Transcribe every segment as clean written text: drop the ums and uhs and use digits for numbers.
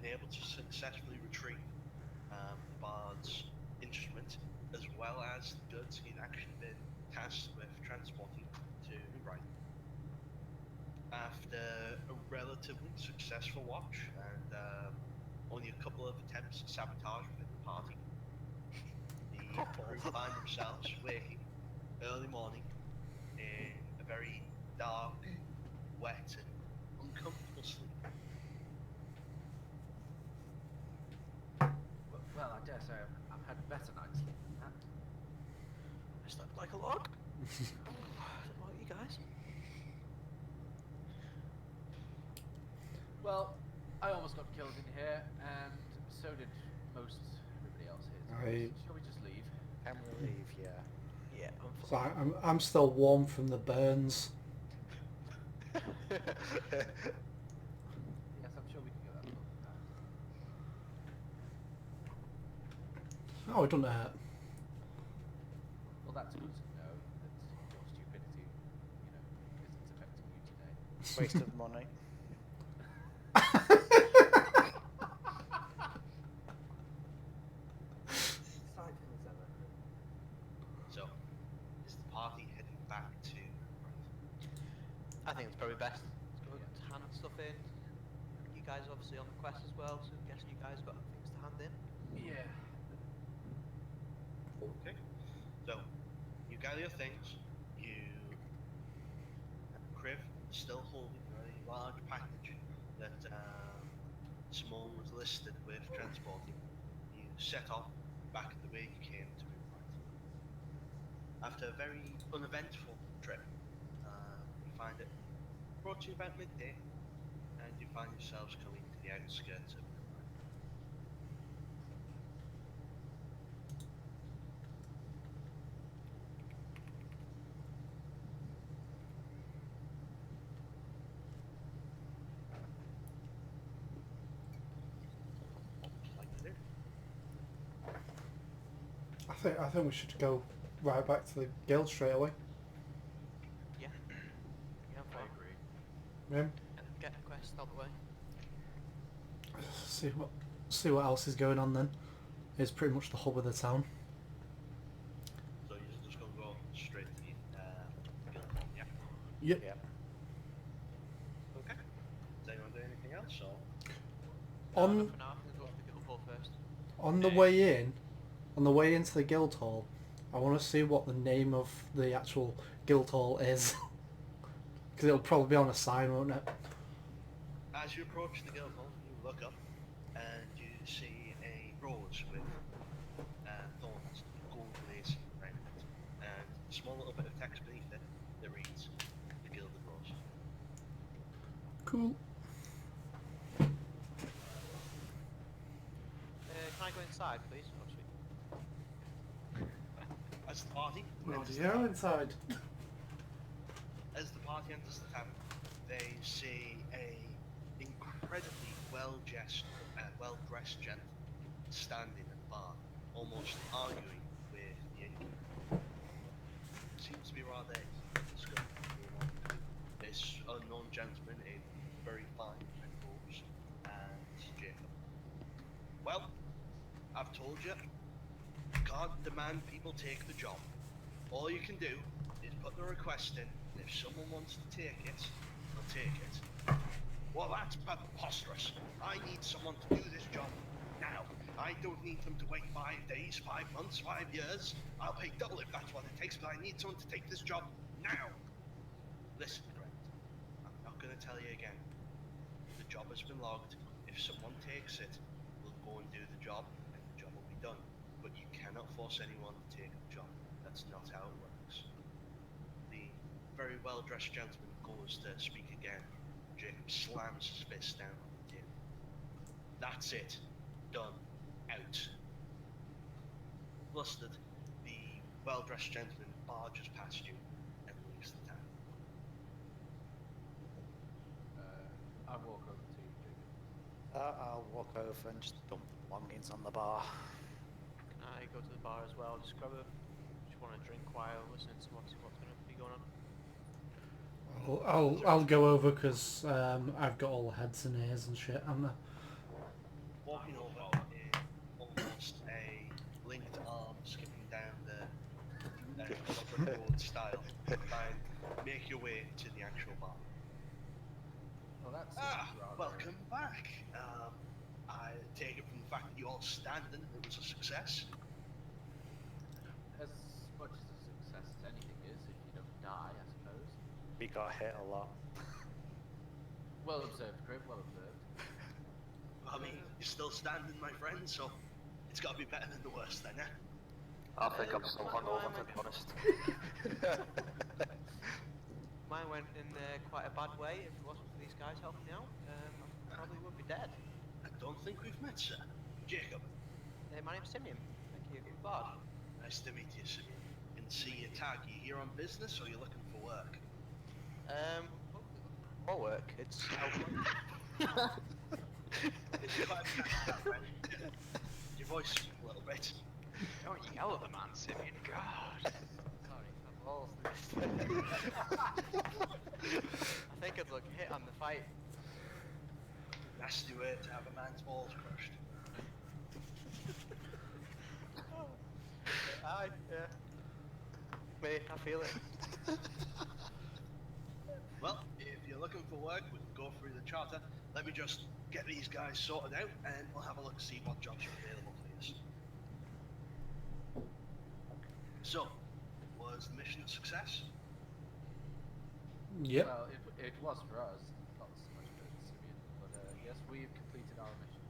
been able to successfully retrieve the bard's instrument, as well as the goods he'd actually been tasked with transporting to Brighton. After a relatively successful watch and only a couple of attempts at sabotage within the party, the crew find themselves waking early morning in a very dark, wet, and uncomfortable sleep. Well, I dare say I've had better night's sleep than that. I slept like a log. What about you guys? Well, I almost got killed in here, and so did most everybody else here. Shall we just leave? I'm relieved, yeah. Yeah, I'm So fine. I'm still warm from the burns. Yes, I'm sure we can go that long. Oh, it doesn't hurt. Well, that's good to know that your stupidity, isn't affecting you today. Waste of money. So, is the party heading back to Brighton? I think it's probably best to go hand stuff in. You guys are obviously on the quest as well, so I'm guessing you guys got things to hand in. Yeah. Okay. So, you gather your things, Kriv still holding a very large package that Simone was listed with transporting. You set off back the way you came to Brighton. After a very uneventful trip, you find it brought you about midday, and you find yourselves coming to the outskirts of Brighton. I think we should go right back to the guild straight away. Yeah. Yeah, I'm I fine. agree. Yeah. Get the quest out the way. See what else is going on then. It's pretty much the hub of the town. So you're just going to go straight to the guild hall, yeah? Yep. Yeah. Okay. Does anyone do anything else, or? No, On not for now. I think we'll go to the guild hall first. on the way into the guild hall, I want to see what the name of the actual guild hall is. Because it'll probably be on a sign, won't it? As you approach the guild hall, you look up and you see a rose with thorns, gold lace around it, and a small little bit of text beneath it that reads, "The Gilded Rose." Cool. Can I go inside, please? Oh, sweet. As the party enters the Yeah, town, inside. as the party enters the town, they see a incredibly well-dressed gentleman standing at the bar, almost arguing with the innkeeper. Seems to be rather discussing this unknown gentleman in very fine red robes and Jacob. Well, I've told you, can't demand people take the job. All you can do is put the request in, and if someone wants to take it, they'll take it. Well, that's preposterous. I need someone to do this job now. I don't need them to wait 5 days, 5 months, 5 years. I'll pay double if that's what it takes, but I need someone to take this job now. Listen, friend, I'm not going to tell you again. The job has been logged. If someone takes it, we'll go and do the job, and the job will be done. But you cannot force anyone to take the job. That's not how it works. The very well-dressed gentleman goes to speak again. Jacob slams his fist down on the table. That's it. Done. Out. Flustered, the well-dressed gentleman barges past you and leaves the town. I walk over to you, Jacob. I'll walk over and just dump belongings on the bar. Can I go to the bar as well? Just want to drink while listening to what's going to be going on. I'll go over because I've got all the heads and ears and shit. walking over in almost a linked arm, skipping down the Robert Road style, try and make your way to the actual bar. Well, that's rather... Welcome back. I take it from the fact that you're all standing, it was a success. As much as a success as anything is, if you don't die, I suppose. We got hit a lot. Well observed, Grim, well observed. I mean, you're still standing, my friend, so it's got to be better than the worst then, eh? I think I'm still hungover, to be honest. Mine went in quite a bad way. If it wasn't for these guys helping me out, I probably would be dead. I don't think we've met, sir. Jacob, My name's Simeon. Thank you. Who's Bard? nice to meet you, Simeon. Can see your tag. You here on business or you looking for work? More work. It's It's quite a friend. Your voice a little bit. Don't yell at the man, Simeon. God. Sorry, my balls. I think I'd look hit on the fight. Nasty way to have a man's balls crushed. Aye, yeah. Me, I feel it. Well, if you're looking for work, we can go through the charter. Let me just get these guys sorted out and we'll have a look to see what jobs are available for you. So, was the mission a success? Yep. Well, it was for us, not so much for Simeon, but yes, we've completed our mission.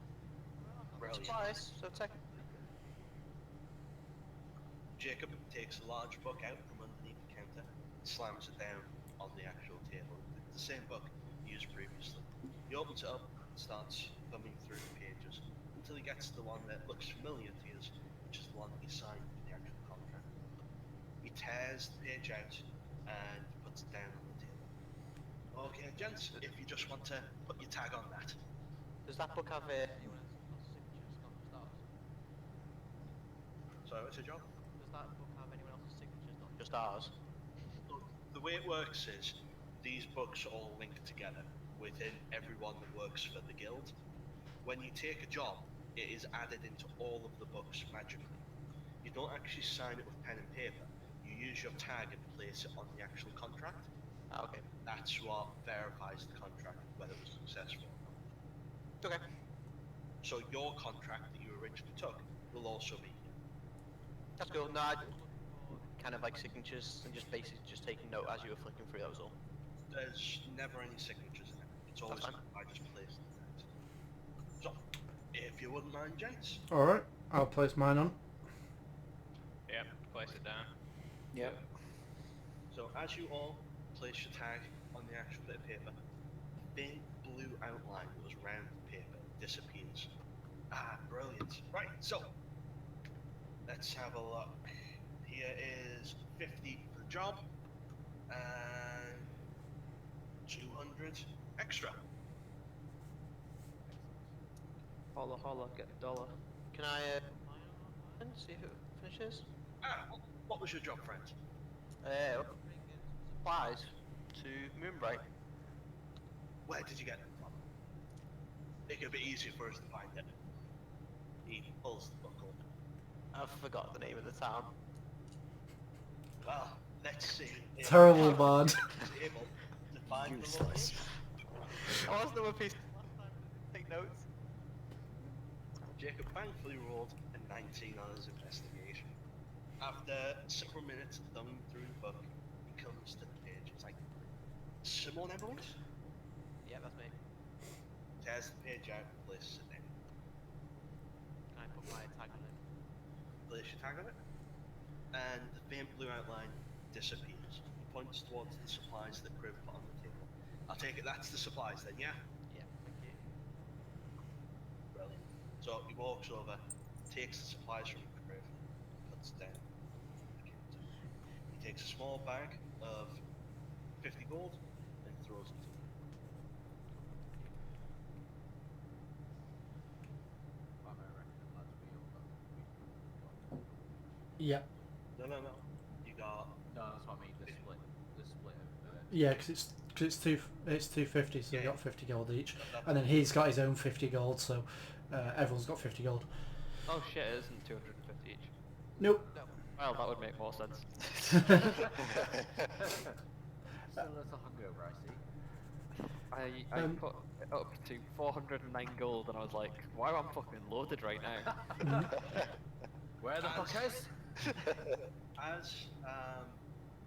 Brilliant. Twice, so technically. Jacob takes a large book out from underneath the counter and slams it down on the actual table. It's the same book used previously. He opens it up and starts thumbing through the pages until he gets to the one that looks familiar to you, which is the one that he signed for the actual contract. He tears the page out and puts it down on the table. Okay, gents, if you just want to put your tag on that. Does that book have anyone else's signatures, not just ours? Sorry, what's your job? Does that book have anyone else's signatures, not just ours? The way it works is these books are all linked together within everyone that works for the guild. When you take a job, it is added into all of the books magically. You don't actually sign it with pen and paper. You use your tag and place it on the actual contract. Ah, okay. That's what verifies the contract, whether it was successful or not. Okay. So your contract that you originally took will also be here. That's cool. No, I kind of like signatures and just basically just taking note as you were flicking through, that was all. There's never any signatures in it. It's always fine. I just place it. So, if you wouldn't mind, gents. Alright, I'll place mine on. Yep, place it down. Yep. So as you all place your tag on the actual bit of paper, the thin blue outline that was around the paper disappears. Ah, brilliant. Right, so let's have a look. Here is 50 for the job and 200 extra. Holla holla, get a dollar. Can I put mine on and see who finishes? Ah, what was your job, friend? Bringing supplies to Moonbright. Where did you get them from? Make it a bit easier for us to find it. He pulls the book up. I forgot the name of the town. Well, let's see. if Terrible Jacob bad. is able to find the Useless. I wasn't the one piece last time. Take notes. Jacob thankfully rolled a 19 on his investigation. After several minutes of thumbing through the book, he comes to the page. It's like, Simone Emerald? Yeah, that's me. Tears the page out and places it in. Can I put my tag on it? Place your tag on it. And the faint blue outline disappears. He points towards the supplies that Crib put on the table. I'll take it that's the supplies then, yeah? Yeah, thank you. Brilliant. So he walks over, takes the supplies from the crib, puts it down on the counter. He takes a small bag of 50 gold and throws it to me. I reckon the lads we all got. Yep. No. You got No, that's what I mean. The split of. Yeah, because it's 250, so we Yeah. got 50 gold each, that- and then he's got his own 50 gold. So Everyone's got 50 gold. Oh shit, it isn't 250 each. Nope. No. Well, that would make more sense. Still a little hungover, I see. I Um, put it up to 409 gold and I was like, wow, I'm fucking loaded right now. Where the fuck is? As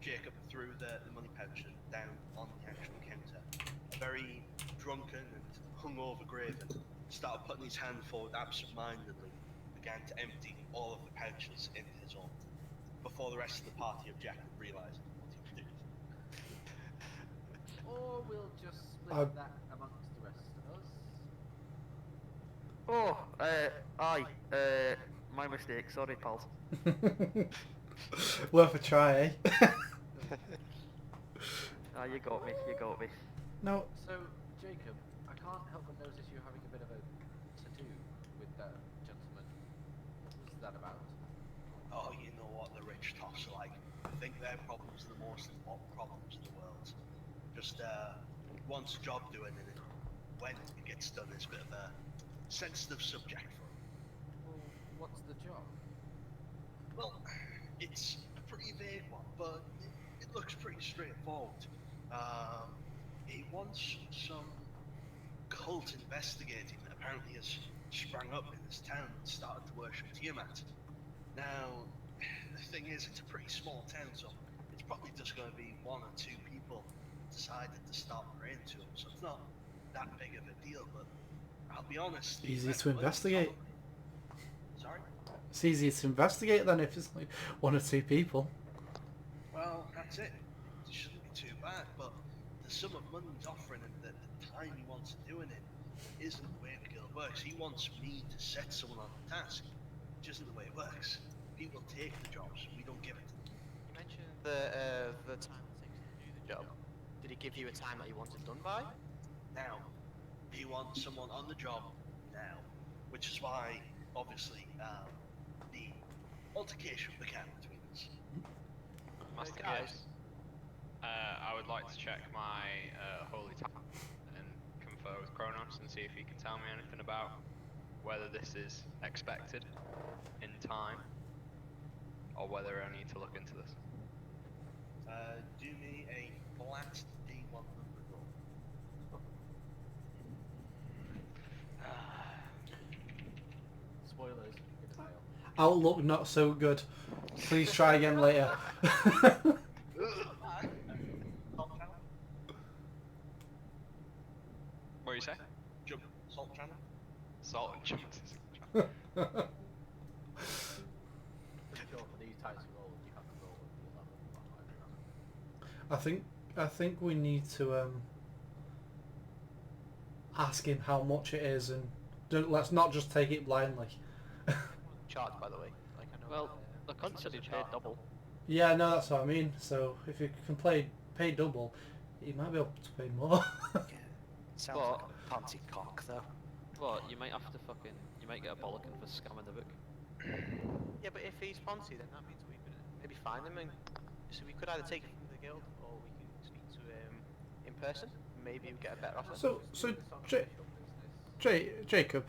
Jacob threw the money pouch down on the actual counter, a very drunken and hungover Graven started putting his hand forward absent-mindedly, began to empty all of the pouches into his own, before the rest of the party objected, realising what he was doing. Or we'll just split I'd- that amongst the rest of us. Oh, aye, my mistake, sorry pals. Worth a try, eh? Ah, you got me, you got me. No, So, Jacob, I can't help but notice you're having a bit of a to-do with that gentleman. What was that about? Oh, you know what the rich toffs are like. I think their problems are the most important problems in the world. Just wants a job doing, and when it gets done, it's a bit of a sensitive subject for him. Well, what's the job? Well, it's a pretty vague one, but it looks pretty straightforward. He wants some cult investigating that apparently has sprung up in this town and started to worship Tiamat. Now, the thing is, it's a pretty small town, so it's probably just going to be one or two people decided to start praying to him, so it's not that big of a deal, but I'll be honest. the Easy amount to of money investigate. Sorry? it's easy to investigate then if it's like one or two people. Well, that's it. It shouldn't be too bad, but the sum of money he's offering and the time he wants to doing it isn't the way the guild works. He wants me to set someone on the task, which isn't the way it works. People take the jobs, we don't give it to them. You mentioned the time it takes to do the job. Did he give you a time that you wanted done by? Now, he wants someone on the job now, which is why, obviously, the altercation began between us. Master guys. Gibbs, I would like to check my holy tap and confer with Kronos and see if he can tell me anything about whether this is expected in time or whether I need to look into this. Do me a flat D100 roll. Spoilers, you're gonna fail. Outlook not so good. Please try again later. What do you say? Jump, salt channel. Salt and jump. Pretty sure for these types of roles, you have to roll at your level. I think we need to ask him how much it is, and let's not just take it blindly. Charge, by the way. Like I know. Well, the constantly paid double. Yeah, no, that's what I mean. So if you can pay double, you might be able to pay more. Sounds But- like a panty cock, though. But you might have to you might get a bollocking for scamming the book. Yeah, but if he's Ponzi, then that means we could maybe find him, and so we could either take it from the guild or we can speak to him in person. Maybe we get a better offer. So It's not Ja- official business. Jacob,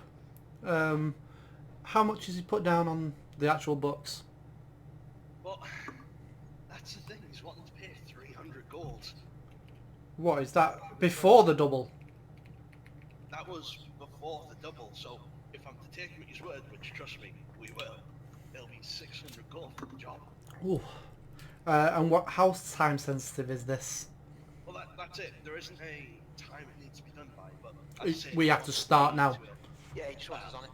how much has he put down on the actual books? Well, that's the thing. He's wanting to pay 300 gold. What is that before the double? That was before the double, so if I'm to take him at his word, which trust me, we will, it'll be 600 gold for the job. Ooh. And how time sensitive is this? Well, that's it. There isn't a time it needs to be done by, but as I say, We have to start now. Yeah, he just wants us on it.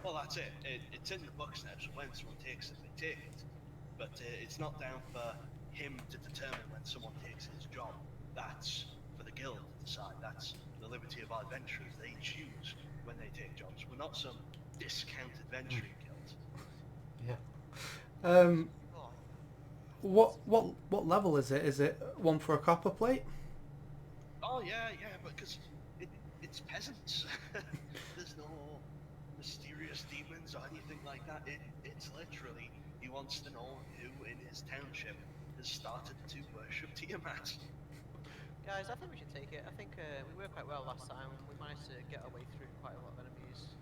Well, that's it. It's in the books now, so when someone takes it, they take it. But it's not down for him to determine when someone takes his job. That's for the guild to decide. That's the liberty of our adventurers. They choose when they take jobs. We're not some discount adventuring guild. Yeah. Oh, What level is it? Is it one for a copper plate? Oh yeah, but because it's peasants. There's no mysterious demons or anything like that. It's literally he wants to know who in his township has started to worship Tiamat. guys, I think we should take it. I think we worked quite well last time. We managed to get our way through quite a lot of enemies.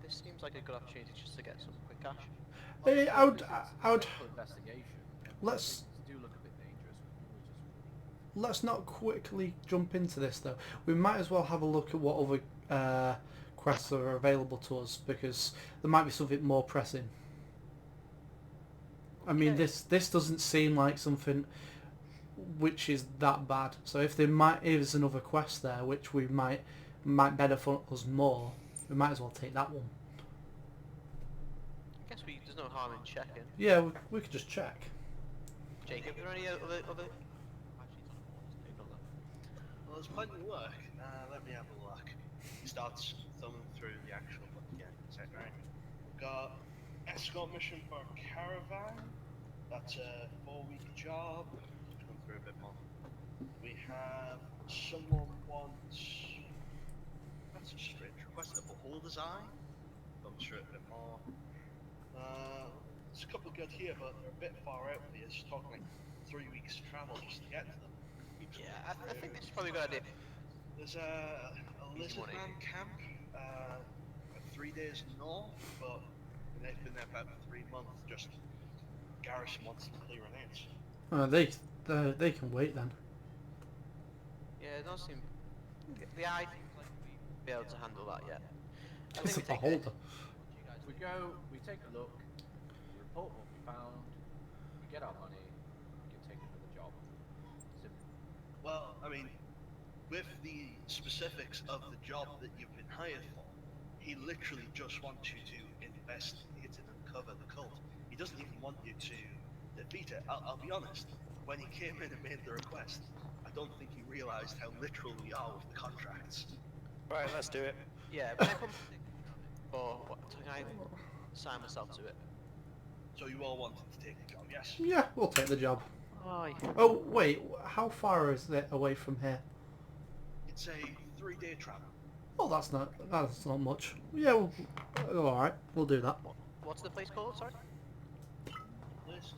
this seems like a good opportunity just to get some quick cash. I would, I would. Full investigation. Let's Things do look a bit dangerous. We can always just let's not quickly jump into this though. We might as well have a look at what other quests are available to us because there might be something more pressing. I mean, Okay. this doesn't seem like something which is that bad. So if there is another quest there which we might benefit us more, we might as well take that one. I guess there's no harm in checking. Yeah, we could just check. Jacob, are there any other? Actually, it's on the Well, there's plenty of work. Let me have a look. He starts thumbing through the actual book again. Is that right? We've got escort mission for a caravan. That's a 4-week job. Just going through a bit more. We have someone wants. That's a strange request. A beholder's eye. Going through it a bit more. There's a couple good here, but they're a bit far out for you. It's talking like 3 weeks travel just to get to them. Yeah, I think this is probably a good idea. There's a Easy money. lizardman camp, 3 days north, but they've been there about 3 months. Just garrison wants to clear an inch. They can wait then. Yeah, it does seem. The eye seems like we'd be able to handle that yet. I It's a think we take it. beholder. We go, we take a look, we report what we found, we get our money, we can take another job. Simple. Well, I mean, with the specifics of the job that you've been hired for, he literally just wants you to investigate and uncover the cult. He doesn't even want you to defeat it. I'll be honest, when he came in and made the request, I don't think he realised how literal we are with the contracts. Right, let's do it. Yeah, but I put or what? Can I sign myself to it? So you all wanted to take the job, yes? Yeah, we'll take the job. Aye. Oh wait, how far is it away from here? It's a 3-day travel. Oh, that's not much. Yeah, all right, we'll do that. What's the place called? Sorry. This is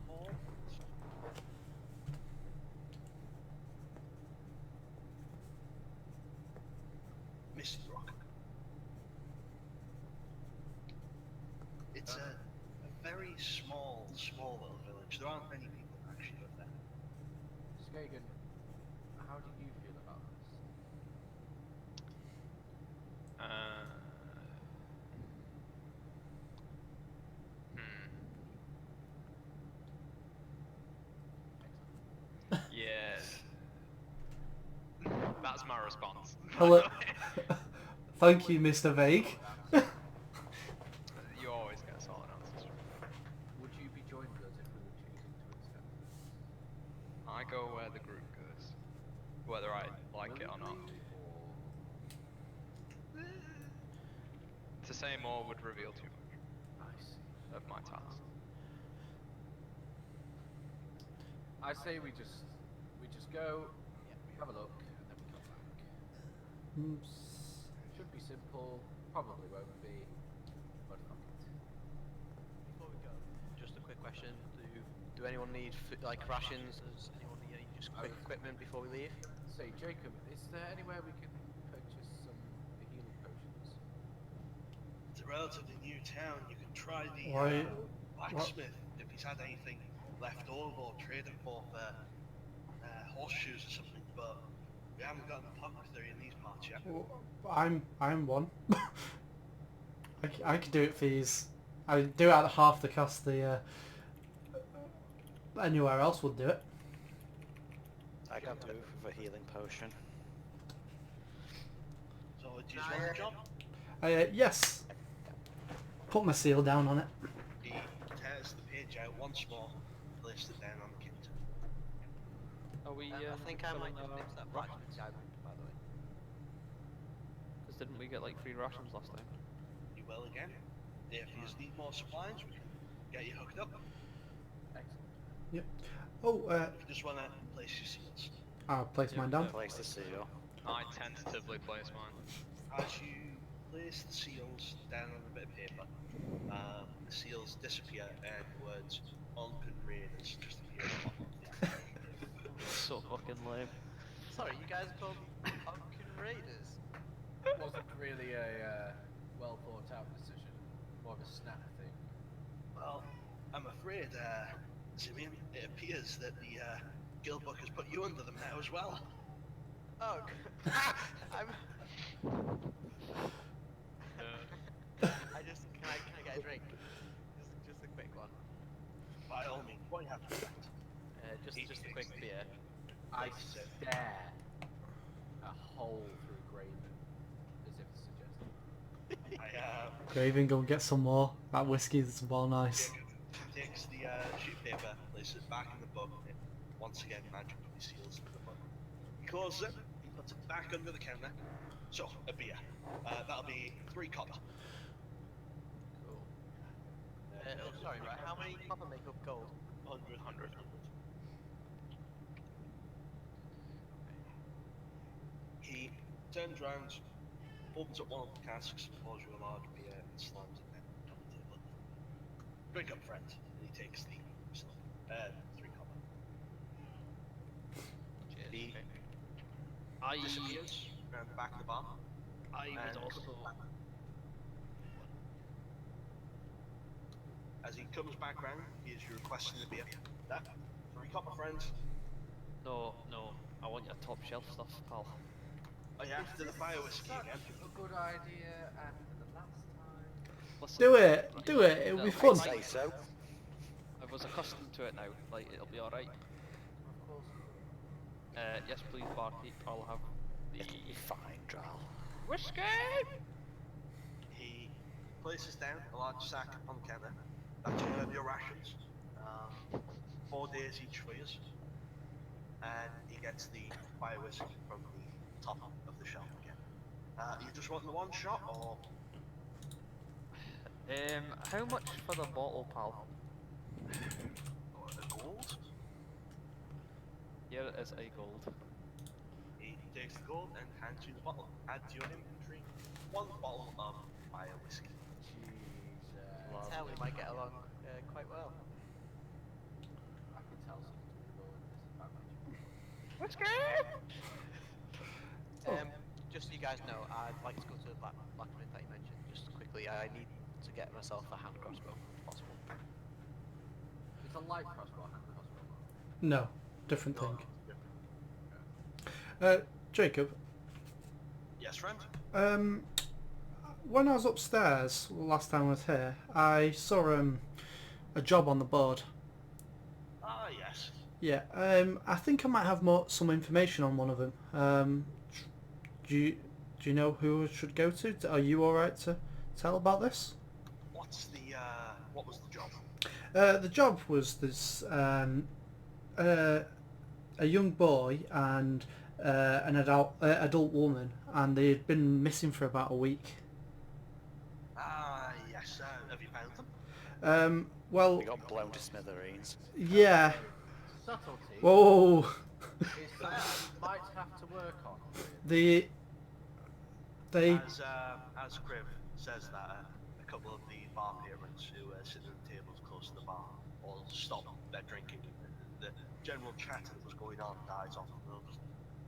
called Mistbrook. It's a very small little village. There aren't many people who actually live there. Skagen, how do you feel about this? Yes. That's my response. Hello. Thank you, Mr. Vague. You always get solid answers. Would you be joined with us if we were choosing to accept this? I go where the group goes, whether I like it or not. To say more would reveal too much I see. of my task. I say we just go, we have a look, and then we come back. Should be simple, probably won't be, but fuck it. Before we go, just a quick question: Do anyone need like rations? Does anyone need any just quick equipment before we leave? Say, Jacob, is there anywhere we can purchase some healing potions? It's a relatively new town. You can try the Why- blacksmith if he's had anything left over or traded for horseshoes or something, but we haven't gotten a apothecary in these parts yet. I'm one. I could do it for these. I'd do it at half the cost the anywhere else would do it. I can move with a healing potion. So do you want the job? Yes. Put my seal down on it. He tears the page out once more, placed it down on the counter. Are we? I think I might filling just our nix that rations? blacksmith guy, by the way. Because didn't we get like 3 rations last time? You will again. If you need more supplies, we can get you hooked up. Excellent. Oh, If you just want to place your seals. I'll place mine down. Place the seal. I tentatively place mine. As you place the seals down on a bit of paper, the seals disappear and the words Onken Raiders just appear at the bottom of the actual. So fucking lame. Sorry, you guys called Onken Raiders? It wasn't really a well thought out Simeon, it appears that the guild book has put you under them now as well. Oh, I'm. Can I get a drink? Just a quick one. By all means, what do you have to do? Just a quick beer. I stare a hole through Graven, as if to suggest. Graven, go and get some more. That whiskey is well nice. Takes the sheet paper, places it back in the book, and it once again magically seals the book. He closes it, he puts it back under the counter. So, a beer. That'll be 3 copper. Cool. Sorry, right? How many copper make up gold? 100. He turns around, opens up one of the casks, pours you a large beer, and slams it down on the table. Drink up, friend. And he takes the 3 copper. Cheers. He I disappears around the back of the bar. would and also. as he comes back round, he is requesting the beer. That 3 copper, friend. No, I want your top shelf stuff, pal. Oh yeah, after the fire whiskey again. A good idea, and for the last time. Listen, Do it, it'll be fun. Say so. I was accustomed to it now, like, it'll be alright. Of course. Yes, please, barkeep, I'll have the It'll be fine, Drow. whiskey! He places down a large sack on the counter. That's your rations. 4 days each for you. And he gets the fire whiskey from the top of the shelf again. You just want the 1 shot, or How much for the bottle, pal? a gold? Here it is, a gold. He takes the gold and hands you the bottle. Add to your inventory 1 bottle of fire whiskey. Jesus. Tell we might get along quite well. I can tell something to roll in disadvantage. Just so you guys know, I'd like to go to the blacksmith that you mentioned. Just quickly, I need to get myself a hand crossbow, if possible. It's a light crossbow, hand crossbow. No, different No, thing. Jacob, yes, friend? when I was upstairs last time I was here, I saw a job on the board. Ah, yes. Yeah, I think I might have some information on one of them. Do you know who I should go to? Are you alright to tell about this? What was the job? The job was this a young boy and an adult woman, and they had been missing for about a week. Ah, yes. Have you found them? Well, We got blown to smithereens. yeah. Subtlety Whoa. is something you might have to work on. They As Crib says that, a couple of the bar patrons who are sitting at the tables close to the bar all stop their drinking. The general chatter that was going on dies off, and they'll just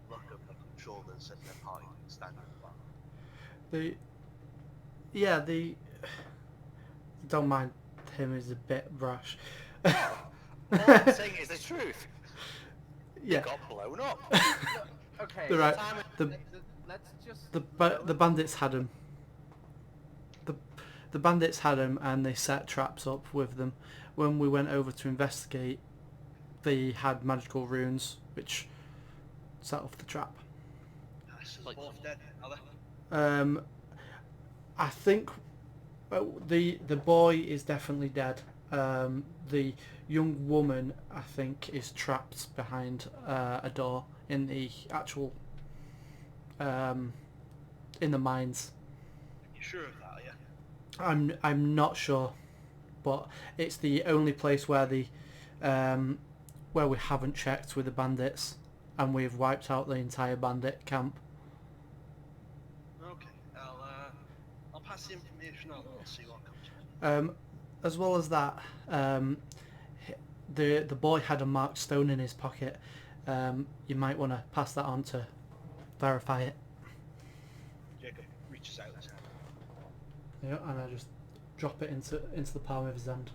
look up their shoulders at their party standing at the bar. they don't mind him, is a bit brash. All I'm saying is the truth. Yeah. Got blown up. Okay. They're right. Let's just. The bandits had him. The bandits had him, and they set traps up with them. When we went over to investigate, they had magical runes which set off the trap. So Like- both dead, are they? I think the boy is definitely dead. The young woman, I think, is trapped behind a door in the actual in the mines. You sure of that, are you? I'm not sure, but it's the only place where where we haven't checked with the bandits, and we've wiped out the entire bandit camp. Okay, I'll pass the information on and we'll see what comes of it. As well as that, the boy had a marked stone in his pocket. You might want to pass that on to verify it. Jacob reaches out his hand. Yeah, and I just drop it into the palm of his hand.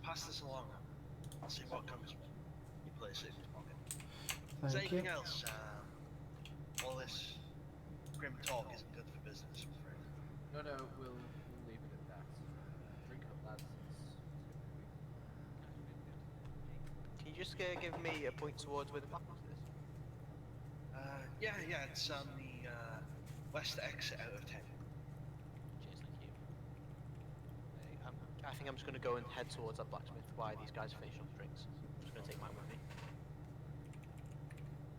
pass this along. I'll see what comes of it. You place it in his pocket. Is there Thank you. anything else? All this grim talk isn't good for business, I'm afraid. No, we'll leave it at that. Drink up, lads. Can you just give me a point towards where the blacksmith is? Yeah, it's on the west exit out of town. Cheers, thank you. I think I'm just going to go and head towards that blacksmith while these guys finish up drinks. I'm just going to take mine with me.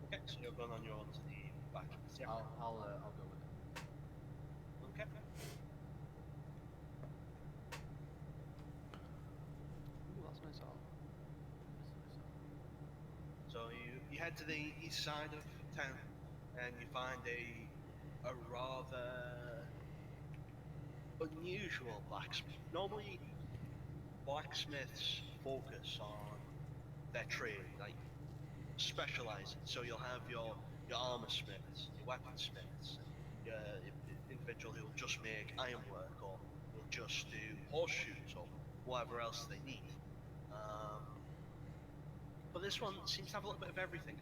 Okay, so you're going on your own to the back. Yeah. I'll go with it. Okay. Ooh, that's nice art. So you head to the east side of town, and you find a rather unusual blacksmith. Normally, blacksmiths focus on their trade, like specializing. So you'll have your armor smiths, your weaponsmiths, your individual who will just make ironwork or will just do horseshoes or whatever else they need. But this one seems to have a little bit of everything.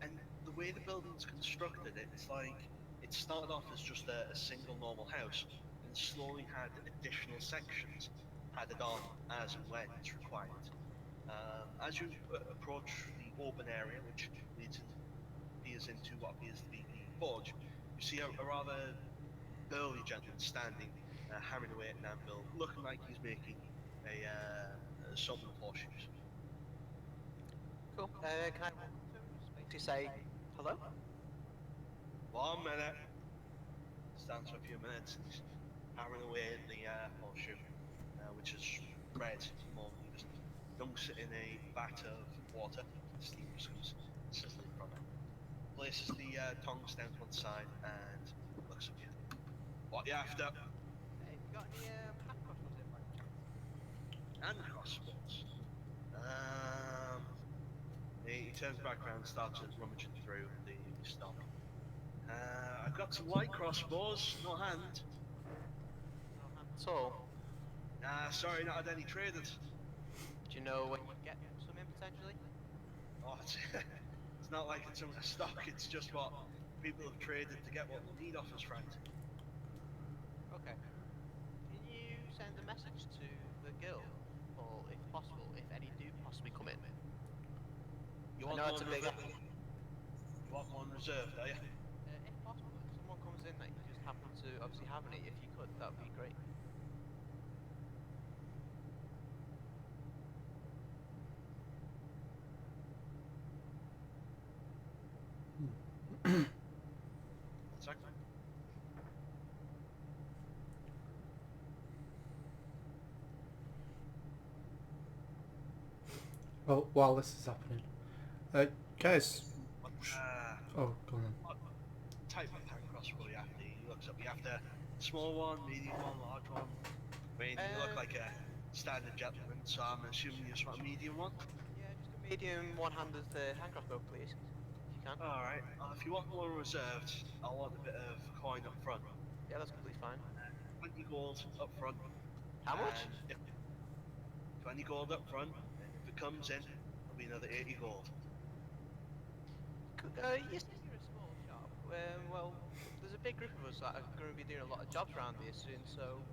And the way the building's constructed, it's like it started off as just a single normal house and slowly had additional sections added on as and when it's required. As you approach the open area, which peers into what appears to be the forge, you see a rather burly gentleman standing, hammering away at an anvil, looking like he's making a assortment of horseshoes. Cool. Can I walk up to him and just basically say hello? 1 minute. Stands for a few minutes and he's hammering away at the horseshoe, which is red at the moment. He just dunks it in a vat of water. The steam just comes sizzling from it. Places the tongs down to one side and looks at you. What you after? Hey, you got any hand crossbows in by any chance? And crossbows. He turns back around and starts rummaging through the stock. I've got some light crossbows, no hand. No hand at all. Nah, sorry, not had any traded. Do you know when you get some in potentially? Oh, it's not like it's a stock, it's just what people have traded to get what they need off us, friend. Okay. Can you send a message to the guild, or if possible, if any do possibly come in? You I want know it's a big. You want one reserved, are you? If possible, if someone comes in that you just happen to obviously have any, if you could, that would be great. Exactly. Well, while this is happening, guys. What, Oh, go on. what type of hand crossbow you after? He looks up. You after small one, medium one, large one? I mean, you look like a standard gentleman, so I'm assuming you just want a medium one? Yeah, just a medium one-handed hand crossbow, please, if you can. Alright, if you want one reserved, I'll want a bit of coin up front. Yeah, that's completely fine. 20 gold up front. How much? And 20 gold up front, and if it comes in, it'll be another 80 gold. You said you're a small shop. Well, there's a big group of us that are going to be doing a lot of jobs around here soon, so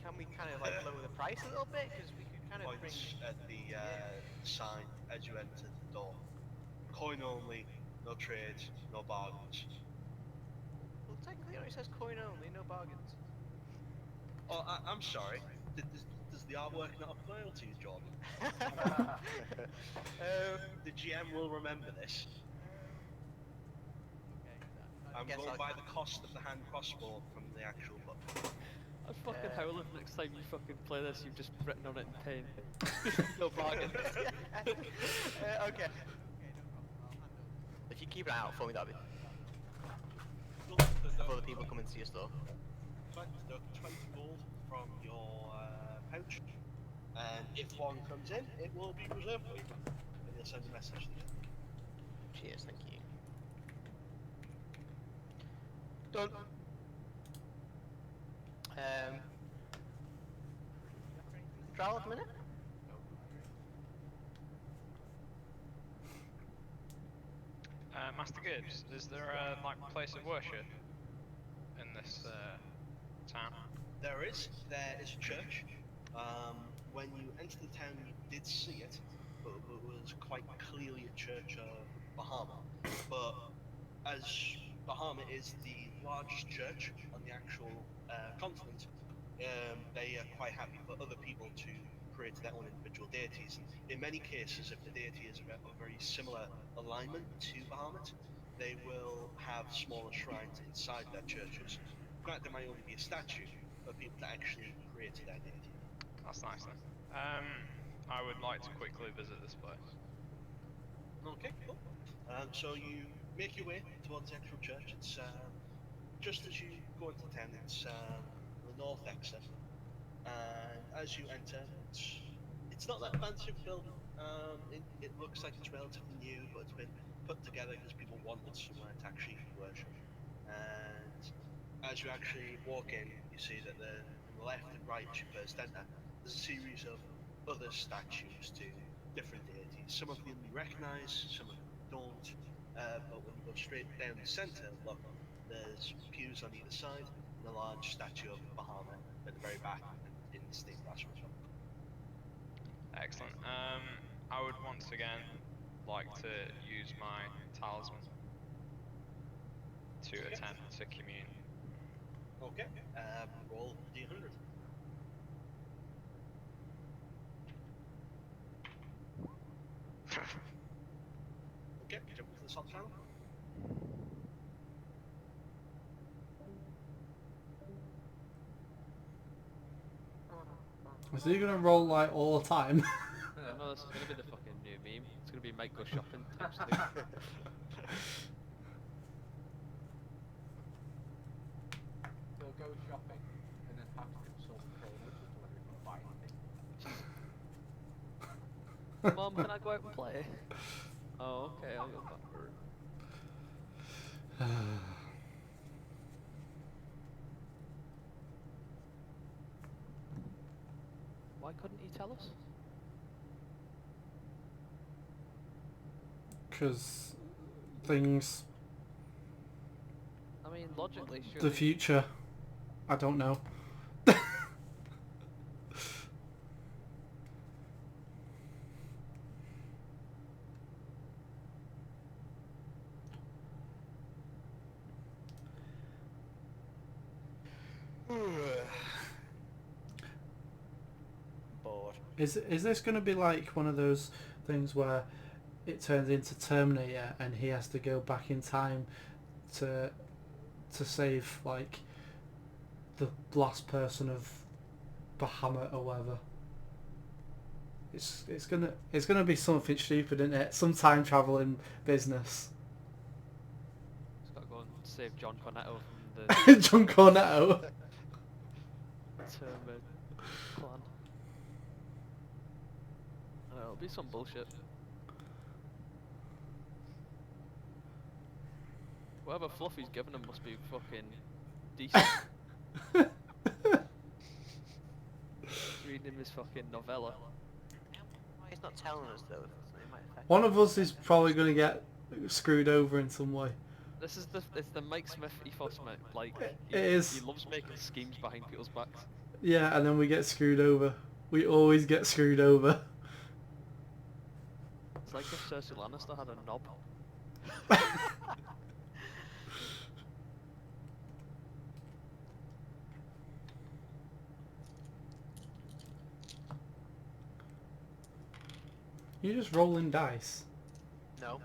can we kind of like lower the price a little bit? Because we could kind of bring... Points at the sign as you enter the door. Coin only, no trades, no bargains. Well, technically it only says coin only, no bargains. Oh, I'm sorry. Does the artwork not appeal to you, Jordan? The GM will remember this. Okay, I'm guess going I'll... by the cost of the hand crossbow from the actual book. I'd fucking howl if next time you fucking play this, you've just written on it in pain. No bargains. Okay. Okay, no problem. I'll hand over. If you keep an eye out for me, that'd be... If other people come into your store. 20 gold from your pouch, and if one comes in, it will be reserved for you. And you'll send a message to you. Cheers, thank you. Done. Trowel at the minute? Master Gibbs, is there a place of worship in this town? There is a church. When you entered the town, you did see it, but it was quite clearly a church of Bahamut. But as Bahamut is the largest church on the actual continent, they are quite happy for other people to pray to their own individual deities. And in many cases, if the deity is of a very similar alignment to Bahamut, they will have smaller shrines inside their churches. Granted, there might only be a statue for people to actually pray to their deity. That's nice then. I would like to quickly visit this place. Okay, cool. So you make your way towards the actual church. It's just as you go into town. It's the north exit, and as you enter, it's not that fancy of a building. It looks like it's relatively new, but it's been put together because people wanted somewhere to actually worship. And as you actually walk in, you see that on the left and right as you first enter, there's a series of other statues to different deities. Some of them you recognise, some of them you don't. But when you go straight down the centre, look, there's pews on either side and a large statue of Bahamut at the very back in the stained glass window. Excellent. I would once again like to use my talisman to attempt to commune. Okay. Roll D100. Okay, jump into the sub channel. Is he gonna roll like all the time? No, this is gonna be the fucking new meme. It's gonna be Mike go shopping type stuff. He'll go shopping and then have to consult Kronos as to whether he can buy anything. Mom, can I go out and play? Oh, okay, I'll go backward. Why couldn't he tell us? Because things, I mean, logically, the surely. future, I don't know. Bored. Is this going to be like one of those things where it turns into Terminator and he has to go back in time to save like the last person of Bahamut or whatever? It's gonna be something stupid, isn't it? Some time traveling business. He's got to go and save John Cornetto from the John Cornetto. Termin clan. I don't know, it'll be some bullshit. Whatever fluff he's given him must be fucking decent. Reading him his fucking novella. Why he's not telling us though? It might affect One of us is probably gonna get screwed over in some way. This is it's the Mike Smith ethos, mate. Like It he is. loves making schemes behind people's backs. Yeah, and then we get screwed over. We always get screwed over. It's like if Cersei Lannister had a knob. You're just rolling dice. No.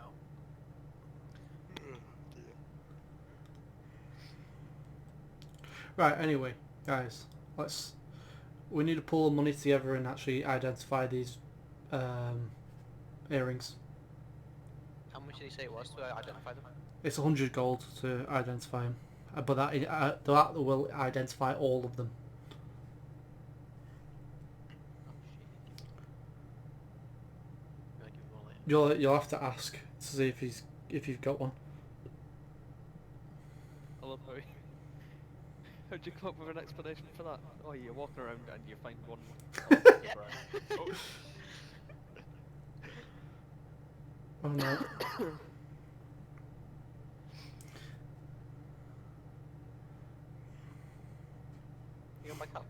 Right, anyway, guys, we need to pull the money together and actually identify these earrings. How much did he say it was to identify them? It's 100 gold to identify them, but that will identify all of them. Oh shit. Give him all later. You'll have to ask to see if you've got one. I love how how'd you come up with an explanation for that? Oh, you're walking around and you find one. Oh, Oh no. You got my cup?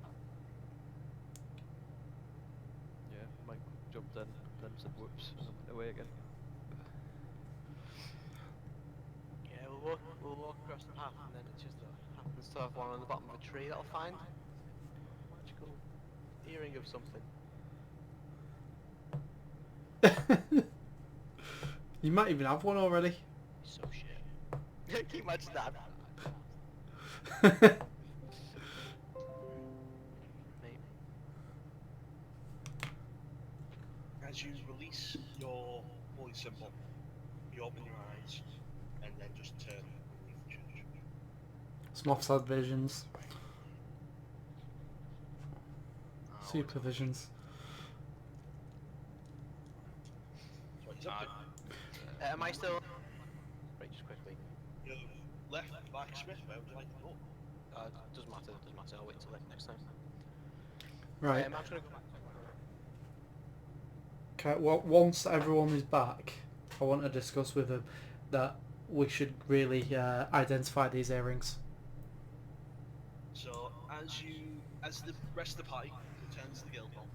Yeah, Mike jumped in, then said whoops, and then went away again. Yeah, we'll walk across the path, and then it just happens to have one on the bottom of a tree that'll find a magical earring of something. You might even have one already. So shit. Can you imagine that? Maybe. As you release your holy symbol, you open your eyes and then just turn and leave the church. Smoths had visions. Oh, Supervisions. So he's up to Am I still? Right, just quickly. you left the blacksmith. Where would you like to go? Doesn't matter. Doesn't matter. I'll wait until next time. Right. I'm just gonna go back. Okay, well, once everyone is back, I want to discuss with them that we should really identify these earrings. So as the rest of the party returns to the guild hall,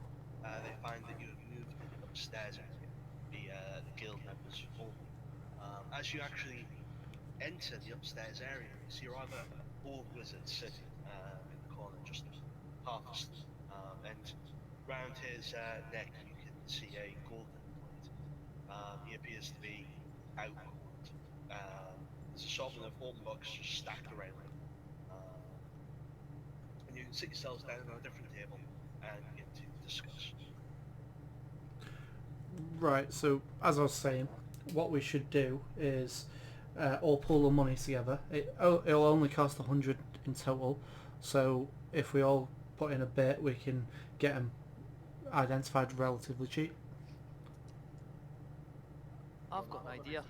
they find that you have moved to the upstairs area, the guild members only. As you actually enter the upstairs area, you see a rather old wizard sitting in the corner, just half asleep. And round his neck, you can see a golden plate. He appears to be out cold. There's a assortment of open books just stacked around him. And you can sit yourselves down on a different table and begin to discuss. Right, so as I was saying, what we should do is all pull the money together. It'll only cost 100 in total, so if we all put in a bit, we can get them identified relatively cheap. I've got an idea.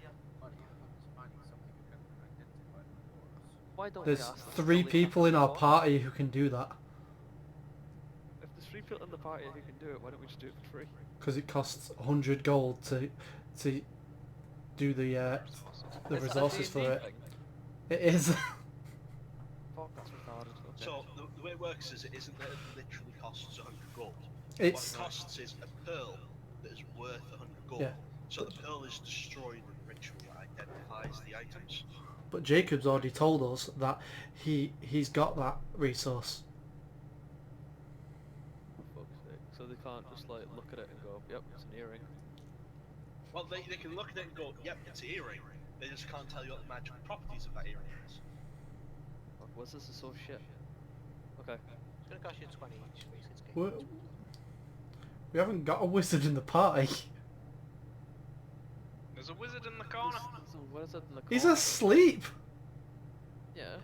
Why don't There's we ask the 3 Holy people in our Temple? party who can do that, If there's 3 people in the party who can do it, why don't we just do it for free? because it costs 100 gold to do the resources for it. Thing? It is. Fuck, that's retarded. Okay. So the way it works is it isn't that it literally costs 100 gold. It's What it costs is a pearl that is worth 100 gold. Yeah. So the pearl is destroyed in the ritual that identifies the items. But Jacob's already told us that he's got that resource. For fuck's sake. So they can't just like look at it and go, yep, it's an earring. Well, they can look at it and go, yep, it's an earring. They just can't tell you what the magical properties of that earring is. Fuck, what's this is so shit. Okay. It's gonna cost you 20 each. We haven't got a wizard in the party. There's a wizard in the corner. So what is it in the He's corner? asleep. Yeah.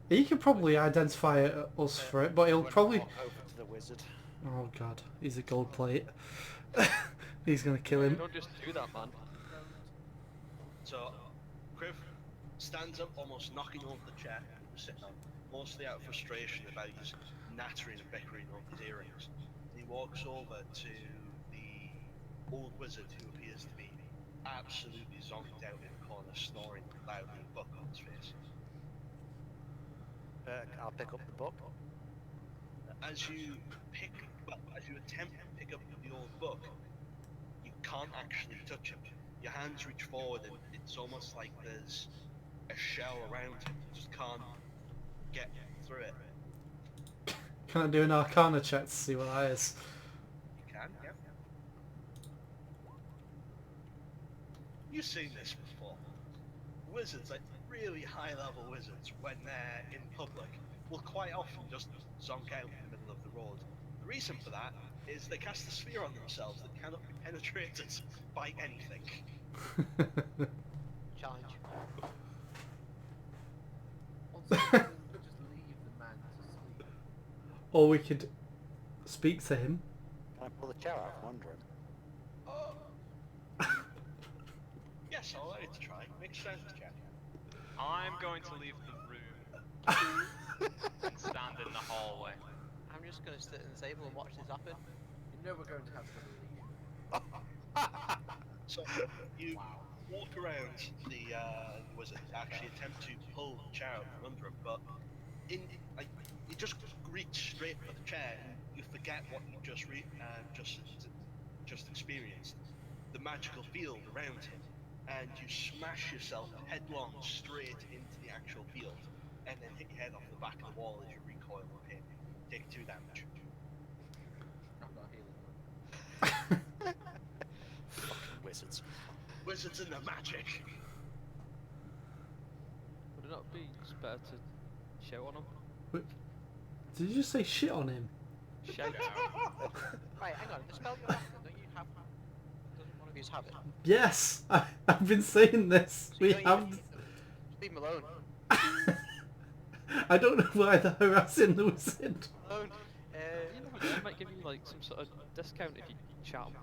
He could probably identify us for it, but he'll When probably... walk over to the wizard. Oh god, he's a gold plate. He's gonna kill You him. don't just do that, man. So, Kriv stands up, almost knocking over the chair he was sitting on, mostly out of frustration about his nattering and bickering over his earrings. He walks over to the old wizard, who appears to be absolutely zonked out in the corner, snoring loudly, a book on his face. I'll pick up the book. As you attempt to pick up the old book, you can't actually touch it. Your hands reach forward and it's almost like there's a shell around it. You just can't get through it. Can I do an Arcana check to see what that is? You can, yeah. You've seen this before. Wizards, like really high level wizards, when they're in public, will quite often just zonk out in the middle of the road. The reason for that is they cast a sphere on themselves that cannot be penetrated by anything. Challenge. Also, we could just leave the man to sleep. Or we could speak to him. Can I pull the chair out from under him? Yes, I'll allow you to try. Make a strength check. I'm going to leave the room and stand in the hallway. I'm just gonna sit at the table and watch this happen. You know we're going to have to leave. So you walk around the wizard, actually attempt to pull the chair out from under him, but you just reach chair and you forget what you just experienced, the magical field around him, and you smash yourself headlong straight into the actual field, and then hit your head off the back of the wall as you recoil in pain. Take 2 damage. I've got a healing one. Fucking wizards. Wizards and their magic. Would it not be just better to shout on him? Did you just say shit on him? Shout. Right, hang on. The spell you're after, don't you have? Doesn't one of you have it? Yes, I've been saying this. So you We don't have. even need them. Just leave him alone. I don't know why they're harassing the wizard. Alone. You never know, it might give you like some sort of discount if you chat him.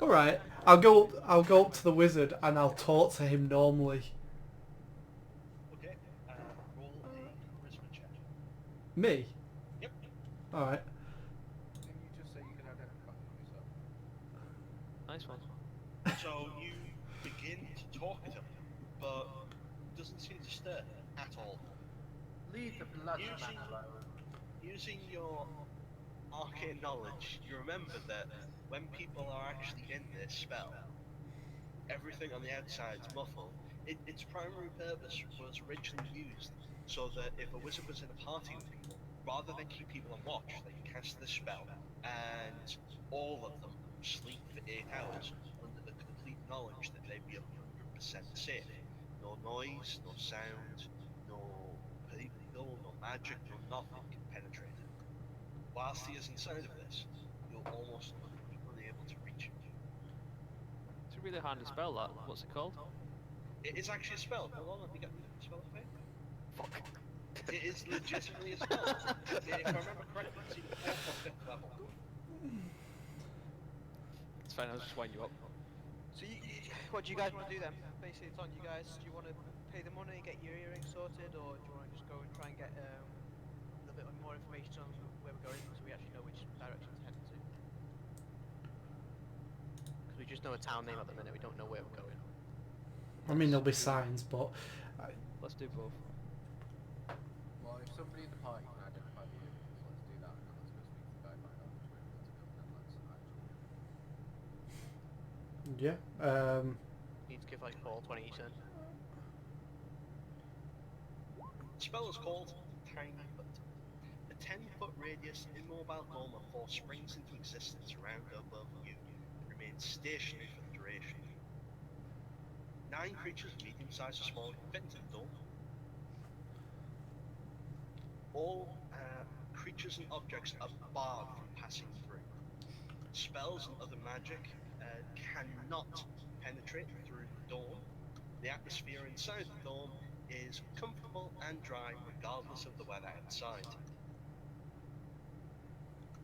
All right, I'll go up to the wizard and I'll talk to him normally. Okay, roll a charisma check. Me? Yep. All right. Can you just say you can identify yourself? Nice one. So you begin to talk at him, but doesn't seem to stir at all. Leave the bloody Using- man alone. Using your arcane knowledge, you remember that when people are actually in this spell, everything on the outside is muffled. Its primary purpose was originally used so that if a wizard was in a party with people, rather than keep people on watch, they could cast this spell and all of them sleep for 8 hours under the complete knowledge that they'd be 100% safe. No noise, no sound, no people, no magic, no nothing can penetrate it. Whilst he is inside of this, you'll almost be unable to reach him. It's a really handy spell, that. What's it called? It is actually a spell. Hold on, let me get the spell for you. Fuck. It is legitimately a spell. If I remember correctly, it's either 4th or 5th level. It's fine, I'll just wind you up. So what do you guys want to do then? Basically, it's on you guys. Do you want to pay the money, get your earrings sorted, or do you want to just go and try and get a little bit more information on where we're going, so we actually know which direction to head to? Because we just know a town name at the minute. We don't know where we're going. I mean, there'll be signs, but Let's do both. Well, if somebody in the party can identify the earrings, let's do that, and then let's go speak to the guy, find out which way we want to go, and then let's actually... yeah. Need to give like Paul 20 each then. The spell is called Tiny Hut. A 10-foot radius immobile dome of force springs into existence around or above you and remains stationary for the duration. 9 creatures, medium-sized or small, can fit into the dome. All creatures and objects are barred from passing through. Spells and other magic cannot penetrate through the dome. The atmosphere inside the dome is comfortable and dry regardless of the weather outside.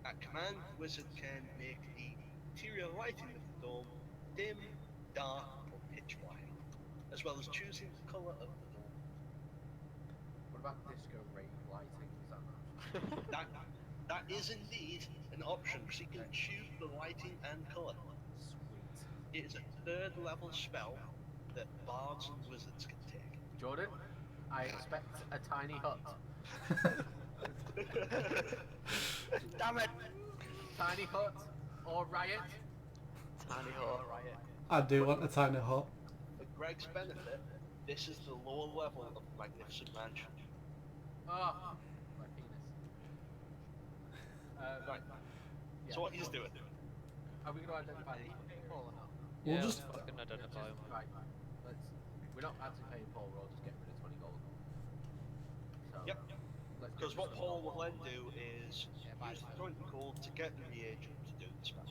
At command, the wizard can make the interior lighting of the dome dim, dark, or pitch black, as well as choosing the colour of the dome. What about disco ray lighting? Is that That is indeed an option, so you can choose the lighting and colour. sweet? It is a 3rd level spell that bards and wizards can take. Jordan, I expect a tiny hut. Damn it! Tiny hut or riot? Tiny Hall Riot. I do want a tiny hut. For Greg's benefit, this is the lower level of the Magnificent Mansion. Oh, my penis. Right. Yeah. So what he's doing? Are we going to identify the Paul or not? We'll Yeah, just- let's fucking identify him. Right. We're not actually paying Paul. We'll just get rid of 20 gold. So, Yep. let's Because get what rid of Paul the will then do is buy use the 20 gold to get the reagent to do the spell.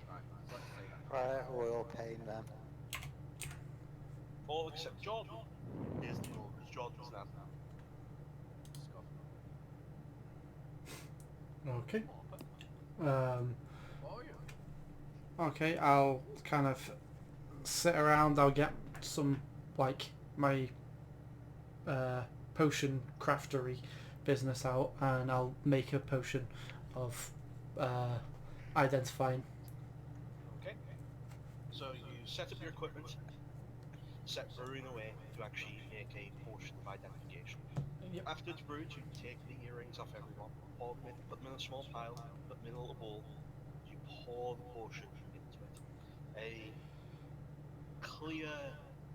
Right, so let's say that. Right, we're all paying them. All except Jordan is the gold, because Jordan's now. Scuff. Okay. Oh, yeah. Okay, I'll kind of sit around. I'll get some, like, my potion craftery business out, and I'll make a potion of identifying. Okay. So you set up your equipment, set brewing away to actually make a potion of identification. Yep. After it's brewed, you take the earring earrings off everyone, put them in a small pile, put them in a little bowl. You pour the potion into it. A clear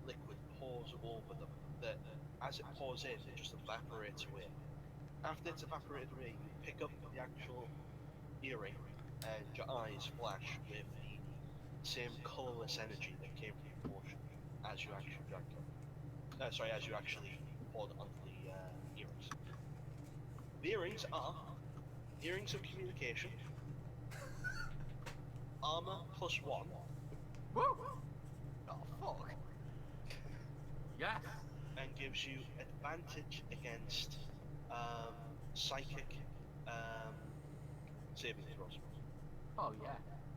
liquid pours over them that, as it pours in, it just evaporates away. After it's evaporated away, you pick up the actual earring, and your eyes flash with the same colourless energy that came from the potion as you actually drank it. As you actually poured it onto the earrings. The earrings are earrings of communication, armor +1, Woo! Oh fuck! Yes. and gives you advantage against psychic saving throws. Oh yeah.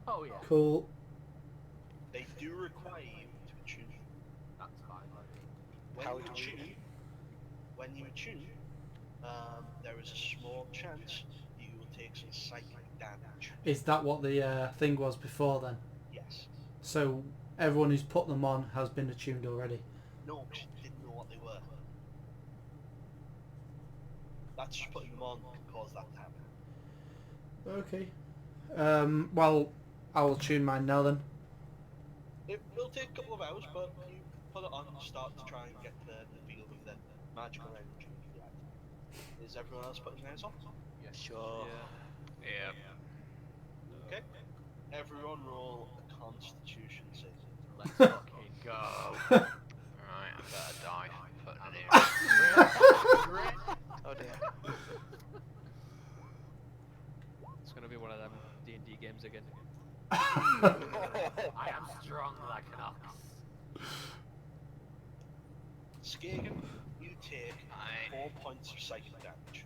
Oh yeah. Cool. They do require you to attune. That's fine by me. When you attune, there is a small chance you will take some psychic damage. Is that what the thing was before then? Yes. So everyone who's put them on has been attuned already. No, 'cause you didn't know what they were. That's just putting them on can cause that to happen. Okay. Well, I'll tune mine now then. It will take a couple of hours, but you put it on and start to try and get the feel of the magical energy of the item. Is everyone else putting theirs on? Yes. Sure. Yeah. Okay. Everyone roll a Constitution save. Let's fucking go. Right, I better die. Putting an earring. Oh dear. It's gonna be one of them D&D games again. I am strong like an ox. Skagen, you take Aye. 4 points of psychic damage.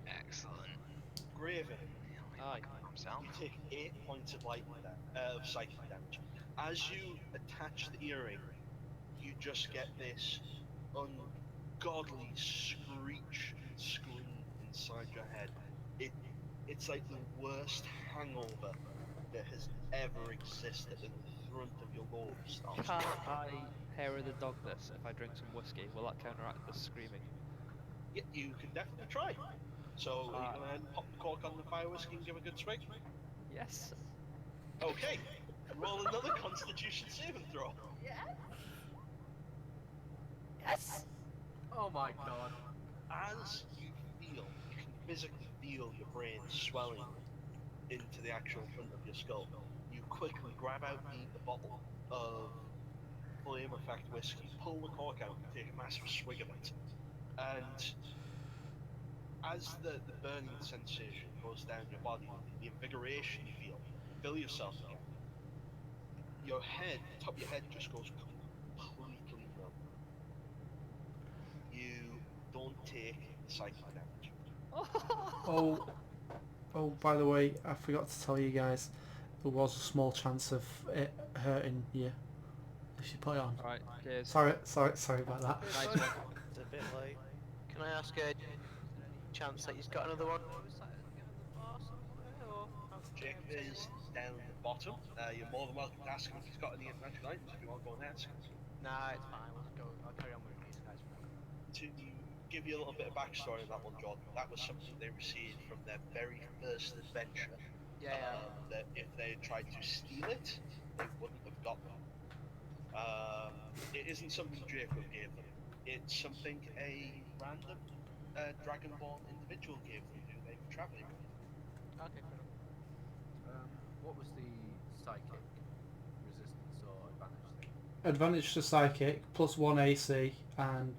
Excellent. Graven, Aye. Himself. you take 8 points of of psychic damage. As you attach the earring, you just get this ungodly screech and scream inside your head. It's like the worst hangover that has ever existed in the front of your lobes. Can I hair of the dog this if I drink some whiskey? Will that counteract the screaming? Yeah, you can definitely try. So are you gonna pop the cork on the fire whiskey and give a good swig? Yes. Okay. Roll another Constitution saving throw. Yes. Oh my god. As you can physically feel your brain swelling into the actual front of your skull, you quickly grab out the bottle of flame effect whiskey, pull the cork out and take a massive swig of it. And as the burning sensation goes down your body, the invigoration you feel yourself again. Your head, the top of your head just goes completely numb. You don't take psychic damage. Oh, by the way, I forgot to tell you guys, there was a small chance of it hurting you if you put it on. Alright, cheers. Sorry about that. Nice one. It's a bit late. Can I ask a chance that he's got another one? Jacob is down the bottom. You're more than welcome to ask him if he's got any magical items if you want to go and ask. Nah, it's fine. We'll just go. I'll carry on with these guys. To give you a little bit of backstory on that one, John, that was something they received from their very first adventure. Yeah, yeah. That if they had tried to steal it, they wouldn't have gotten it. It isn't something Jacob gave them. It's something a random Dragonborn individual gave them who they were travelling with. Okay, fair enough. What was the psychic resistance or advantage thing? Advantage to psychic, +1 AC, and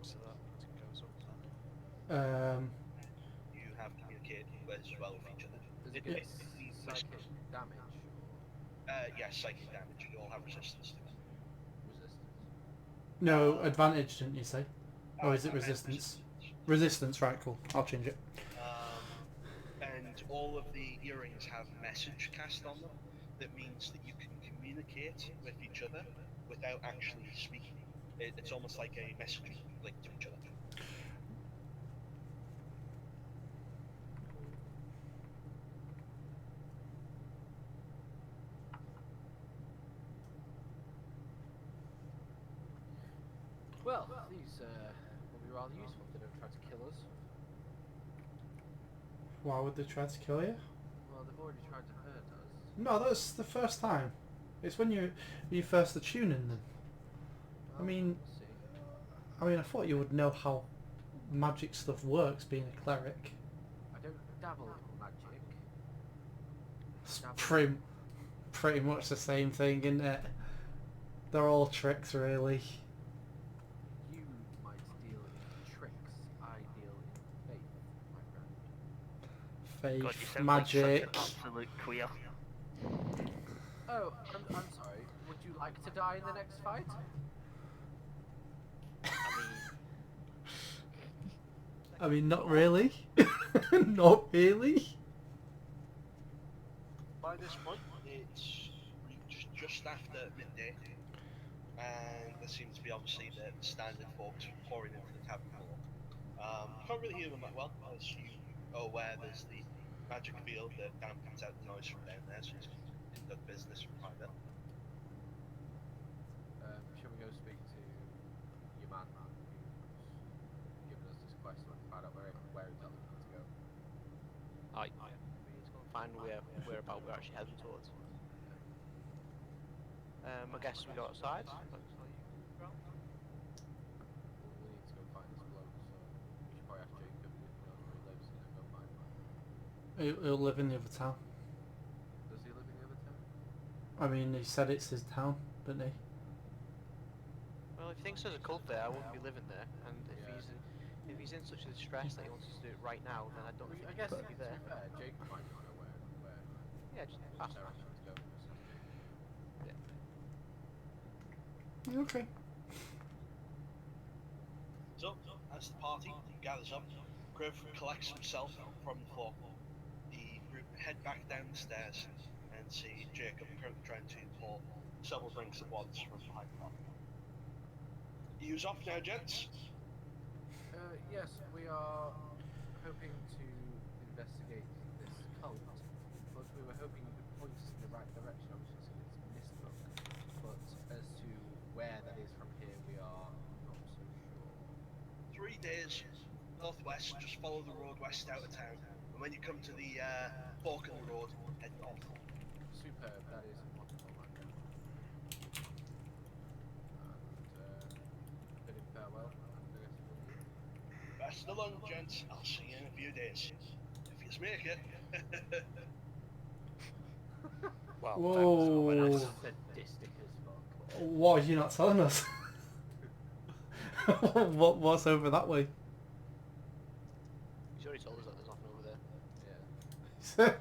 So that goes up then. You have communicated as well with each other. Does It it get basically psychic damage yes, psychic damage. You all have resistance to it. or resistance? no advantage, didn't you say? Or is it I meant resistance? Resistance, right? Cool. I'll change it. And all of the earrings have message cast on them. That means that you can communicate with each other without actually speaking. It's almost like a messaging link to each other. Well, these will be rather useful if they don't try to kill us. Why would they try to kill you? Well, they've already tried to hurt us. No, that's the first time. It's when you first attuning them. I Well, mean, we'll see. I thought you would know how magic stuff works, being a cleric. I don't dabble in magic. It's Dabble. pretty much the same thing, isn't it? They're all tricks, really. You might deal in tricks. I deal in faith, my friend. Faith, God, you sound magic. like such an absolute queer. Oh, I'm sorry. Would you like to die in the next fight? I mean, not really. Not really. By this point, it's just after midday, and there seems to be obviously the standard folks pouring into the tavern hall. You can't really hear them that well, as you are aware there's the magic field that dampens out the noise from down there, so it's conduct business from private. Shall we go speak to your man who's given us this quest and find out where exactly we need to go? We need to go and find whereabout we're actually heading towards. I guess we go outside. Well, we need to go find this bloke, so we should probably ask Jacob if he knows where he lives and then go find him. He'll live in the other town. Does he live in the other town? I mean, he said it's his town, didn't he? Well, if he thinks there's a cult there, I wouldn't be living there. And Yeah. if he's in such a distress that he wants us to do it right now, then I don't think I he guess to should be be there. fair, Jacob might not know where Yeah, just which pass. direction to go. Okay. So, as the party gathers up, Griff collects himself from the floor. The group head back down the stairs and see Jacob currently trying to pour several drinks at once from behind the bar. Use off now, gents. Yes, we are hoping to investigate this cult, but we were hoping you could point us in the right direction. Obviously, it's Mistbrook, but as to where that is from here, we are not so sure. 3 days northwest, just follow the road west out of town, and when you come to the fork in the road, head north. Superb, that is wonderful, my friend. And bid him farewell, and I guess we'll leave. Best of luck, gents. I'll see you in a few days. If you make it. Well, Whoa. That's sadistic as fuck. What are you not telling us? What's over that way? He's already told us that there's nothing over there.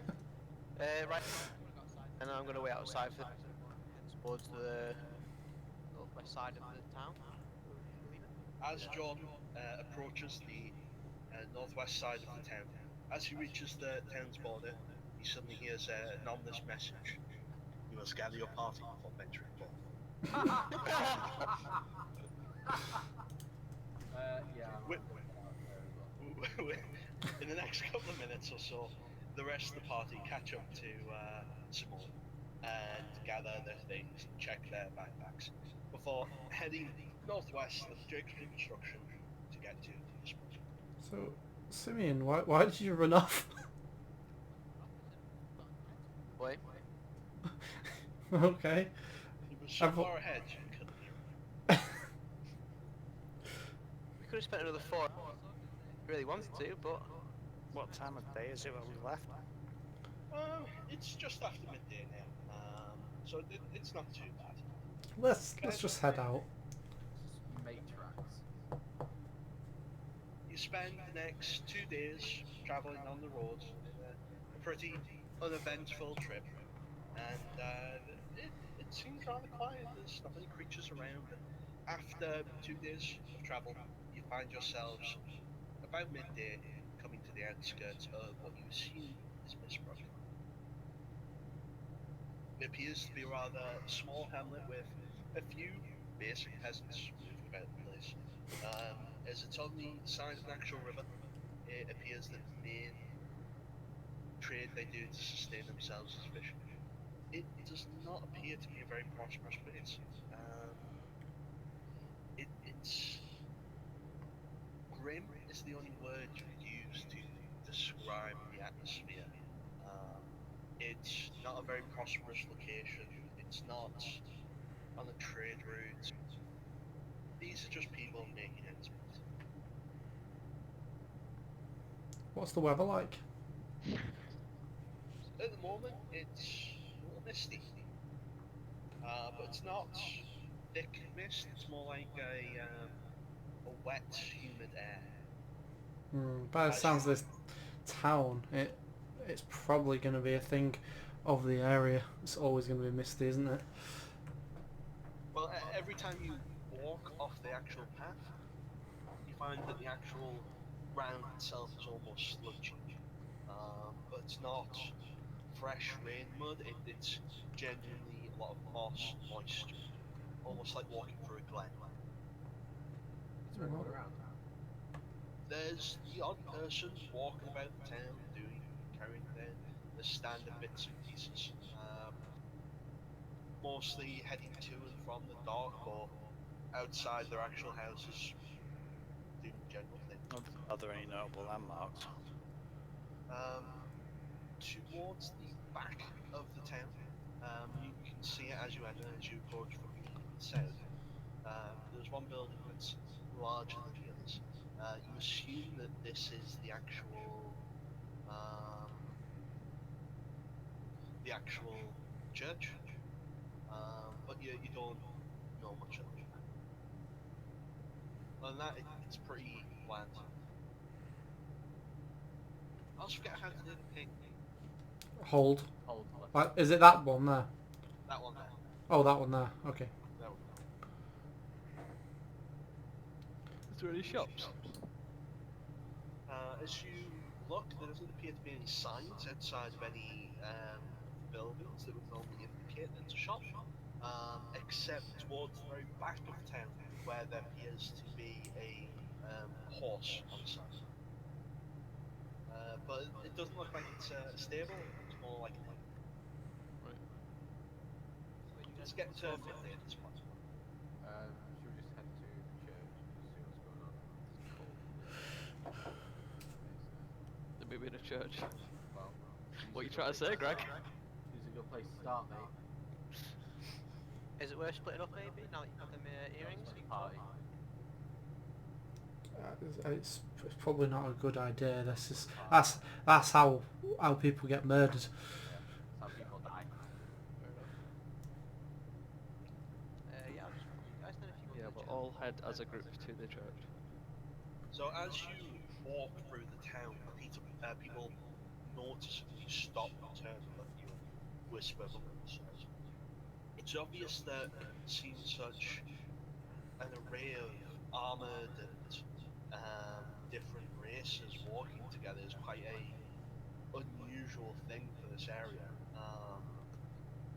Yeah. Right. And I'm going to wait outside for towards the northwest side of the town. As Jordan approaches the northwest side of the town, as he reaches the town's border, he suddenly hears an ominous message. You must gather your party before venturing forth. Yeah. Wait. In the next couple of minutes or so, the rest of the party catch up to Simone and gather their things and check their backpacks before heading northwest of Jake's construction to get to the spot. So, Simeon, why did you run off? Wait. Okay. He was so I've- far ahead you couldn't hear him. We could have spent another 4 hours. Really wanted to, but what time of day is it when we left? It's just after midday now, so it's not too bad. Let's just head out. Matrix. You spend the next 2 days travelling on the road, a pretty uneventful trip, and it seems rather quiet. There's not many creatures around. And after 2 days of travel, you find yourselves about midday coming to the outskirts of what you assume is Mistbrook. It appears to be a rather small hamlet with a few basic peasants moving about the place. As it's on the side of an actual river, it appears that the main trade they do to sustain themselves is fishing. It does not appear to be a very prosperous place. It's grim is the only word you could use to describe the atmosphere. atmosphere. It's not a very prosperous location. It's not on a trade route. These are just people making ends meet. What's the weather like? At the moment, it's a little misty, but it's not thick mist. It's more like a wet, humid air. By the As sounds you, of this town, it's probably going to be a thing of the area. It's always going to be misty, isn't it? well, every time you walk off the actual path, you find that the actual ground itself is almost sludgy. But it's not fresh rain mud. It's genuinely a lot of moss, moisture, almost like walking through a glen. Is there anyone around? There's the odd person walking about the town, carrying their standard bits and pieces. Mostly heading to and from the dock or outside their actual houses, doing general things. Are there any notable landmarks? Towards the back of the town, you can see it as you enter, as you approach from the south. There's one building that's larger than the others. You assume that this is the actual church, but you don't know much of it. Other than that, it's pretty bland. I also forget how to do the ping. Hold. Hold left. Like, is it that one there? That one there. Oh, that one there. Okay. That one. Is there any shops? As you look, there doesn't appear to be any signs outside of any buildings that would normally indicate that it's a shop, except towards the very back of town, where there appears to be a horse on the side. But it doesn't look like it's a stable, it's more like an inn. Right. Let's get to 50 at this point. Should we just head to the church and see what's going on? It's cold. There may be in a church. Well, What are you trying to say, Greg? This is a good place to start, mate. Is it worth splitting up maybe now that you've got them earrings? Party. It's probably not a good idea. That's how people get murdered. Yeah, some people die. Yeah, I'll just follow you guys then if you Yeah, want to but the all head as a group to the church. So as you walk through the town, people noticeably stop and turn and look at you and whisper among themselves. It's obvious that seeing such an array of armoured and different races walking together is quite a unusual thing for this area.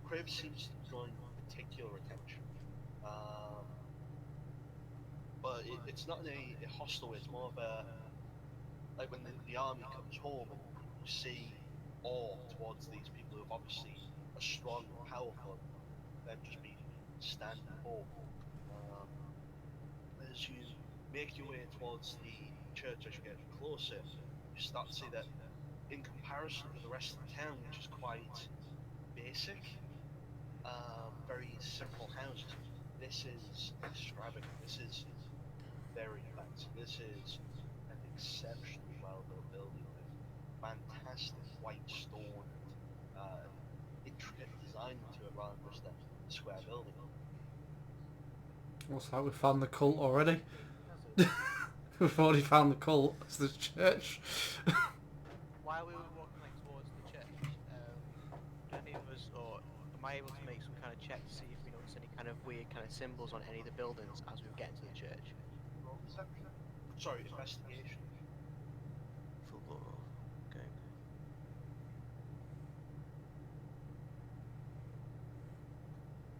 Crib seems to be drawing particular attention. But it's not in a hostile way, it's more of a, like when the army comes home and you see awe towards these people who obviously are strong and powerful, them just being standing home. As you make your way towards the church, as you get closer, you start to see that in comparison to the rest of the town, which is quite basic, very simple houses, this is extravagant, this is very fancy, this is an exceptionally well built building with fantastic white stone and intricate design to it rather than just a square building. Looks like we found the cult already. We've already found the cult. It's the church. While we were walking like towards the church, do any of us, or am I able to make some kind of check to see if we notice any kind of weird kind of symbols on any of the buildings as we get into the church? Roll deception? Sorry, investigation. Full blow. Okay.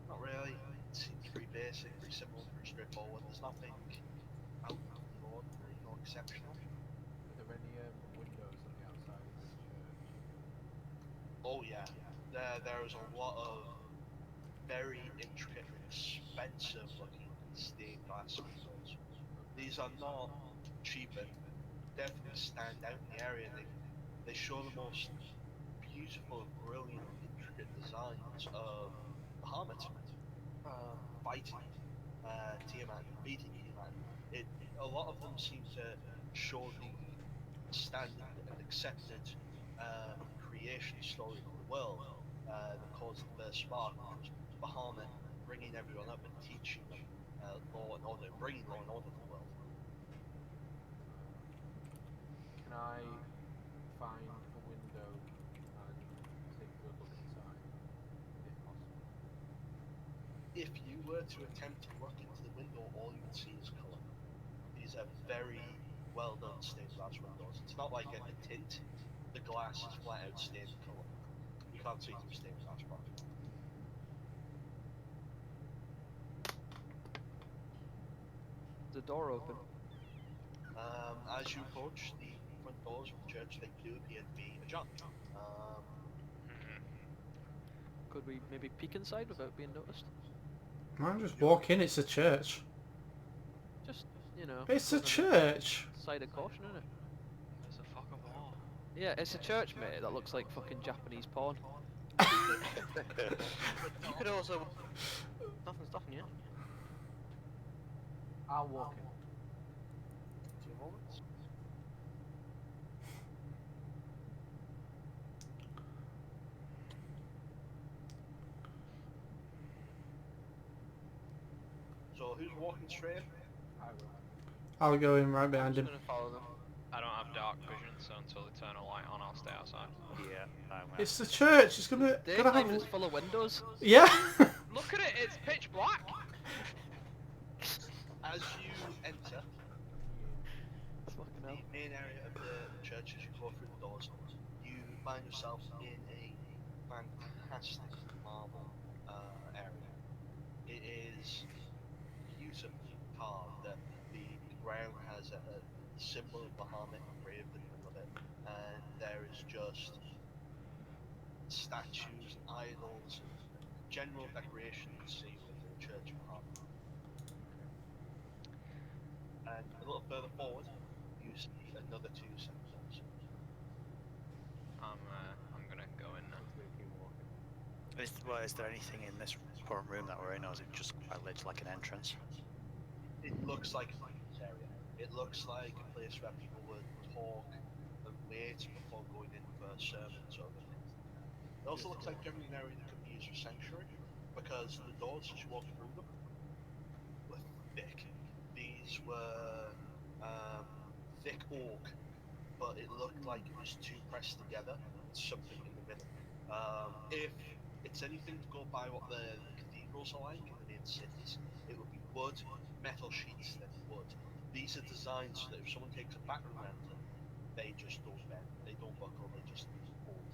Not really. It seems pretty basic, pretty simple, pretty straightforward. There's nothing out of the ordinary or exceptional. Are there any windows on the outside of the church? Oh yeah, there is a lot of very intricate, expensive looking stained glass windows. These are not cheap and definitely stand out in the area. They show the most beautiful, brilliant, intricate designs of Bahamut fighting Tiamat, defeating Tiamat. A lot of them seem to show the standard and accepted creation story of the world that caused the first spark, which was Bahamut bringing everyone up and teaching them law and order, bringing law and order to the world. Can I find a window and take a good look inside, if possible? If you were to attempt to look into the window, all you would see is colour. These are very well done stained glass windows. It's not like a tint. The glass is flat out stained colour. You can't see through stained glass properly. The door open. As you approach the front doors of the church, they do appear to be ajar. Could we maybe peek inside without being noticed? Man, just walk in. It's a church. Just, you know. It's a on the church. Side of caution, isn't it? There's a fucking wall. Yeah, it's a church, mate. That looks like fucking Japanese porn. You could also. Nothing's stopping you. I'll walk in. 2 moments. So who's walking straight? I will. I'll go in right I'm behind just him. gonna follow them. I don't have dark vision, so until they turn a light on, I'll stay outside. Yeah, I'm It's the church. It's gonna Daytime have. is full of windows. Yeah. Look at it, it's pitch black! As you enter Fucking the hell. main area of the church, as you go through the doors, you find yourself in a fantastic marble area. It is beautifully carved. The ground has a symbol of Bahamut engraved in the middle of it, and there is just statues and idols and general decoration you see within the church of Bahamut. And a little further forward, you see another 2 sentinels. I'm gonna go in now. Is there anything in this current room that we're in, or is it just lit like an entrance? It looks like a meeting area. It looks like a place where people would talk and wait before going in for sermons or other things like that. It also looks like generally an area that could be used for sanctuary, because the doors as you walk through them were thick. These were thick oak, but it looked like it was 2 pressed together with something in the middle. If it's anything to go by what the cathedrals are like in the main cities, it would be wood, metal sheets, then wood. These are designed so that if someone takes a battering ram to them, they just don't bend, they don't buckle, they just hold.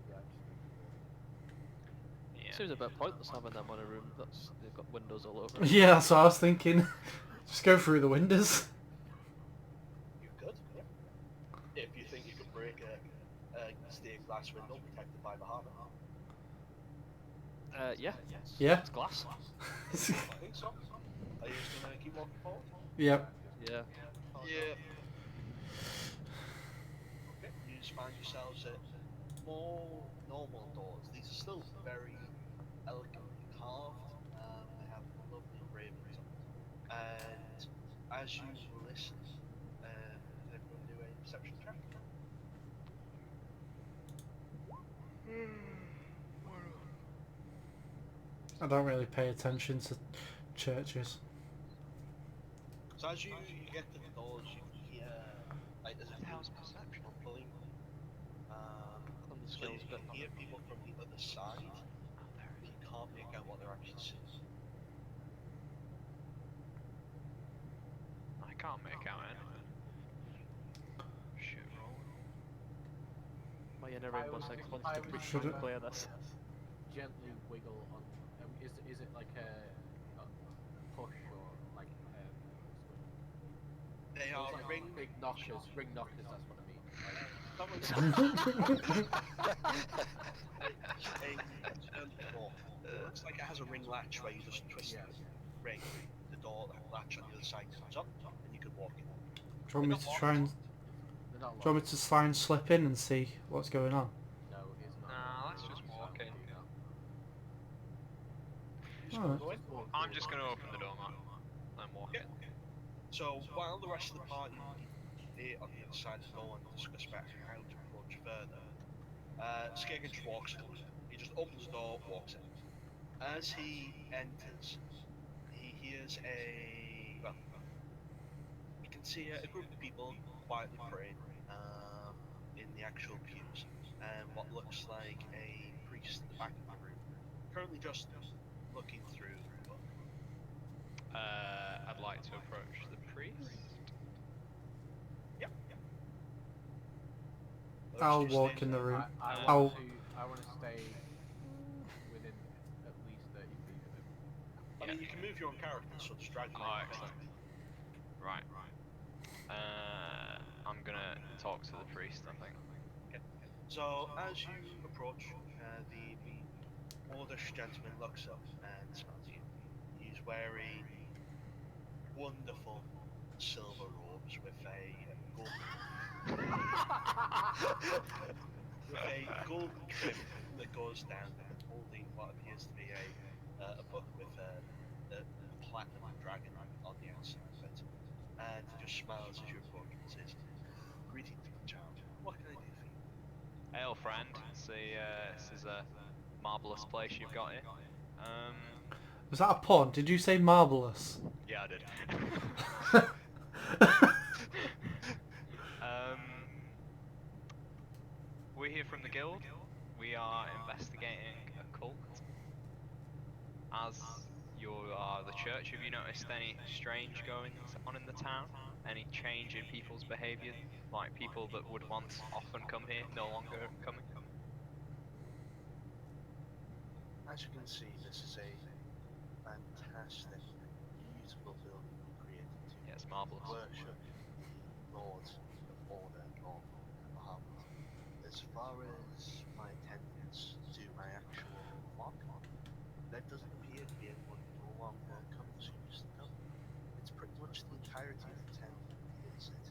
Yeah, just Yeah. Seems a bit pointless having them on a room that's they've got windows all over. it. Yeah, that's what I was thinking. Just go through the windows. You could, yeah. If you think you could break a stained glass window protected by Bahamut. Yeah. Yeah. It's glass. I think so. Are you just gonna keep walking forward? Yep. Yeah. Yeah. Okay. You just find yourselves at more normal doors. These are still very elegantly carved. They have lovely engravings on them. And as you listen, can everyone do a perception check? I don't really pay attention to churches. So as you get to the doors, you hear like there's a How's few perception? rumbling. On the So skills you bit. hear people from the other side, but you can't make out what they're actually saying. I can't make out anything. Shit roll. My inner rainbow I like would- wants I to would reach Should and it- play this. gently wiggle on. Is it like a push or like They are like ring. big knockers? Ring knockers. That's what I mean. Like, It looks like it has a ring latch where you just twist Yeah. the ring, the door latch on the other side comes up, and you can walk in. Do you want me to try and... the We're not Do you want me to try and slip in and see what's going on? No, it's not. Nah, let's just walk in. Alright. Go in. I'm just gonna open the door, Matt. I'm walking. So while the rest of the party on the other side of the door and discuss about how to approach further, Skagen just walks in. He just opens the door, walks in. As he enters, he hears well, you can see a group of people quietly praying in the actual pews, and what looks like a priest at the back of the room, currently just looking through the book. I'd like to approach the priest. Yep. I'll walk in the room. I I'll- want to stay within at least 30 feet of him. I mean, you can move your own character, so just drag them Oh, out. excellent. Right. I'm gonna talk to the priest, I think. So as you approach, the oldish gentleman looks up and smells you. He's wearing wonderful silver robes with a golden trim that goes down, holding what appears to be a book with a platinum dragon on the outside of it. And he just smiles as you approach and says, "Greetings, child. What can I do for you?" Hail, friend. See, this is a marvellous place you've got here. Was that a pun? Did you say marvellous? Yeah, I did. We're here from the guild. We are investigating a cult. As you are the church, have you noticed any strange goings on in the town? Any change in people's behaviour? Like people that would once often come here, no longer coming? As you can see, this is a fantastic, beautiful building created to Yeah, it's marvellous. worship the Lords of Order of Bahamut. As far as my attendance to my actual flock, there doesn't appear to be anyone who no longer comes who used to come. It's pretty much the entirety of the town that hears it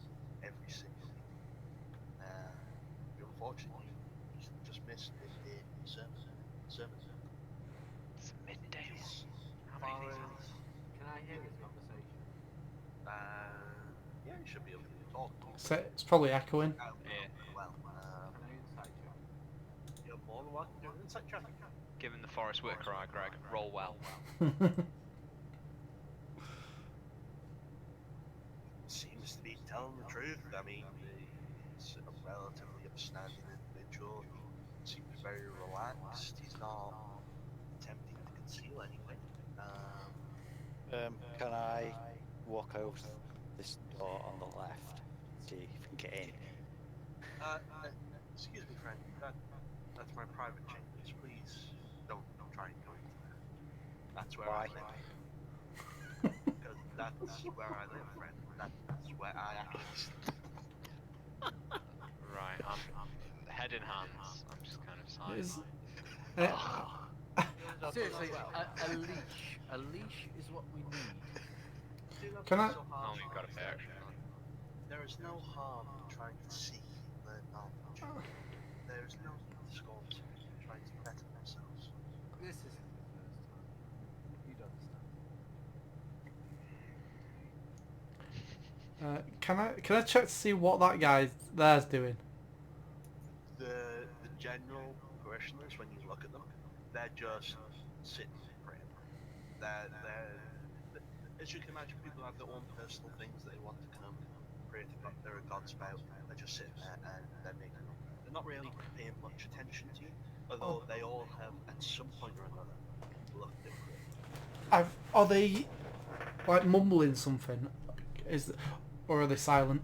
every single week. Unfortunately, you just missed the sermon. It's midday. As How far many as Can I hear this conversation? yeah, you should be able to talk. It's probably echoing. Yeah. Well, Can I insight check? you're more than welcome to do an insight check. Given the Forest Whitaker eye, Greg, roll well. Seems to be telling the truth. I mean, he's a relatively upstanding individual. He seems very relaxed. He's not attempting to conceal anything. Can I walk over to this door on the left, see if we can get in? Excuse me, friend. That's my private chambers. Please don't try and go into there. That's where I Why? live. Because that's where I live, friend. That's where I actually stay. Right, I'm head in hands. I'm just kind of sighing. Is- Seriously, a leash. A leash is what we need. Do not Can be I- so Oh, harsh you've got to on pay me. extra. There is no harm in trying to seek and learn knowledge. There is no need to scorn trying to better themselves. This isn't the first time. You'd understand. Can I check to see what that guy there's doing? The general parishioners, when you look at them, they're just sitting and praying. They're as you can imagine, people have their own personal things that they want to come pray to their gods about. They're just sitting there and they're not really paying much attention to you, although they all have at some point or another looked at prayer. Are they like mumbling something? Or are they silent?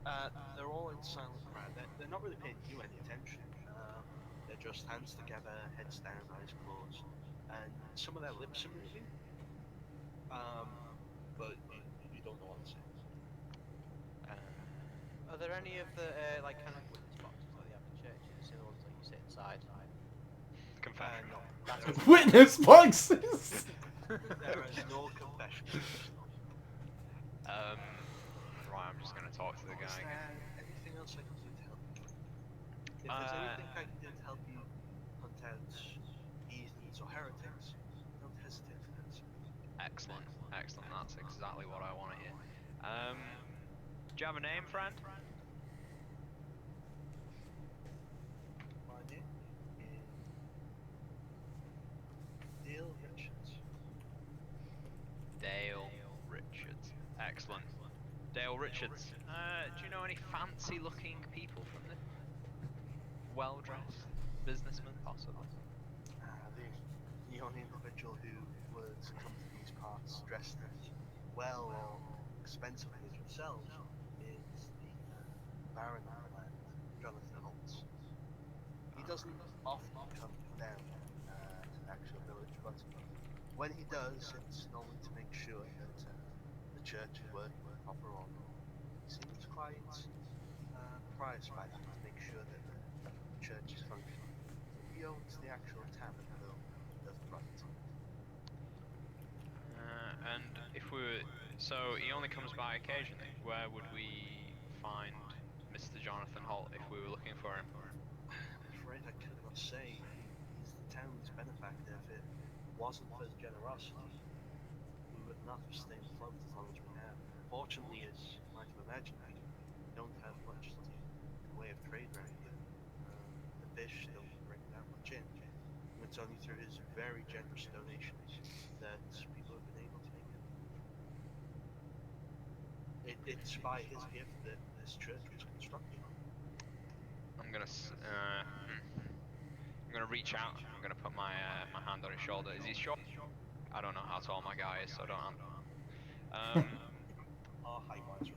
They're all in silent prayer. They're not really paying you any attention. They're just hands together, heads down, eyes closed, and some of their lips are moving. But you don't know what to say. Are there any of the like kind of witness boxes like they have in churches? You know, the ones that you sit inside. Confession. No, that's Witness boxes. there is no confession. Right, I'm just gonna talk to the guy Is again. there anything else I can do to help you? If there's anything I can do to help you hunt out heathens or heretics, don't hesitate to do so. Excellent, excellent. That's exactly what I want to hear. Do you have a name, friend? My name is Dale Richards. Dale Richards. Excellent. Dale Richards. Do you know any fancy-looking people from the well-dressed businessmen, possibly? The only individual who would come to these parts dressed as well or expensively as yourself is the Baron of the land, Jonathan Holtz. He doesn't often come down to the actual village, but when he does, it's normally to make sure that the church is working with proper order. He seems quite prized by that, to make sure that the church is functioning. He owns the actual town, though he doesn't run it. And if we were... So, he only comes by occasionally. Where would we find Mr. Jonathan Holt if we were looking for him? I'm afraid I could not say. He's the town's benefactor. If it wasn't for his generosity, we would not have stayed afloat as long as we have. Fortunately, as you might have imagined, we don't have much to in the way of trade around here. The fish don't bring that much in. And it's only through his very generous donations that people have been able to make it. It's by his gift that this church was constructed. I'm gonna reach out. I'm gonna put my my hand on his shoulder. Is he short? I don't know how tall my guy is, so I don't. Are height-wise with him.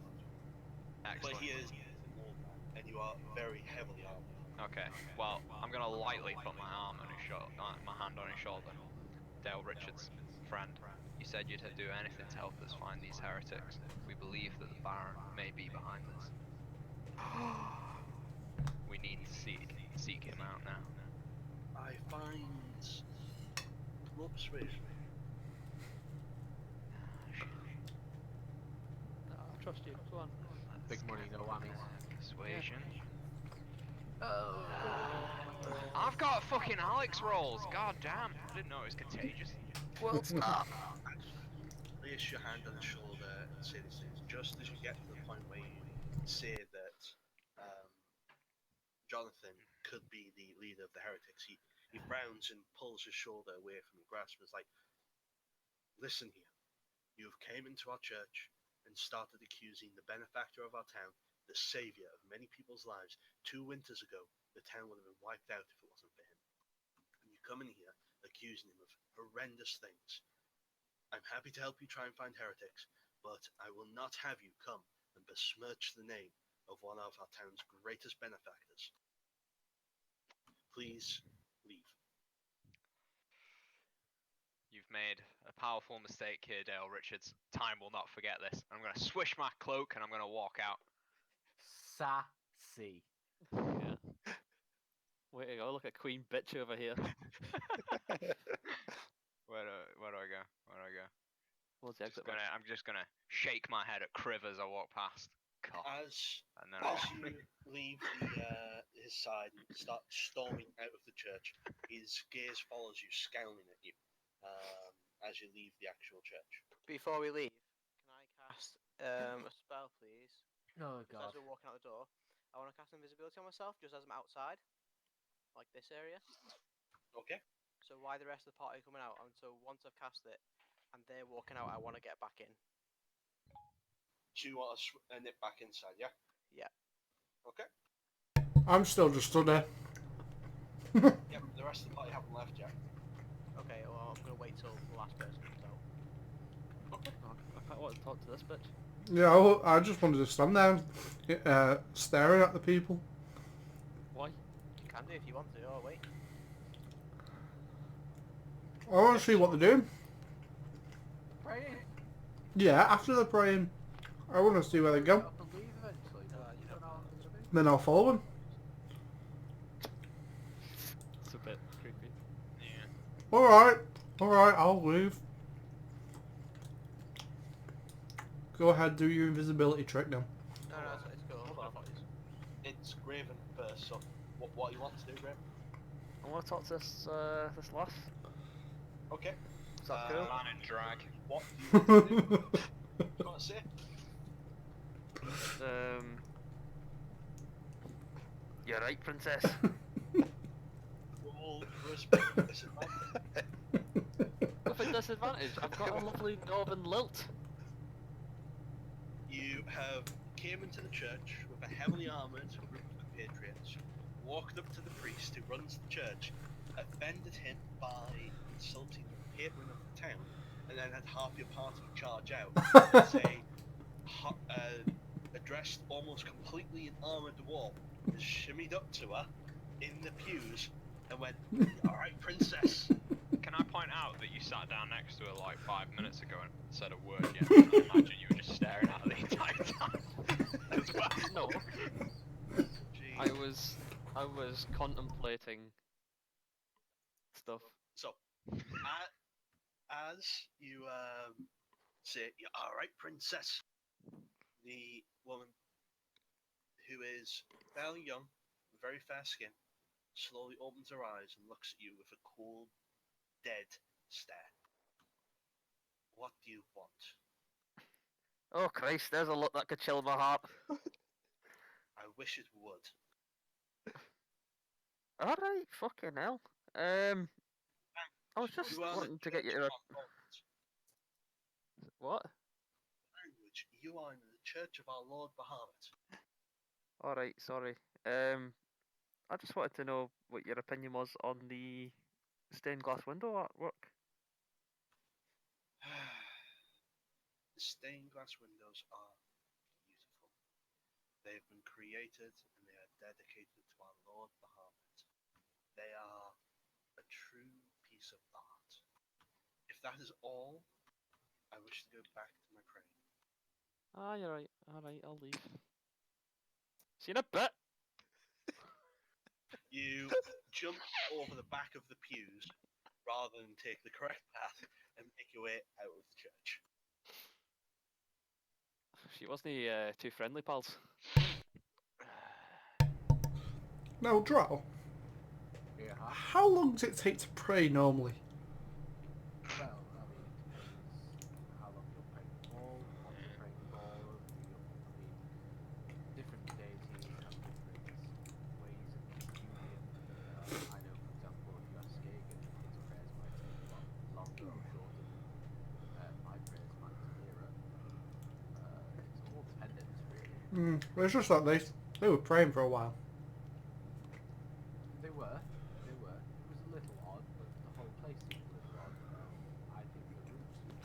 But Excellent. he is an old man, and you are very heavily armed. Okay. Well, I'm gonna lightly put my arm on his shoulder, my hand on his shoulder. Dale Richards, friend. You said you'd do anything to help us find these heretics. We believe that the Baron may be behind this. We need to seek him out now. I find more persuasion. No, I trust you. Go on. Big money, no whammies. Persuasion. Oh. I've got fucking Alex rolls. God damn. I didn't know it was contagious. Well, stop. Place your hand on his shoulder and say these things. Just as you get to the point where you say that Jonathan could be the leader of the heretics, he frowns and pulls his shoulder away from your grasp. It's like, listen here. You have came into our church and started accusing the benefactor of our town, the savior of many people's lives. 2 winters ago, the town would have been wiped out if it wasn't for him. And you come in here accusing him of horrendous things. I'm happy to help you try and find heretics, but I will not have you come and besmirch the name of one of our town's greatest benefactors. Please leave. You've made a powerful mistake here, Dale Richards. Time will not forget this. I'm going to swish my cloak and I'm going to walk out. Sassy. Yeah. Wait, go look at Queen Bitch over here. Where do I go? Where do I go? What's the exit? I'm just gonna shake my head at Criv as I walk past. As And then you leave his side and start storming out of the church, his gaze follows you, scowling at you as you leave the actual church. Before we leave, can I cast a spell, please? Oh Just god. as we're walking out the door, I want to cast invisibility on myself, just as I'm outside, like this area. Okay. So why the rest of the party coming out? And so once I've cast it, and they're walking out, I want to get back in. So you want to nip back inside, yeah? Yeah. Okay. I'm still just stood there. Yeah, the rest of the party haven't left yet. Okay, well, I'm going to wait till the last person comes out. Okay. Oh, I can't want to talk to this bitch. Yeah, I just wanted to stand there, staring at the people. Why? You can do if you want to. Oh, wait. I want to see what they're doing. Praying. Yeah, after they're praying, I want to see where they go. Up and leave eventually. You know. Then I'll follow them. It's a bit creepy. yeah. Alright, I'll leave. Go ahead, do your invisibility trick now. No, it's cool. Hold on. it's Graven first. So, what you want to do, Graven? I want to talk to this this lass. Okay. Is that cool? Man in drag. What do you want to do? What do you want to say? You're right, princess. Roll charisma with disadvantage. With a disadvantage, I've got a lovely northern lilt. You have came into the church with a heavily armoured group of compatriots, walked up to the priest who runs the church, offended him by insulting the patron of the town, and then had half your party charge out and say, addressed almost completely in armoured dwarf, has shimmied up to her in the pews and went, "Alright, princess." Can I point out that you sat down next to her like 5 minutes ago and said a word yet? I imagine you were just staring at her the entire time. As well. No, Jeez. I was contemplating stuff. So, as you say, "You're all right, princess," the woman, who is fairly young, very fair skin, slowly opens her eyes and looks at you with a cold, dead stare. What do you want? Oh Christ, there's a look that could chill my heart. I wish it would. Alright, fucking hell. I was just You are the wanting to get you Church to of our Lord. What? Language. You are in the Church of our Lord Bahamut. Alright, sorry. I just wanted to know what your opinion was on the stained glass window artwork. The stained glass windows are beautiful. They have been created and they are dedicated to our Lord Bahamut. They are a true piece of art. If that is all, I wish to go back to my praying. Ah, you're right. Alright, I'll leave. See you in a bit! You jump over the back of the pews rather than take the correct path and make your way out of the church. She wasn't too friendly, pals. Now, Drow, Yeah, how long does it take to pray normally? well, I mean, it depends how long you're praying for, what you're praying for. Different deities have different ways of communion. I know, for example, if you ask Skagen, his prayers might take a lot longer or shorter than my prayers might to Lyra. It's all dependent, really. Well, it's just that they were praying for a while. They were. It was a little odd, but the whole place seemed a little odd. I think the route is,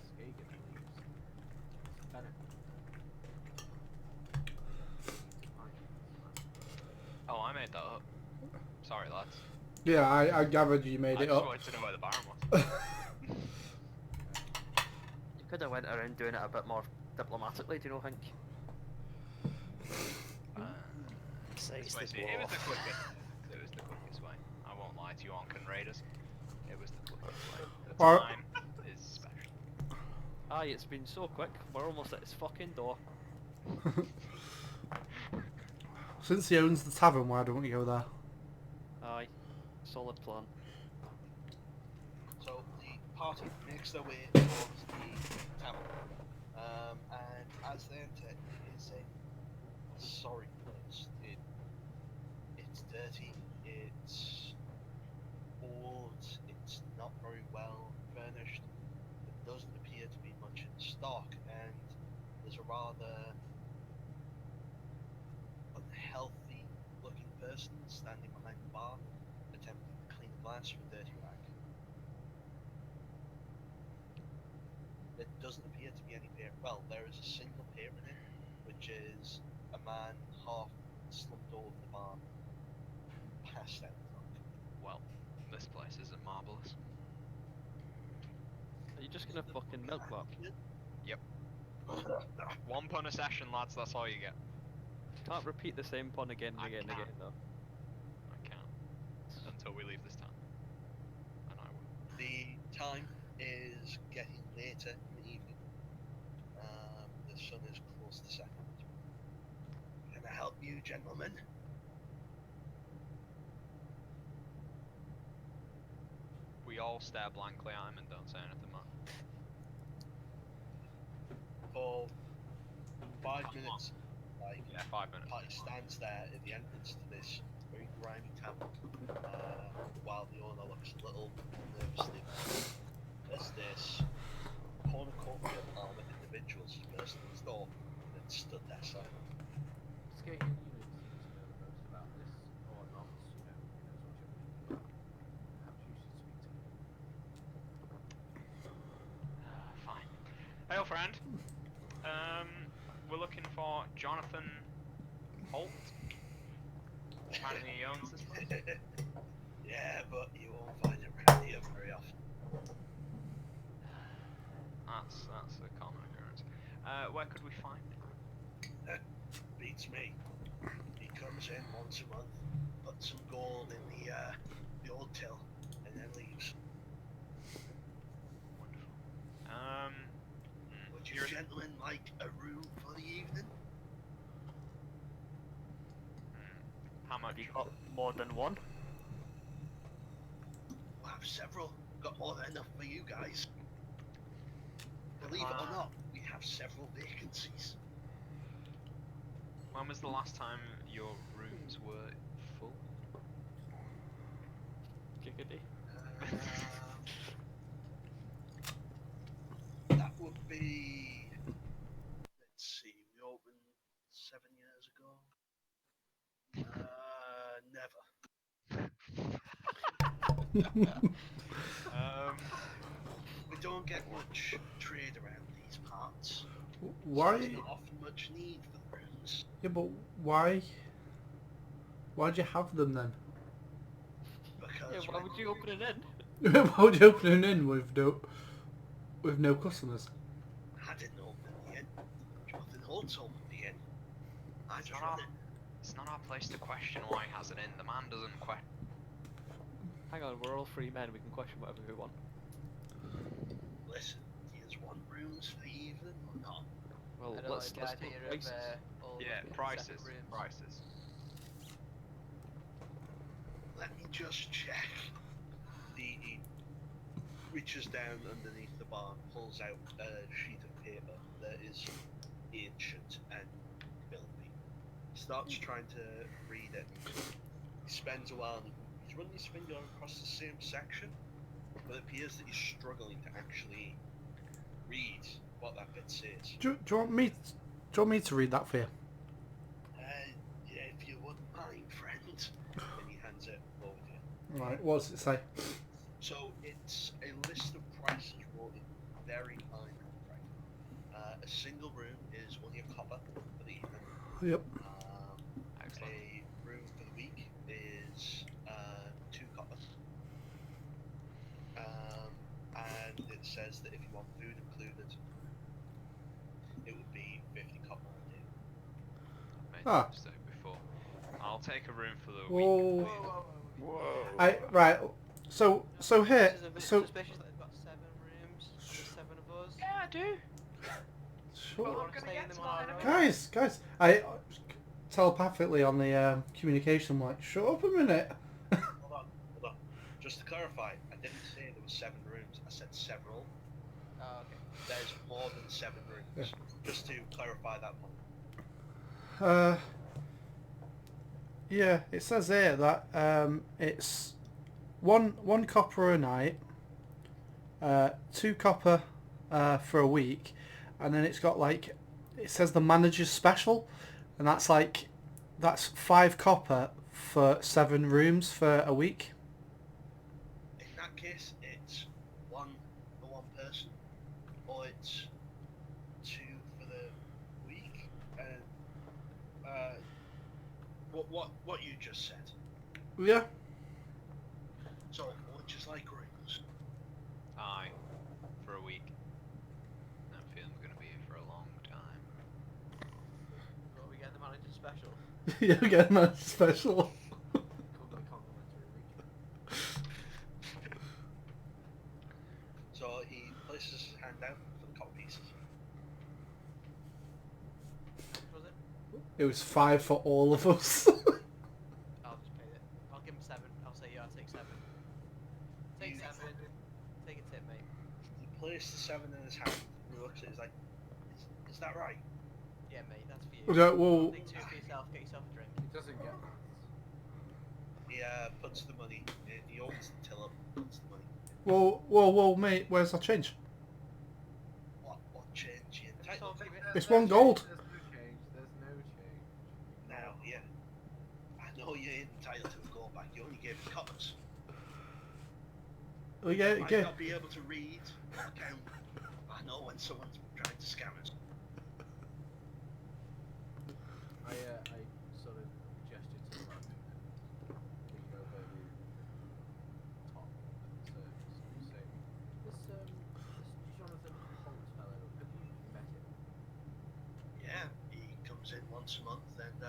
as Skagen believes, it's better. To find it. Oh, I made that up. Sorry, lads. Yeah, I gathered you made I it just up. wanted to know where the baron was. You could have went around doing it a bit more diplomatically, do you know, Hank? Say it's the It was the dwarf. quickest. It was the quickest way. I won't lie to you, Onken Raiders. It was the quickest way. The Or- time is special. Aye, it's been so quick. We're almost at his fucking door. Since he owns the tavern, why don't we go there? Aye, solid plan. So the party makes their way towards the tavern, and as they enter, it is a sorry place. It's dirty, it's old, it's not very well furnished. There doesn't appear to be much in stock, and there's a rather unhealthy looking person standing behind the bar, attempting to clean a glass from a dirty rag. There doesn't appear to be any patron. Well, there is a single patron in, which is a man half slumped over the bar, passed out drunk. Well, this place isn't marvellous. Are you just gonna fucking milk that? Yep. One pun a session, lads, that's all you get. Can't repeat the same pun again and I again and can't. again, though. I can't. Until we leave this town. And I will. The time is getting later in the evening. The sun is close to setting. can I help you, gentlemen? We all stare blankly at him and don't say anything more. For 5 minutes, like, Yeah, 5 minutes. party stands there at the entrance to this very grimy temple, while the owner looks a little nervously as this cornucopia of armoured individuals burst in his door and stood there silent. Skating, you seem to know the most about this, or not, you know, who knows what you're thinking. Perhaps you should speak to me. Fine. Hey, old friend. We're looking for Jonathan Holt. Apparently he owns this place. Yeah, but you won't find him around here very often. That's a common occurrence. Where could we find him? Beats me. He comes in once a month, puts some gold in the old till, and then leaves. Wonderful. Would you gentlemen like a room for the evening? How much? Have you got more than one? We'll have several. Got more than enough for you guys. Believe it or not, we have several vacancies. When was the last time your rooms were full? Giggity. That would be. Let's see. We opened 7 years ago. Never. We don't get much trade around these parts. So Why? there's not often much need for the rooms. Yeah, but why? Why'd you have them then? Because Yeah, why would you open an inn? Why would you open an inn with no customers? I didn't open the inn. Jonathan Holtz opened the inn. I It's just not, run our, it. it's not our place to question why he has it in. The man doesn't question. Hang on, we're all free men, we can question whatever we want. Listen, do you just want rooms for the evening or not? Well, I don't let's like the put idea prices. of all Yeah, the prices. separate rooms. Prices. Let me just check. He reaches down underneath the bar and pulls out a sheet of paper that is ancient and filthy. Starts trying to read it. He spends a while and he's running his finger across the same section, but it appears that he's struggling to actually read what that bit says. Do you want me? Do you want me to read that for you? Yeah, if you wouldn't mind, friend. And he hands it over to you. Right. What does it say? So it's a list of prices wrote in very fine handwriting. A single room is only a copper for the evening. Yep. Excellent. A room for the week is 2 coppers. And it says that if you want food included, it would be 50 copper a day. Made Ah. that mistake before. I'll take a room for the Whoa. week. I right. So here. This is a bit So suspicious that they've got 7 rooms. There's 7 of us. Yeah, I do. sure. We I'm want to gonna stay get in them to on that our in a own. minute. Guys, I telepathically on the communication, I'm like, shut up a minute. Hold on. Just to clarify, I didn't say there were 7 rooms. I said several. Oh, okay. There's more than 7 rooms. Just to clarify that point. Yeah, it says here that it's one copper a night, 2 copper for a week, and then it's got like, it says the manager's special, and that's 5 copper for 7 rooms for a week. In that case, it's 1 for 1 person, or it's 2 for the week, and what you just said. Yeah. So, what just like rooms? Aye. For a week. I'm feeling we're gonna be here for a long time. Well, we get the manager special. Yeah, again, that's special. Could be complimentary week. So he places his hand out for the copper pieces. Was it? It was 5 for all of us. I'll just pay it. I'll give him 7. I'll say, yeah, I'll take 7. Take 7. Take a tip, mate. He placed the 7 in his hand. And he looks at it. He's like, is that right? Yeah, mate, that's for you. Okay, well, Take 2 for yourself, get yourself a drink. He doesn't get that. He puts the money. He opens the till up. Puts the money. whoa, mate, where's that change? What change? You Just entitled don't to? give it- It's There's 1 no gold. change, There's no change. There's no change. Now, yeah. I know you're entitled to a gold back. You only gave it coppers. Oh yeah, You might yeah. not be able to read or count. I know when someone's trying to scam us. I sort of gesture to the man lean over the top of the surface and say, this Jonathan Holt fellow, have you met him? Yeah, he comes in once a month and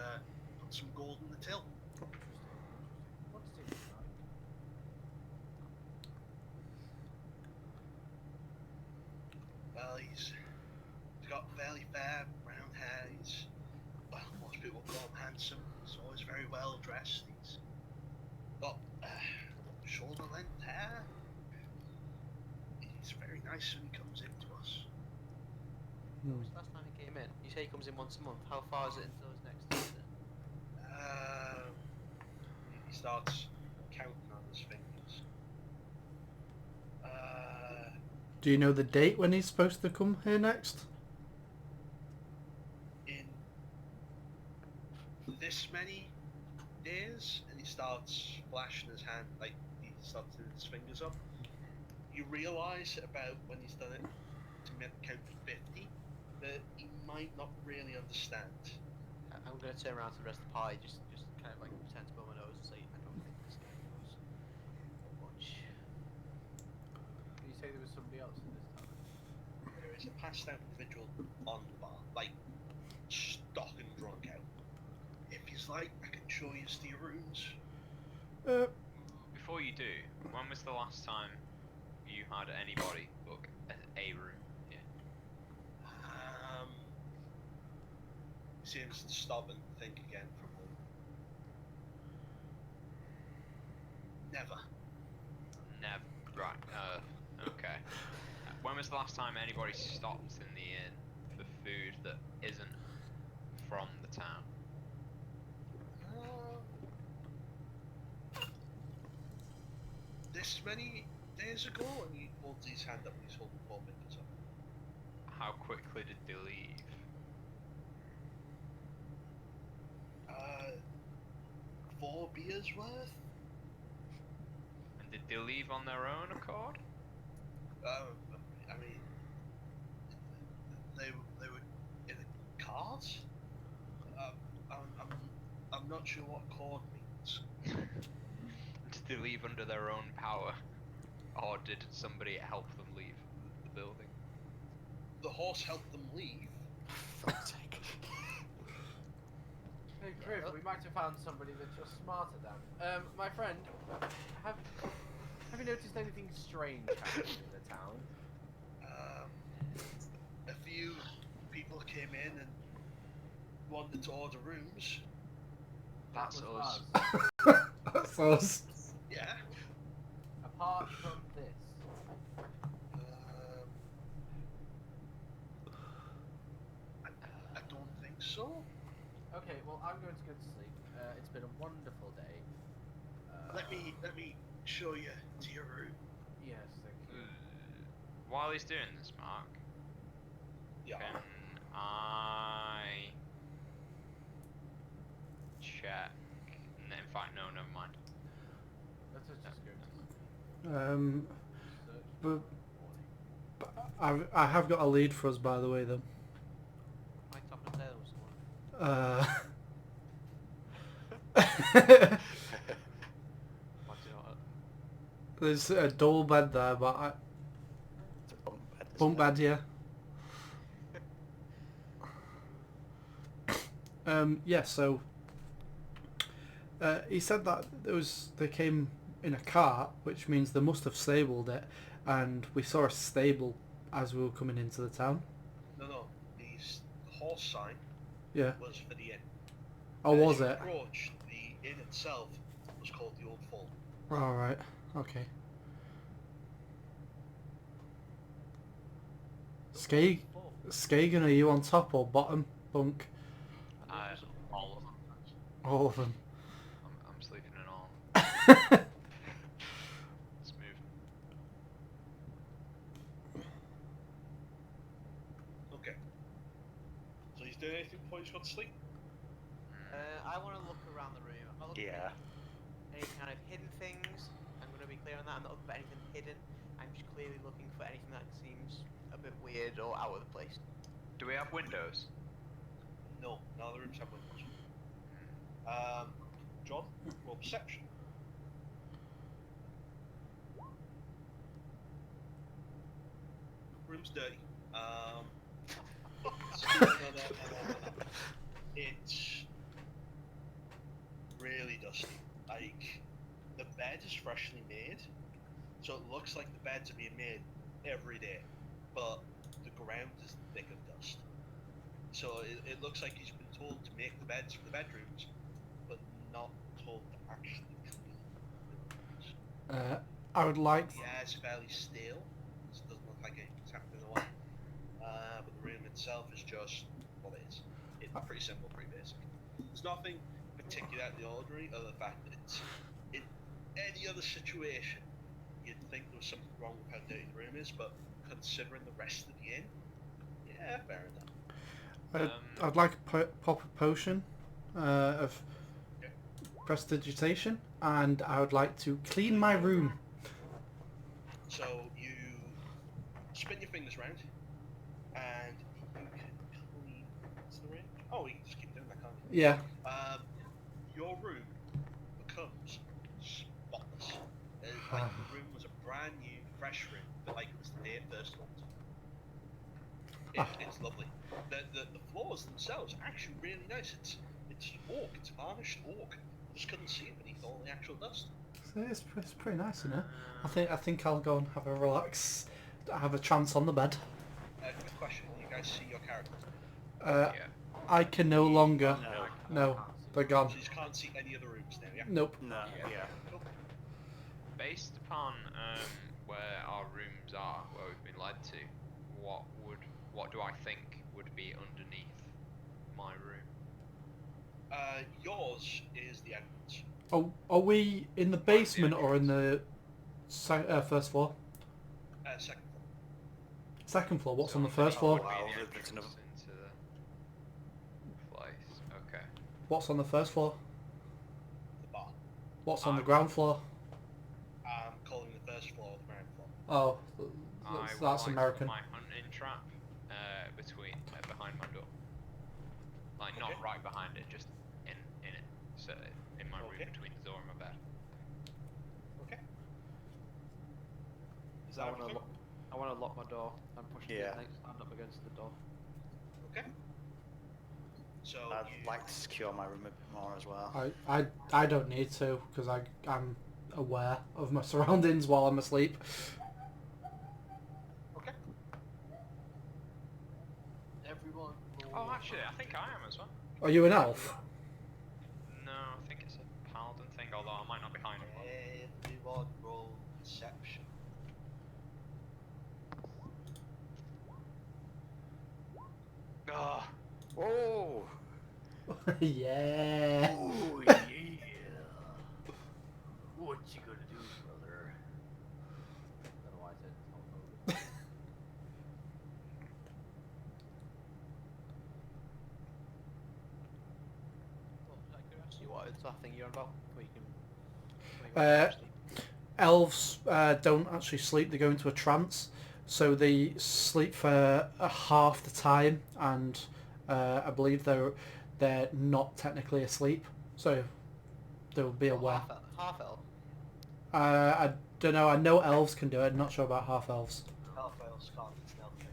puts some gold in the till. Interesting. What's it like? Well, he's got fairly fair brown hair. Well, most people call him handsome. He's always very well dressed. He's got shoulder length hair. He's very nice when he comes into us. When was the last time he came in? You say he comes in once a month. How far is it until his next visit? He starts counting on his fingers. Do you know the date when he's supposed to come here next? In this many days, and he starts flashing his hand, like he starts to his fingers up. You realise about when he's done it to count to 50 that he might not really understand. I'm going to turn around to the rest of the party, just kind of like pretend to blow my nose and say, I don't think this guy knows much. Did you say there was somebody else in this town? There is a passed out individual on the bar, like stock and drunk out. If he's like, I can show you to your rooms. Before you do, when was the last time you had anybody book a room here? He seems to stop and think again for a moment. Never. Never. Right. Okay. When was the last time anybody stopped in the inn for food that isn't from the town? This many days ago, and he holds his hand up and he's holding 4 fingers up. How quickly did they leave? 4 beers worth? And did they leave on their own accord? I mean, they were in a cart? I'm not sure what cord means. Did they leave under their own power? Or did somebody help them leave the building? The horse helped them leave. Hey, Griff, we might have found somebody that you're smarter than. My friend, have you noticed anything strange happening in the town? A few people came in and wanted to order rooms. That's was us. That's us. Yeah. Apart from this, I don't think so. okay. Well, I'm going to go to sleep. It's been a wonderful day. Let me show you to your room. Yes, thank you. While he's doing this, Mark, Yeah. can I check? In fact, no, never mind. Let us just go to sleep. Search But- for morning. I have got a lead for us, by the way, though. My top and tail was someone. What do you know? There's a double bed there, but It's a bunk bed. isn't bunk it? bed, yeah. Yeah. So he said that they came in a cart, which means they must have stabled it, and we saw a stable as we were coming into the town. No. The horse sign Yeah. was for the inn. Oh, As was you it? approach, the inn itself was called the Old Fall. All right. Okay. Skagan, are you on top or bottom bunk? All of them. All of them. I'm sleeping in all. Let's move. Okay. So he's doing anything before he's got to sleep? I want to look around the room. I'm not looking Yeah. for any kind of hidden things. I'm going to be clear on that. I'm not looking for anything hidden. I'm just clearly looking for anything that seems a bit weird or out of the place. Do we have windows? No, none of the rooms have windows. John, roll perception. Room's dirty. No. It's really dusty. Like, the bed is freshly made, so it looks like the beds are being made every day, but the ground is thick of dust. So it looks like he's been told to make the beds for the bedrooms, but not told to actually clean the rooms. I would like. The air's fairly stale, so it doesn't look like it's happened in a while. But the room itself is just what it is. It's pretty simple, pretty basic. There's nothing particular out of the ordinary other than the fact that it's in any other situation you'd think there was something wrong with how dirty the room is, but considering the rest of the inn, yeah, fair enough. I'd like to pop a potion of prestidigitation, and I would like to clean my room. So you spin your fingers around, and you can clean. What's the range? Oh, you can just keep doing that, can't you? Yeah. Your room becomes spotless. Like the room was a brand new, fresh room, but like it was the day it first opened. It's lovely. The floors themselves are actually really nice. It's oak. It's varnished oak. You just couldn't see it beneath all the actual dust. It's pretty nice, isn't it? I think I'll go and have a relax, have a chance on the bed. Quick question: you guys see your characters? Yeah. I can no longer. No, they're gone. So you can't see any of the rooms now, yeah? Nope. No. Yeah. Cool. Based upon where our rooms are, where we've been led to, what do I think would be underneath my room? Yours is the entrance. Oh, are we in the basement or in the first floor? Second floor. Second floor. What's So on the first floor? underneath Wow, would be the there's entrance into the place. Okay. What's on the first floor? The bar. What's on the ground floor? I'm calling the first floor the ground floor. Oh, I would that's like American. To put my hunting trap behind my door. Like not Okay. right behind it, just in it. So in my room Okay. between the door and my bed. Okay. Is I that want to everything? I want to lock my door and push the Yeah. next stand up against the door. Okay. So I'd you... like to secure my room a bit more as well. I don't need to because I'm aware of my surroundings while I'm asleep. Okay. Everyone Oh, actually, I think I am as well. Are you an elf? No, I think it's a paladin thing, although I might not be behind it. Everyone roll perception. Oh, Oh! Yeah. Oh yeah. What you gonna do, brother? I don't know why I said it's not over. What is that thing you're on about? Where you can. Elves don't actually sleep; they go into a trance. So they sleep for half the time, and I believe they're not technically asleep, so they'll be aware. Half elf. I don't know. I know elves can do it. I'm not sure about half elves. Half elves can't, it's an elf thing.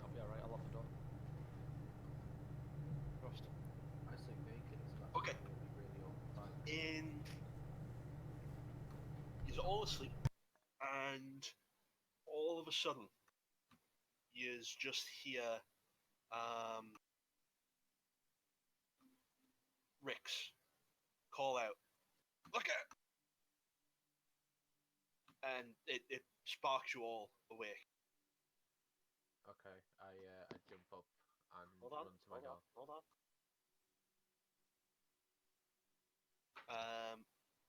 I'll be alright. I'll lock the door. all asleep, and all of a sudden, you just hear Rix call out, "Look out!" And it sparks you all awake. Okay, I jump up and Hold on, run to my door. hold on.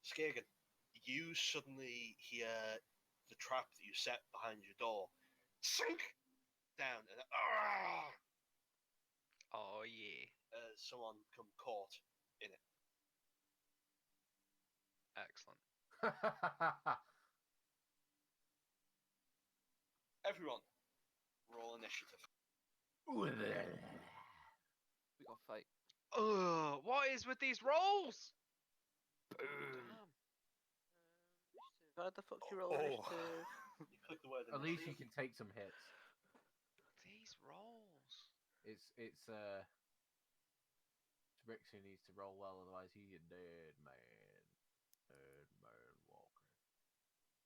Skagen, you suddenly hear the trap that you set behind your door sink down, and Oh yeah. someone come caught in it. Excellent. Everyone, roll initiative. We got fight. Ugh, what is with these rolls? Damn. Initiative. How the fuck you roll initiative? You click the word At least you initiative. can take some hits. These rolls. It's Rix who needs to roll well, otherwise he's a dead man. Dead man walking.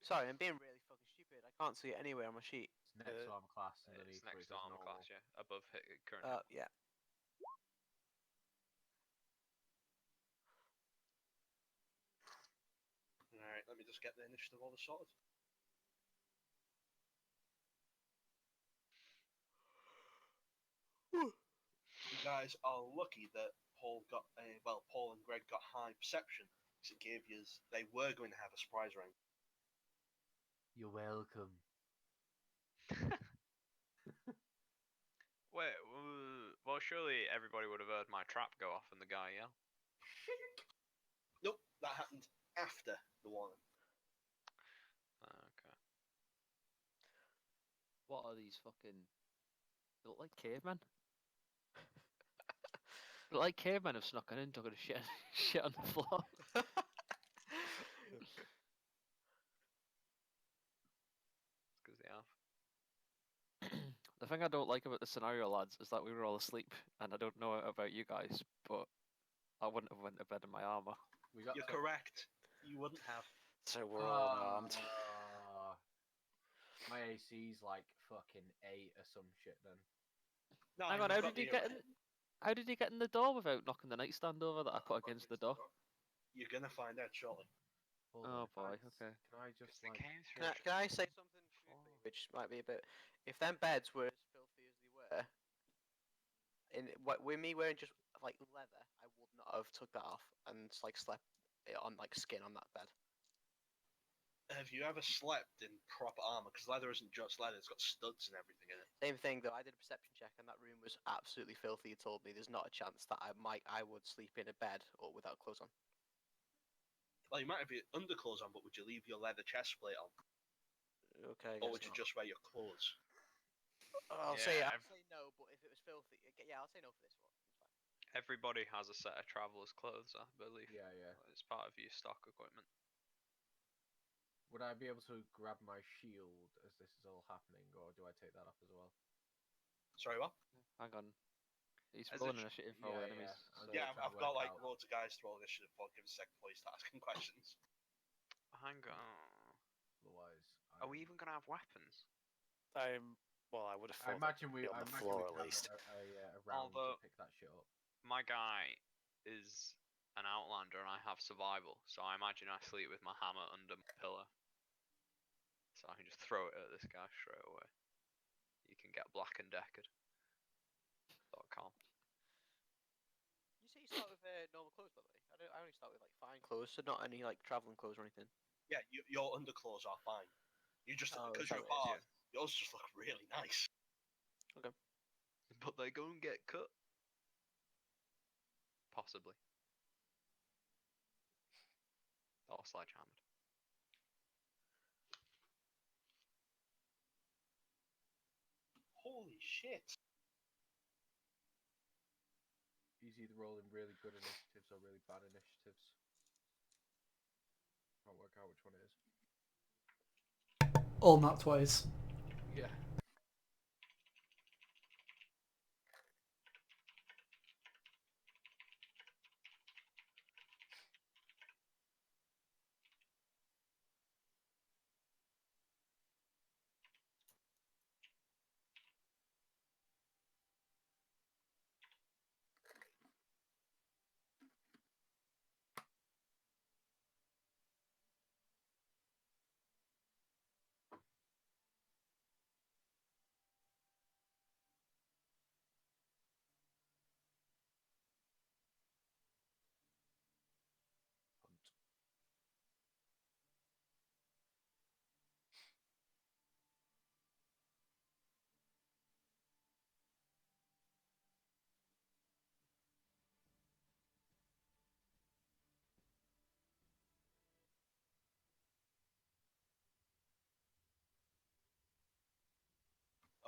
Sorry, I'm being really fucking stupid. I can't see it anywhere on my sheet. It's next arm class It's underneath where it next to says armor normal. class, yeah. Above hit current. hit. Yeah. Alright, let me just get the initiative all sorted. You guys are lucky that Paul and Greg got high perception, because it gave you. They were going to have a surprise round. You're welcome. Wait, well, surely everybody would have heard my trap go off and the guy yell. Nope, that happened after the warning. Okay. What are these fucking? They look like cavemen. They look like cavemen have snuck in and took a shit, shit on the floor. It's because they have. The thing I don't like about the scenario, lads, is that we were all asleep, and I don't know about you guys, but I wouldn't have went to bed in my armor. We got You're to- correct. You wouldn't have. So we're all unarmed. My AC's like fucking 8 or some shit then. No, Hang on, you've how got did he the get in? How did he get in the door without knocking the nightstand over that I put against the door? You're gonna find out shortly. Hold Oh on, boy, can okay. Can I just They like... came through. Can I say something truthfully, which might be a bit? If them beds were as filthy as they were, with me wearing just like leather, I would not have took that off and like slept it on like skin on that bed. Have you ever slept in proper armor? Because leather isn't just leather; it's got studs and everything in it. Same thing though. I did a perception check and that room was absolutely filthy. It told me there's not a chance that I would sleep in a bed or without clothes on. Well, you might have your underclothes on, but would you leave your leather chest plate on, Okay. or would you just wear your clothes? I'll Yeah, say no, but if it was filthy, yeah, I'll say no for this one. It's fine. Everybody has a set of traveller's clothes, I believe. Yeah, yeah. It's part of your stock equipment. Would I be able to grab my shield as this is all happening, or do I take that off as well? Sorry, what? Hang on. He's As rolling it initiative for Yeah, enemies. yeah. So Yeah, trying to I've got work like out. loads of guys to roll initiative for. Give us a second before you start asking questions. Hang on. Otherwise, Are we even gonna have weapons? Well, I would have I thought they'd imagine we. be on I the imagine floor we at can least. have a round Although- to pick that shit up. My guy is an outlander and I have survival, so I imagine I sleep with my hammer under my pillow. So I can just throw it at this guy straight away. You can get Black and Deckard.com. You say you start with normal clothes, by the way. I only start with like fine clothes, so not any like traveling clothes or anything. Yeah, your underclothes are fine. You just Oh, because is that you're what it is? hard, yours just look really nice. But they go and get cut. Possibly. Or sledgehammered. Holy shit! He's either rolling really good initiatives or really bad initiatives. Can't work out which one it is. All Nat ways. Yeah.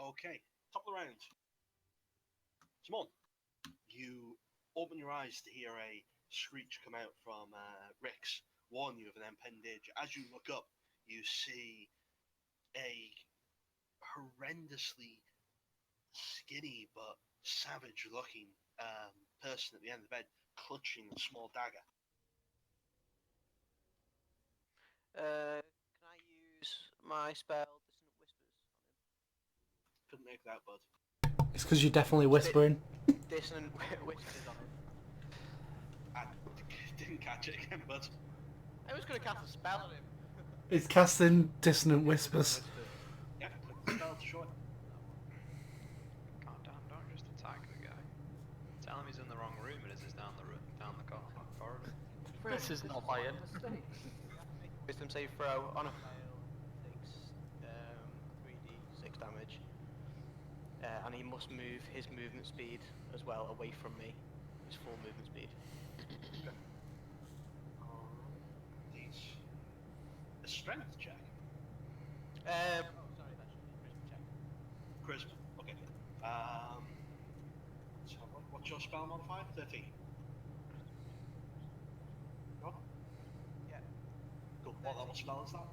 Okay, top of the round. Simone, you open your eyes to hear a screech come out from Rix, warn you of an impending danger. As you look up, you see a horrendously skinny but savage-looking person at the end of the bed, clutching a small dagger. Can I use my spell Dissonant Whispers Couldn't make that, bud. It's because you're definitely whispering. on him? Dissonant Whispers on him. I didn't catch it again, bud. I was going to cast a spell on him. It's casting dissonant whispers. Yeah, click the spell to show it. Calm down, don't just attack the guy. Tell him he's in the wrong room and it's down the corridor. This is not lying. Wisdom save throw. On a fail, takes 3d6 damage. And he must move his movement speed as well away from me. His full movement speed. These. A strength check. Sorry, that should be a charisma check. Charisma. Okay. So what's your spell modifier? 13. Go on. Yeah. Cool. What level spell is that?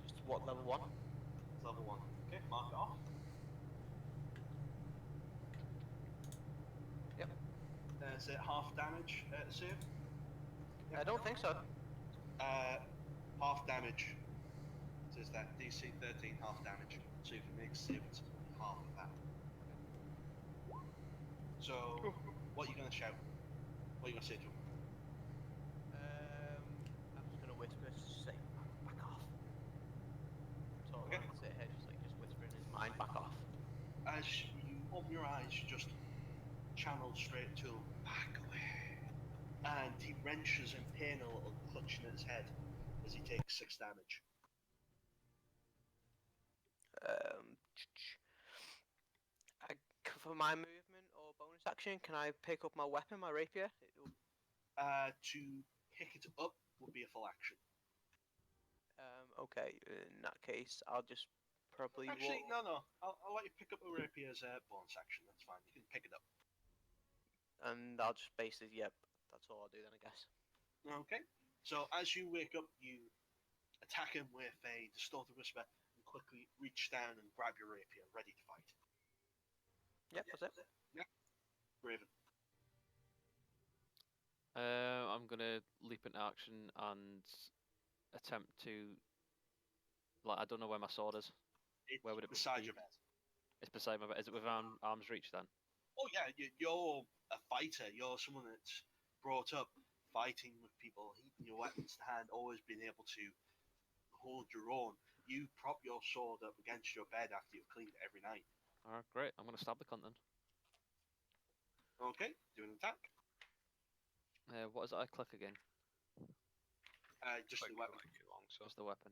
Just what, level 1? Level 1. Okay, mark it off. Yep. Is it half damage save? I don't think so. Half damage. Says that DC 13, half damage. So if it makes save, it's half of that. So, what are you going to shout? What are you going to say to him? I'm just gonna whisper, just say, back off. So Okay. I'm gonna sit here, just whispering in his mind, back off. As you open your eyes, you just channel straight to him. Back away. And he wrenches in pain a little, clutching at his head as he takes 6 damage. For my movement or bonus action, can I pick up my weapon, my rapier? To pick it up would be a full action. Okay, in that case, I'll just probably Actually, walk, no. I'll let you pick up the rapier as a bonus action. That's fine. You can pick it up. and I'll just basically, yep, that's all I'll do then, I guess. Okay. So as you wake up, you attack him with a distorted whisper and quickly reach down and grab your rapier, ready to fight. Yep, that's it. Raven. I'm gonna leap into action and attempt to. Like, I don't know where my sword is. It's Where would it beside be? your bed. It's beside my bed. Is it within arm's reach then? Oh yeah, you're a fighter. You're someone that's brought up fighting with people, heating your weapons to hand, always being able to hold your own. You prop your sword up against your bed after you've cleaned it every night. Alright, great. I'm gonna stab the cunt then. Okay, do an attack. What is it I click again? Just Like, the weapon. like your longsword. Just the weapon.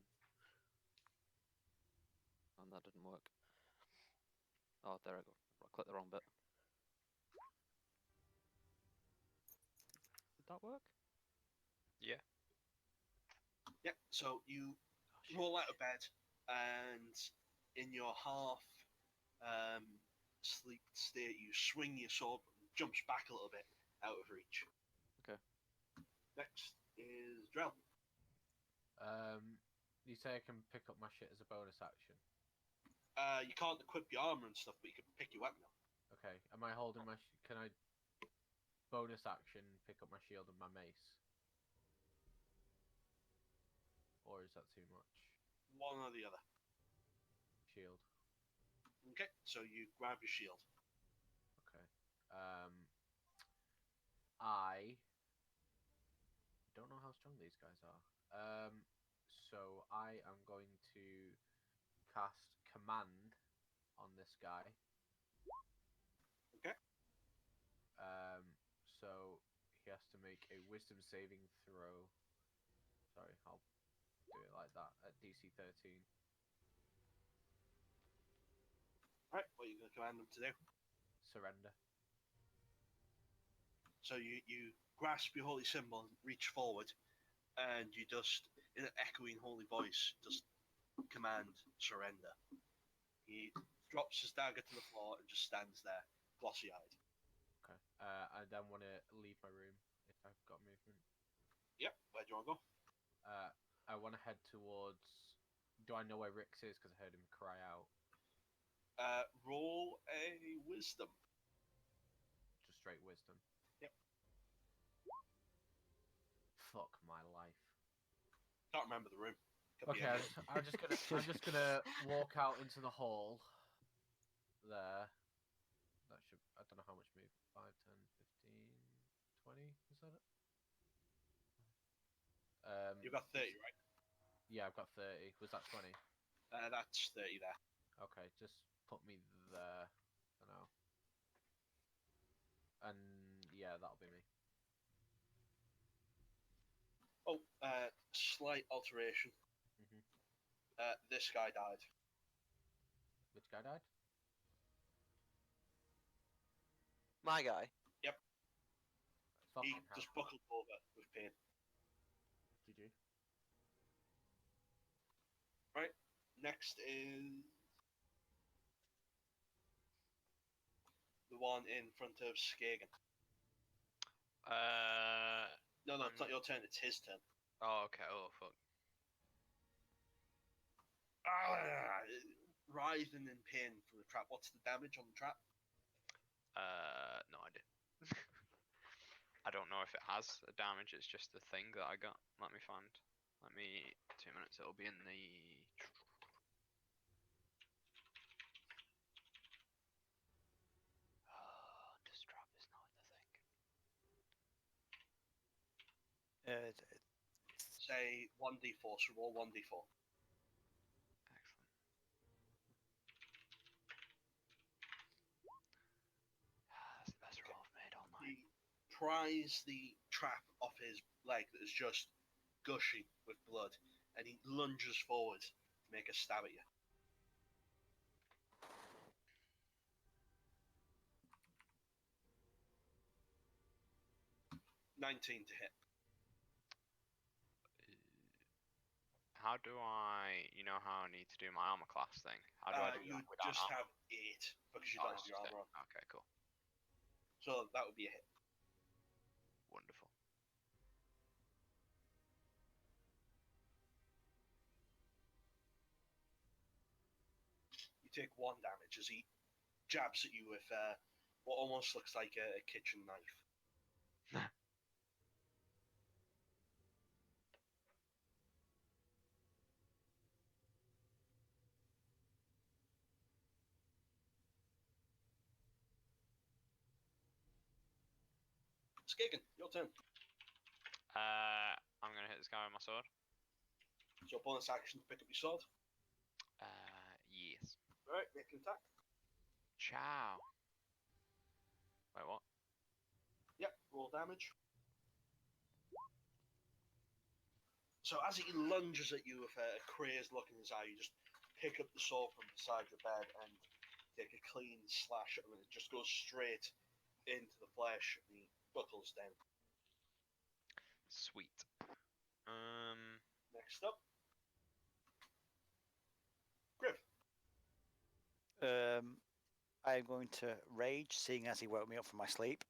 And that didn't work. Oh, there I go. I clicked the wrong bit. Did that work? Yeah. Yeah, so you roll out of bed, and in your half sleep state, you swing your sword, jumps back a little bit out of reach. Okay. Next is Drell. You say I can pick up my shit as a bonus action. You can't equip your armor and stuff, but you can pick your weapon up. Okay, am I holding my? Can I bonus action pick up my shield and my mace? Or is that too much? One or the other. Shield. Okay, so you grab your shield. Okay. I don't know how strong these guys are. So I am going to cast command on this guy. Okay. So he has to make a wisdom saving throw. Sorry, I'll do it like that at DC 13. Alright, what are you going to command them to do? Surrender. So you grasp your holy symbol and reach forward, and you just, in an echoing holy voice, just command surrender. He drops his dagger to the floor and just stands there, glossy-eyed. Okay. I then want to leave my room if I've got movement. Yep, where do you want to go? I want to head towards. Do I know where Rix is? Because I heard him cry out. Roll a wisdom. Just straight wisdom. Yep. Fuck my life. Can't remember the room. Could be Okay, anything. I'm just gonna walk out into the hall. There. That should. I don't know how much move. 5, 10, 15, 20. Is that it? You've got 30, right? Yeah, I've got 30. Was that 20? That's 30 there. Okay, just put me there for now. And yeah, that'll be me. Oh, slight alteration. Mhm. This guy died. Which guy died? My guy. He Fucking hell. just buckled over with pain. GG. Right. Next is the one in front of Skagen. No, it's not your turn. It's his turn. Oh, okay. Oh, fuck. Writhing in pain from the trap. What's the damage on the trap? No idea. I don't know if it has a damage. It's just the thing that I got. Let me find. Let me 2 minutes. It'll be in the. This trap is not the thing. Say 1d4. So roll 1d4. Excellent. That's the best roll I've made all night. He pries the trap off his leg that is just gushing with blood, and he lunges forward to make a stab at you. $19 to hit. How do I? You know how I need to do my armor class thing? How do I do You that without just armor? have 8 because you Oh, don't it's have your just armor on. it. Okay, cool. So that would be a hit. Wonderful. You take 1 damage as he jabs at you with what almost looks like a kitchen knife. Skagen, your turn. I'm gonna hit this guy with my sword. So bonus action to pick up your sword. Yes. Alright, make an attack. Ciao. Wait, what? Yep, roll damage. So as he lunges at you with a crazed look in his eye, you just pick up the sword from beside your bed and take a clean slash at him, and it just goes straight into the flesh, and he buckles down. Sweet. Next up, Griff. I'm going to rage, seeing as he woke me up from my sleep,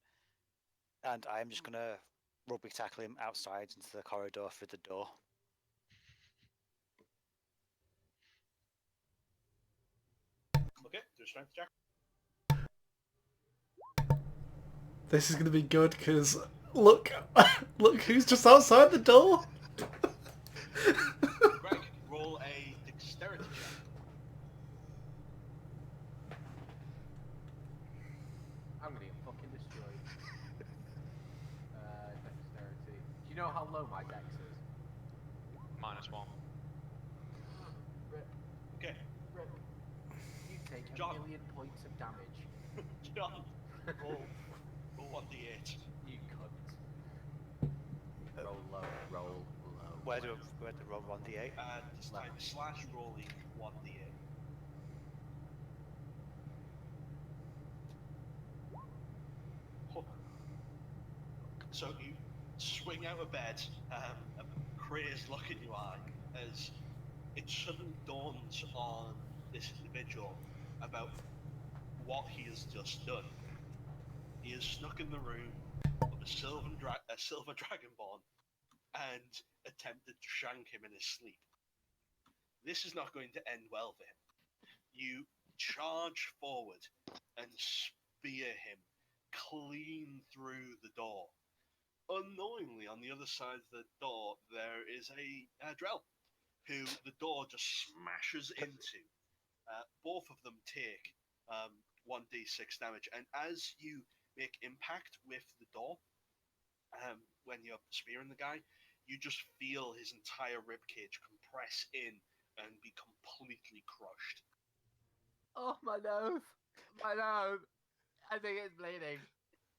and I'm just gonna rugby tackle him outside into the corridor through the door. Okay, do a strength check. This is gonna be good because look, look who's just outside the door. Greg, roll a dexterity check. I'm gonna get fucking destroyed. Dexterity. Do you know how low my dex is? -1. Rip, Okay, rip. You take a John. million points of damage. John, roll 1d8. You cunt. Roll low, roll low. Where do roll 1d8? And this time slash rolling 1d8. So you swing out of bed, a crazed look in your eye, as it suddenly dawns on this individual about what he has just done. He has snuck in the room of a silver dragonborn and attempted to shank him in his sleep. This is not going to end well for him. You charge forward and spear him clean through the door. Unknowingly, on the other side of the door, there is a Drell, who the door just smashes into. Both of them take 1d6 damage, and as you make impact with the door, when you're spearing the guy, you just feel his entire ribcage compress in and be completely crushed. Oh, my nose! My nose! I think it's bleeding.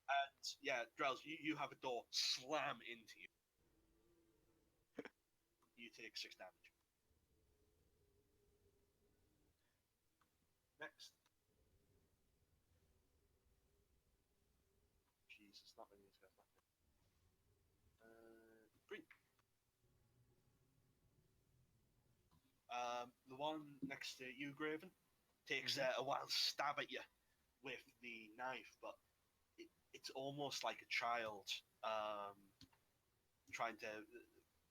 And yeah, Drells, you have a door slam into you. You take 6 damage. Next. Jesus, not many of these guys left. Green. The one next to you, Graven, takes a wild stab at you with the knife, but it's almost like a child trying to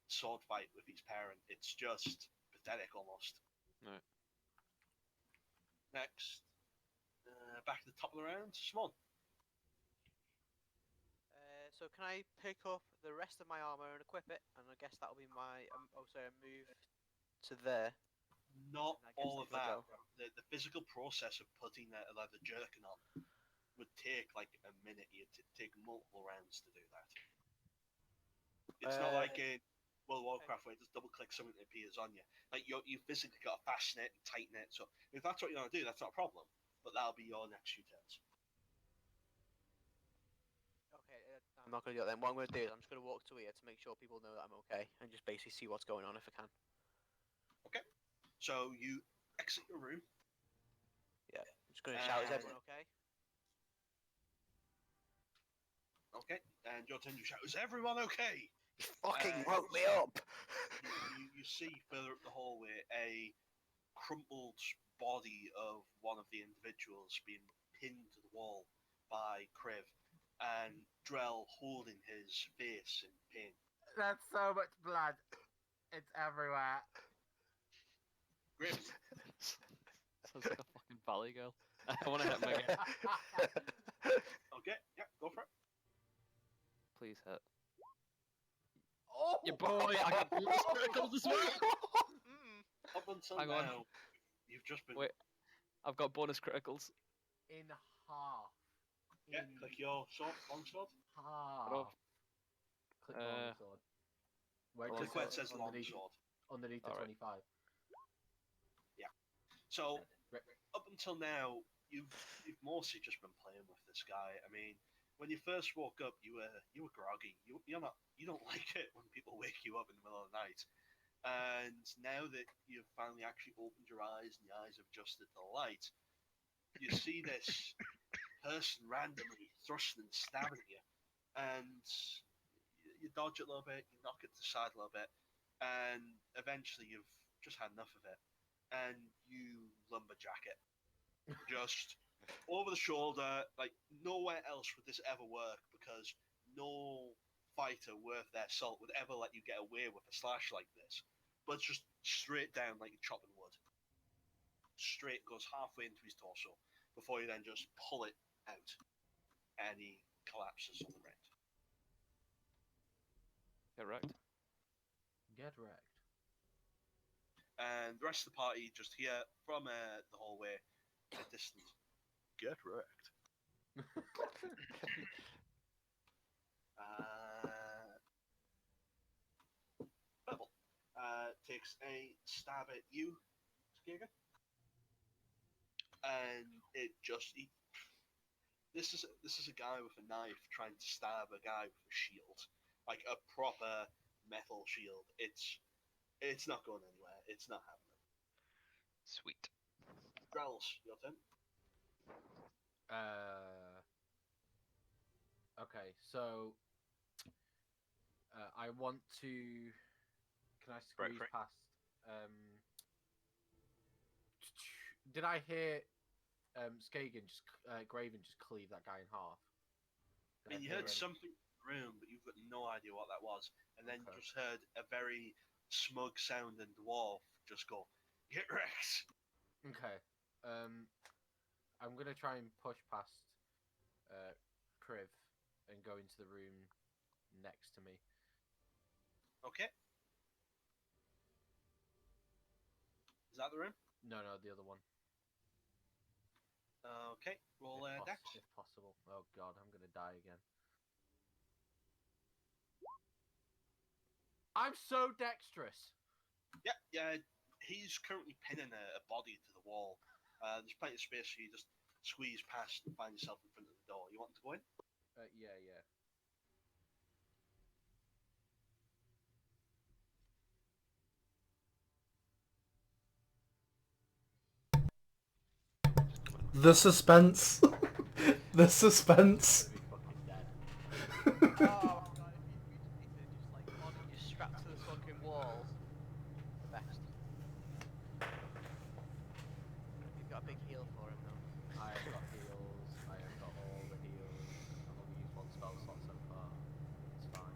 sword fight with his parent. It's just pathetic almost. Right. Next, back at the top of the round, Small. So can I pick up the rest of my armor and equip it? And I guess that'll be my move to there. Not I guess all of they'll that. go. The physical process of putting a leather jerkin on would take like a minute. You'd take multiple rounds to do that. It's not like in World of Warcraft where you just double click something that appears on you. Like you physically got to fasten it and tighten it. So if that's what you want to do, that's not a problem. But that'll be your next few turns. Okay, I'm not going to do that then. What I'm going to do is I'm just going to walk to here to make sure people know that I'm okay and just basically see what's going on if I can. Okay. So you exit your room. Yeah. I'm just going to shout, is everyone okay? Okay. And your turn, you shout, is everyone okay? You fucking woke me up! You see further up the hallway a crumpled body of one of the individuals being pinned to the wall by Kriv, and Drell holding his face in pain. That's so much blood. It's everywhere. Graven. Sounds like a fucking valley girl. I want to hit him again. Okay, yeah, go for it. Please hit. Oh! Your boy, I got bonus criticals as well! Up until Hang on. now, you've just been... Wait, I've got bonus criticals. In half. Yeah, click your longsword. Half. Click Uh, longsword. Where Click Click where it says underneath, longsword. underneath the Alright. 25. So, Right. up until now, you've mostly just been playing with this guy. I mean, when you first woke up, you were groggy. You don't like it when people wake you up in the middle of the night. And now that you've finally actually opened your eyes and your eyes have adjusted to the light, you see this person randomly thrusting and stabbing at you, and you dodge it a little bit, you knock it to the side a little bit, and eventually you've just had enough of it, and you lumberjack it. Just over the shoulder, like nowhere else would this ever work because no fighter worth their salt would ever let you get away with a slash like this. But it's just straight down like you're chopping wood. Straight goes halfway into his torso before you then just pull it out, and he collapses on the ground. Get wrecked. Get wrecked. And the rest of the party just hear from the hallway in the distance, get wrecked. Purple takes a stab at you, Skager. And it just... This is a guy with a knife trying to stab a guy with a shield. Like a proper metal shield. It's not going anywhere. It's not happening. Sweet. Drells, your turn. Okay, so I want to. Can I Right, squeeze right. past? Did I hear Skagen just Graven just cleave that guy in half. I mean, you heard something in the room, but you've got no idea what that was. And then you Okay. just heard a very smug sounding dwarf just go, "Get wrecked!" Okay. I'm gonna try and push past Kriv and go into the room next to me. Okay. Is that the room? No, the other one. Okay. Roll Dex. If possible. Oh god, I'm gonna die again. I'm so dexterous. Yeah. He's currently pinning a body to the wall. There's plenty of space for you. Just squeeze past and find yourself in front of the door. You want to go in? Yeah. The suspense. The suspense. I'm gonna be fucking dead. Oh my god, if you just need to just like body just strapped to the fucking wall. The best. You've got a big heal for him though. I have got heals. I have got all the heals. I've only used one spell slot so far. It's fine.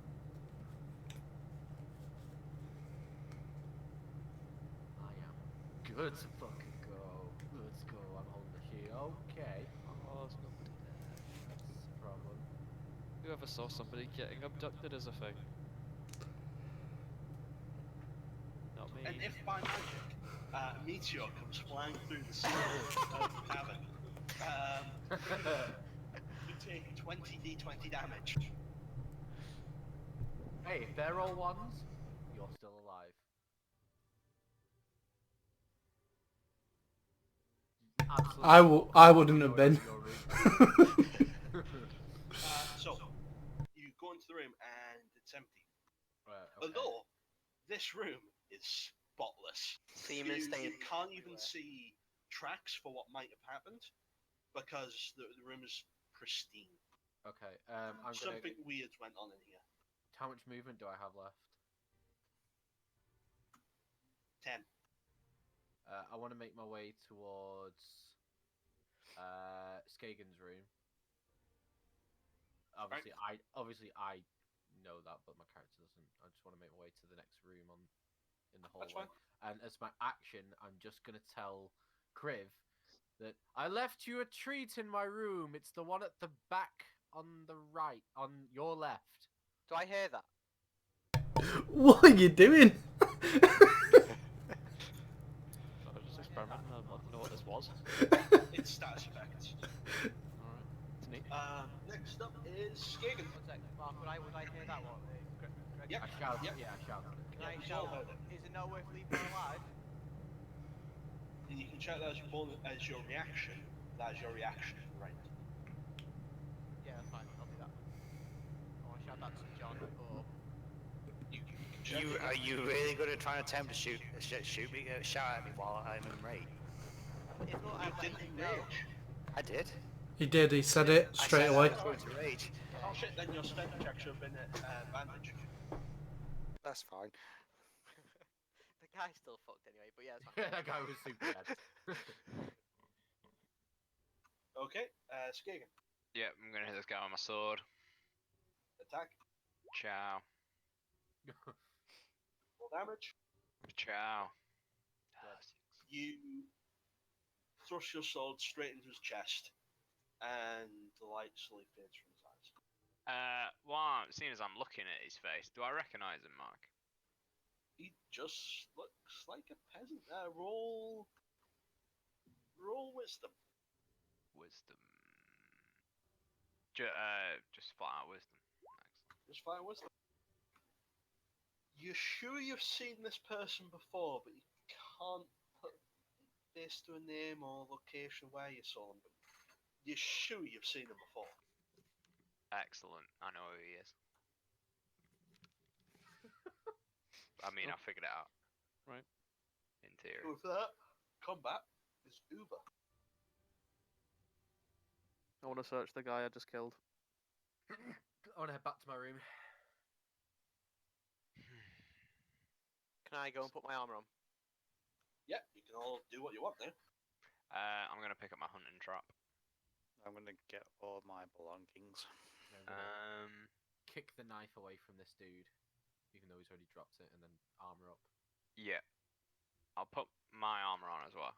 I am good to fucking go. Let's go. I'm holding the shield. Okay. Oh, there's nobody there. That's a problem. Whoever saw somebody getting abducted as a thing? Not me. And if by magic, a meteor comes flying through the ceiling of the cavern, you take 20d20 damage. Hey, if they're all ones, you're still alive. Absolutely. I wouldn't have been. So, you go into the room and it's empty. Okay. Although, this room is spotless. Semen You stains can't even everywhere. see tracks for what might have happened because the room is pristine. Okay. I'm gonna. Something weird went on in here. How much movement do I have left? 10. I want to make my way towards Skagen's room. Obviously, I know that, but my character doesn't. I just want to make my way to the next room in the hallway. That's fine. And as my action, I'm just gonna tell Kriv that I left you a treat in my room. It's the one at the back on the right, on your left. Do I hear that? What are you doing? I was just experimenting. I'd like to know what this was. It's status effects. Alright. It's neat. Next up is Skagen. One sec, Mark, would I hear that one? Greg? Yep. I shouted. Yep. Yeah, I shouted. Can I we all shout, heard it. is it not worth leaving her alive? And you can shout that as your bonus, as your reaction. That is your reaction, right? Yeah, that's fine, I'll do that. I want to shout that to John or... You can shout it. Are you really going to try and attempt to shoot me, shout at me while I'm in rage? It's not, You I'm didn't letting you know. rage. I did. He did. He said it I straight said away. I was going to rage. Oh shit, then your strength check should have been at advantage. That's fine. The guy's still fucked anyway, but yeah, it's fine. That guy was super dead. Okay, Skagen. Yeah, I'm gonna hit this guy with my sword. Attack. Ciao. Roll damage. Ciao. You thrust your sword straight into his chest, and the light slowly fades from his eyes. Seeing as I'm looking at his face, do I recognise him, Mark? He just looks like a peasant. Roll wisdom. Wisdom. Just flat out wisdom. Excellent. Just fire wisdom. You're sure you've seen this person before, but you can't put face to a name or location where you saw him. But you're sure you've seen him before. Excellent. I know who he is. I mean, I figured it out. Right. In theory. With that, combat is Uber. I want to search the guy I just killed. I want to head back to my room. Can I go and put my armor on? Yeah, you can all do what you want now. I'm gonna pick up my hunting trap. I'm gonna get all my belongings. I'm gonna Um, kick the knife away from this dude, even though he's already dropped it, and then armor up. yeah. I'll put my armor on as well.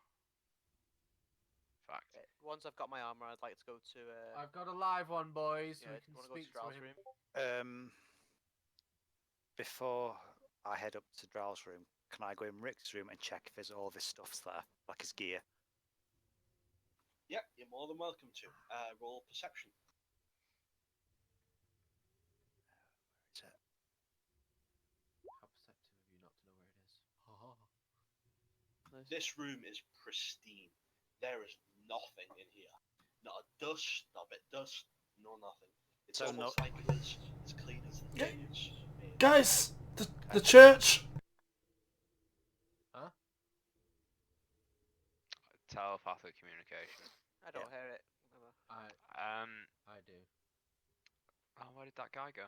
Fact. Once I've got my armor, I'd like to go to. I've got a live one, boys. Yeah, we do can you want to go to speak to Drow's him. room? Before I head up to Drow's room, can I go in Rick's room and check if there's all this stuff's there, like his gear? Yeah, you're more than welcome to. Roll perception. Is it? How perceptive of you not to know where it is. Oh. Nice. This room is pristine. There is nothing in here. Not a dust, not a bit of dust, no nothing. It's So almost like it was as clean as the day it's made. Guys, the church. Huh? Telepathic communication. I don't hear it. Whatever. I do. Oh, where did that guy go?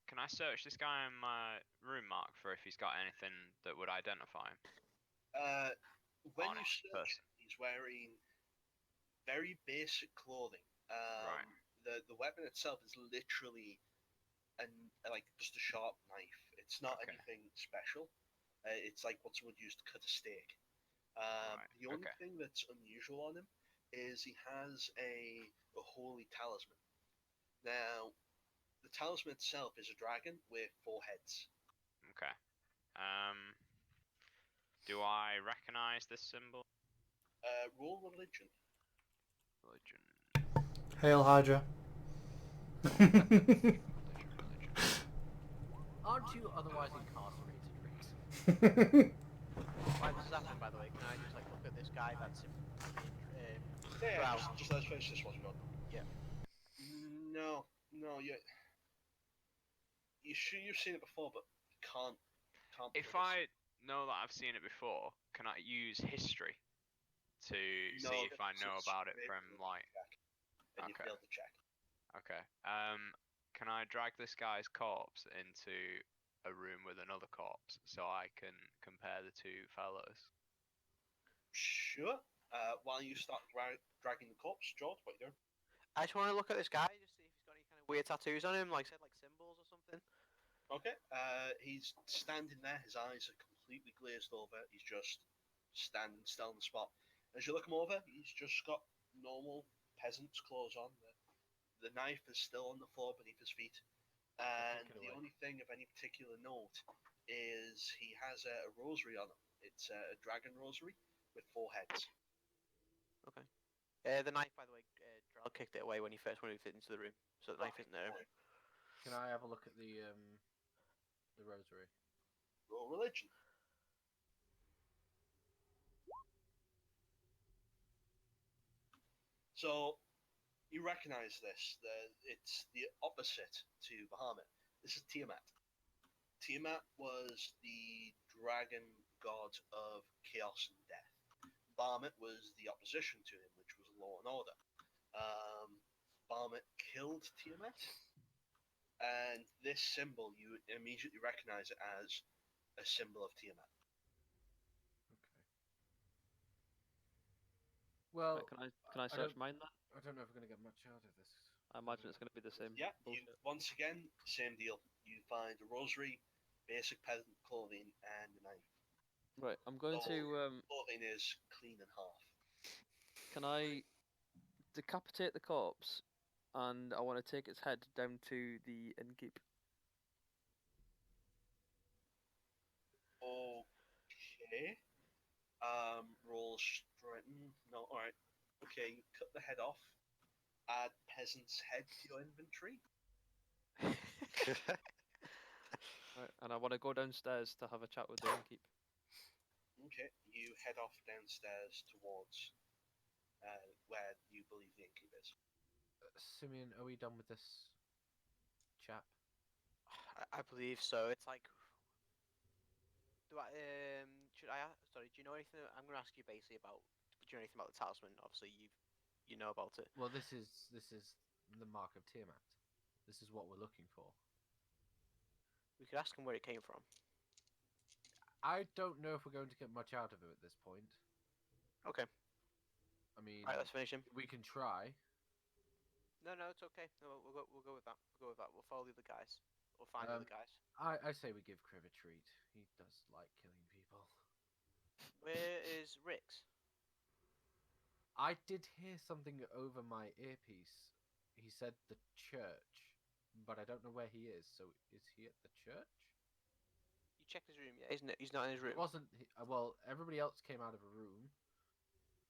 Can I search this guy in my room, Mark, for if he's got anything that would identify him? When you Honest search, person. he's wearing very basic clothing. Right. The weapon itself is literally like just a sharp knife. It's not Okay. anything special. It's like what someone would use to cut a steak. Right, The only okay. thing that's unusual on him is he has a holy talisman. Now, the talisman itself is a dragon with 4 heads. Okay. Do I recognize this symbol? Roll religion. Religion. Hail Hydra. Religion. Aren't you otherwise incarcerated, Riggs? While this is happening, by the way, can I just like look at this guy that's Yeah, Drow? just let's finish this one. Yeah. No, you sure you've seen it before, but can't. If place I know that I've seen it before, can I use history to No, see if I it's know a about it straight from roll like? check, and you Okay. failed the check. Okay. Can I drag this guy's corpse into a room with another corpse so I can compare the two fellows? Sure. While you start dragging the corpse, George, what you doing? I just want to look at this guy, just see if he's got any kind of weird tattoos on him, like said, like symbols or something. Okay. He's standing there. His eyes are completely glazed over. He's just standing still on the spot. As you look him over, he's just got normal peasant's clothes on. The knife is still on the floor beneath his feet. And Take it the away. only thing of any particular note is he has a rosary on him. It's a dragon rosary with 4 heads. Okay. The knife, by the way, Drow kicked it away when he first moved into the room, so the knife isn't there. Can I have a look at the rosary? Roll religion. So you recognize this. It's the opposite to Bahamut. This is Tiamat. Tiamat was the dragon god of chaos and death. Bahamut was the opposition to him, which was law and order. Bahamut killed Tiamat, and this symbol you immediately recognize it as a symbol of Tiamat. Okay. Well, Right, can I search mine then? I don't know if we're gonna get much out of this. I imagine it's going to be the same. Yeah, you, bullshit. once again, same deal. You find a rosary, basic peasant clothing, and a knife. Right, I'm going to. Clothing is clean in half. Can I decapitate the corpse, and I want to take its head down to the innkeep. Okay. Roll straight. No, alright. Okay, you cut the head off. Add peasant's head to your inventory. Right, and I want to go downstairs to have a chat with the innkeep. Okay, you head off downstairs towards where you believe the innkeep is. Simeon, are we done with this chap? I believe so. It's like, should I? Sorry, do you know anything? I'm gonna ask you basically about. Do you know anything about the talisman? Obviously, you know about it. Well, this is the mark of Tiamat. This is what we're looking for. We could ask him where it came from. I don't know if we're going to get much out of him at this point. Okay. I mean, Right, let's finish him. we can try. No, it's okay. No, we'll go with that. We'll go with that. We'll follow the other guys. We'll find the Um, other guys. I say we give Kriv a treat. He does like killing people. Where is Rix? I did hear something over my earpiece. He said the church, but I don't know where he is. So is he at the church? You checked his room, yeah? Isn't it? He's not in his room. It wasn't. Well, everybody else came out of a room,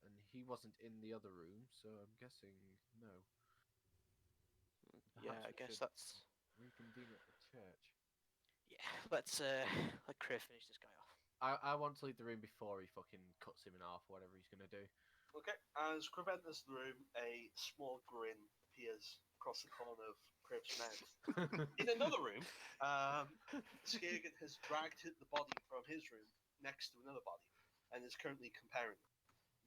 and he wasn't in the other room. So I'm guessing no. Yeah, Perhaps I we guess should that's. reconvene at the church. Yeah, let's let Criff finish this guy off. I want to leave the room before he fucking cuts him in half, or whatever he's gonna do. Okay, as Criv enters the room, a small grin appears across the corner of Criv's mouth. In another room, Skagan has dragged the body from his room next to another body and is currently comparing them.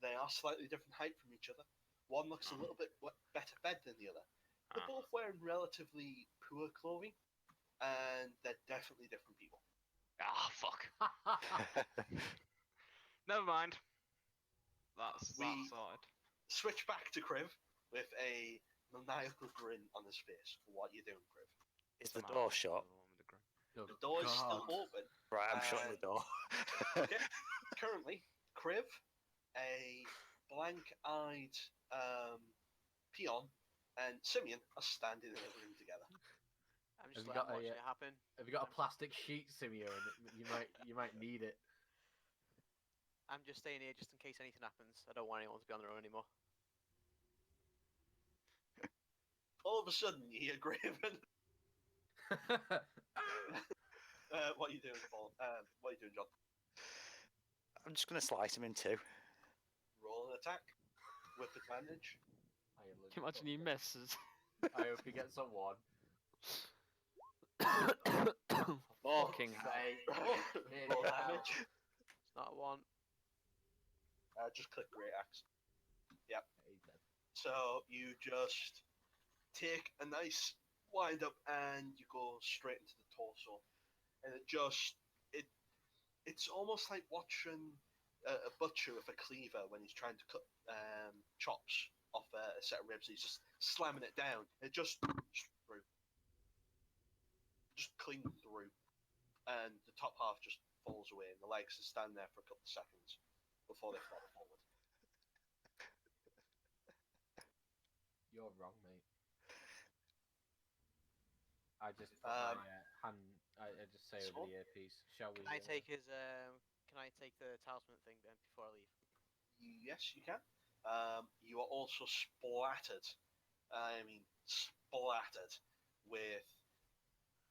They are slightly different height from each other. One looks a little bit better fed than the other. They're both wearing relatively poor clothing, and they're definitely different people. Ah, fuck. Never mind. That's sorted. Switch back to Criv with a maniacal grin on his face for what you're doing, Criv. Is the door shut? Oh, The door is still God. open. Right, I'm shutting the door. Okay. Currently, Criv, a blank-eyed peon, and Simeon are standing in a room together. I'm just Have you letting got a, watching it happen. Have you got a plastic sheet, Simeon? You might need it. I'm just staying here just in case anything happens. I don't want anyone to be on their own anymore. All of a sudden, you hear Graven. What are you doing, Paul? What are you doing, John? I'm just going to slice him in two. Roll an attack with advantage. Can you imagine he misses? I hope he gets a 1. Fucking Roll damage. It's not a one. Just click Great Axe. Yep. So you just take a nice wind up and you go straight into the torso, and it's almost like watching a butcher with a cleaver when he's trying to cut chops off a set of ribs. He's just slamming it down. It just clean through, and the top half just falls away, and the legs just stand there for a couple of seconds before they fall forward. You're wrong, mate. I just put my hand. I just say over the earpiece. Shall we? Can I take his? Can I take the talisman thing then before I leave? Yes, you can. You are also splattered. I mean, splattered with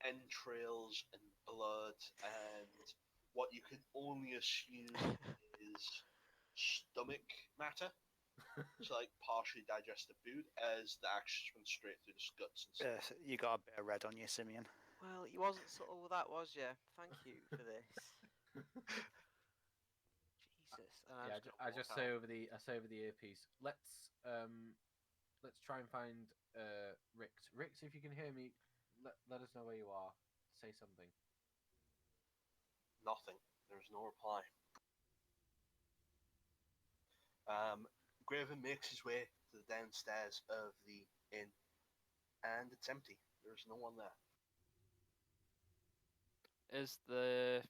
entrails and blood and what you can only assume is stomach matter. So, like, partially digested food, as the axe just went straight through the guts and stuff. You got a bit of red on you, Simeon. Well, you wasn't subtle with that, was you? Thank you for this. Jesus. And Yeah, I just say over the earpiece. Let's try and find Rix. Rix, if you can hear me, let us know where you are. Say something. Nothing. There's no reply. Graven makes his way to the downstairs of the inn, and it's empty. There's no one there. Is the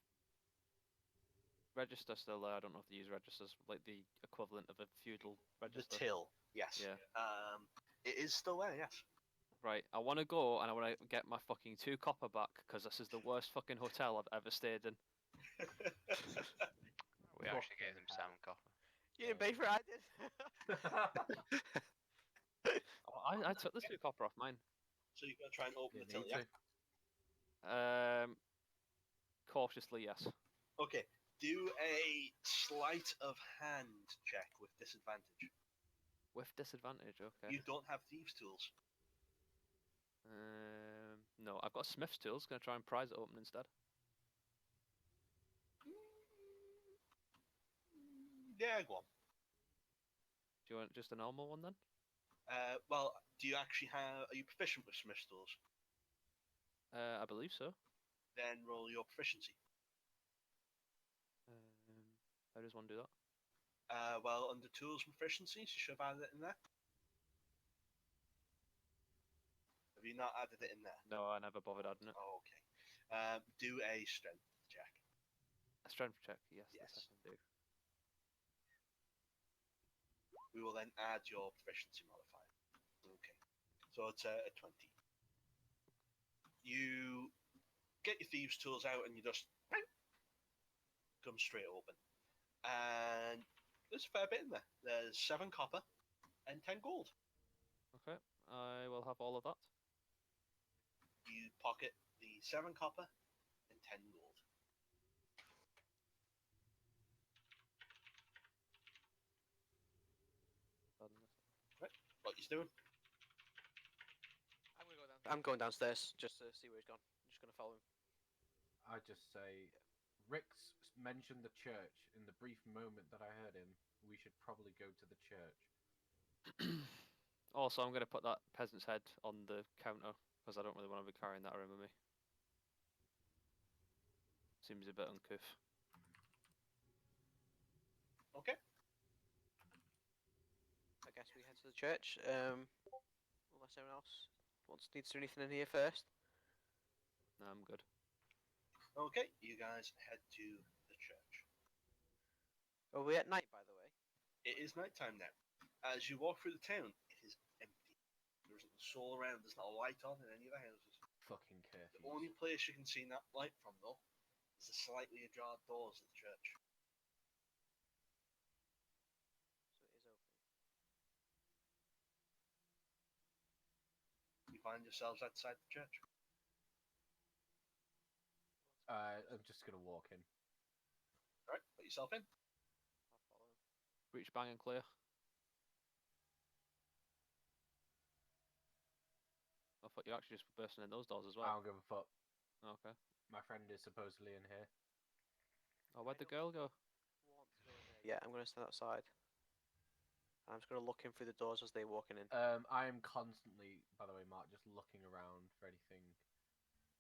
register still there? I don't know if they use registers, like the equivalent of a feudal register. The till, yes. Yeah. It is still there, yes. Right, I want to go and I want to get my fucking 2 copper back because this is the worst fucking hotel I've ever stayed in. We actually gave them 7 copper. You didn't pay for it, I did. I took the 2 copper off mine. So you're going to try and open the till, need yeah? Cautiously, yes. Okay, do a sleight of hand check with disadvantage. With disadvantage, okay. You don't have thieves' tools. No, I've got smith's tools. Gonna try and prise it open instead. Yeah, go on. Do you want just a normal one then? Well, do you actually have... Are you proficient with smith's tools? I believe so. Then roll your proficiency. How does one do that? Well, under tools and proficiencies, you should have added it in there. Have you not added it in there? No, I never bothered adding it. Oh, okay. Do a strength check. A strength check, yes, Yes. this I can do. We will then add your proficiency modifier. Okay. So it's a 20. You get your thieves' tools out and you just come straight open. And there's a fair bit in there. There's 7 copper and 10 gold. Okay, I will have all of that. You pocket the 7 copper and 10 gold. What he's doing? I'm gonna go down. I'm going downstairs just to see where he's gone. I'm just gonna follow him. I just say, Rick's mentioned the church. In the brief moment that I heard him, we should probably go to the church. Also, I'm going to put that peasant's head on the counter because I don't really want to be carrying that around with me. Seems a bit uncouth. Okay. I guess we head to the church. Unless anyone else needs to do anything in here first. No, I'm good. Okay, you guys head to the church. Are we at night, by the way? It is nighttime now. As you walk through the town, it is empty. There isn't a soul around. There's not a light on in any of the houses. Fucking curfews. The only place you can see that light from, though, is the slightly ajar doors of the church. So it is open. You find yourselves outside the church. I'm just gonna walk in. Alright, put yourself in. I'll follow him. Reach bang and clear. I thought you actually just bursting in those doors as I well. don't give a fuck. Okay. My friend is supposedly in here. Oh, where'd the girl go? Want to go in there? Yeah, I'm gonna stand outside. I'm just gonna look in through the doors as they're walking in. I am constantly, by the way, Mark, just looking around for anything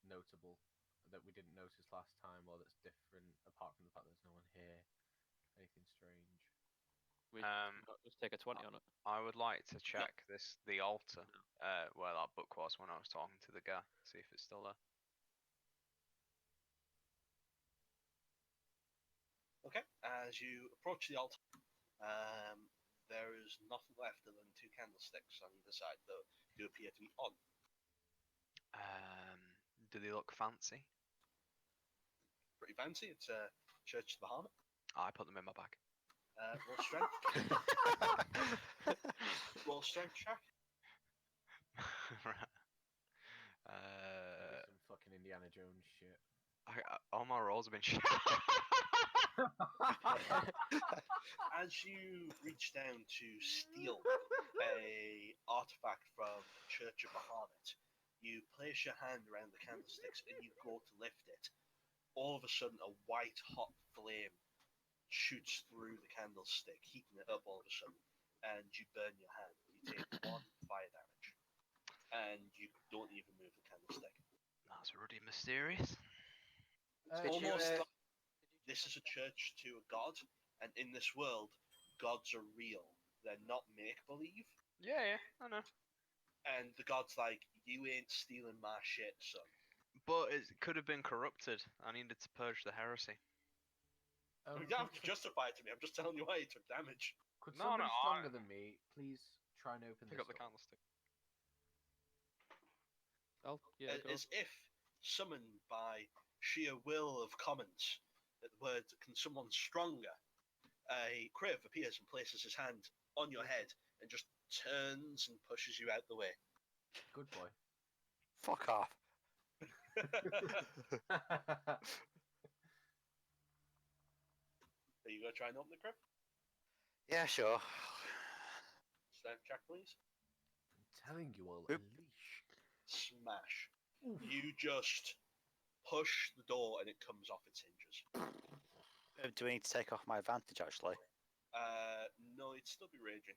notable that we didn't notice last time or that's different, apart from the fact there's no one here. Anything strange. We just take a 20 on it. I would like to check the altar where that book was when I was talking to the guy. See if it's still there. Okay, as you approach the altar, there is nothing left other than 2 candlesticks on either side, though do appear to be on. Do they look fancy? Pretty fancy. It's a Church of the Bahamut. I put them in my bag. Roll strength. Roll strength check. Right. Some fucking Indiana Jones shit. All my rolls have been shit. As you reach down to steal a artifact from Church of Bahamut, you place your hand around the candlesticks and you go to lift it. All of a sudden, a white hot flame shoots through the candlestick, heating it up all of a sudden, and you burn your hand. You take 1 fire damage, and you don't even move the candlestick. That's really mysterious. Almost like this is a church to a god, and in this world, gods are real. They're not make-believe. Yeah, I know. And the god's like, you ain't stealing my shit, son. But it could have been corrupted. I needed to purge the heresy. You don't have to justify it to me. I'm just telling you why he took damage. Could No, somebody no, stronger than me please try and open Pick this up the door? candlestick. Oh, yeah, go. As if summoned by sheer will of commons, at the word, can someone stronger? A Kriv appears and places his hand on your head and just turns and pushes you out the way. Good boy. Fuck off. Are you going to try and open the Kriv? Yeah, sure. Strength check, please. I'm telling you all, Oop. a leash. Smash. Oof. You just push the door and it comes off its hinges. Do we need to take off my advantage, actually? No, it'd still be raging.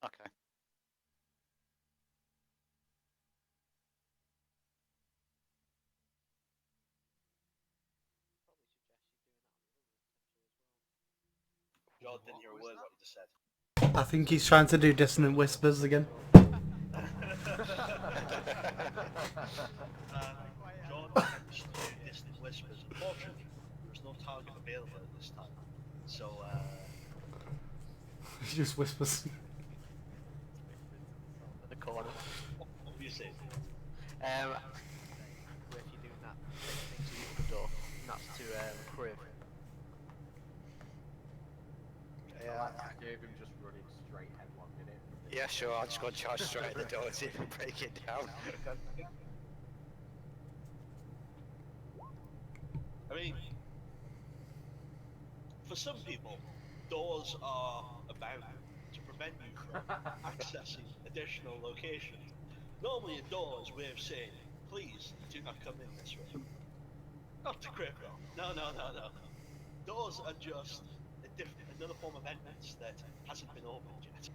Okay. Probably suggest you doing that on the other room potentially as well. God didn't hear a word what you just said. I think he's trying to do dissonant whispers again. John attempts to do distant whispers. Unfortunately, there is no target available at this time. So, He just whispers. At the corner. what do you say? If you're doing that thing to the other door, and that's to Criv. Yeah. Gave him just running straight headlong in it. Yeah, sure. I'll just go and charge straight at the door and see if we break it down. I mean, for some people, doors are about to prevent you from accessing additional locations. Normally, a door is a way of saying, please do not come in this way. Not to crypto. No. Doors are just another form of entrance that hasn't been opened yet.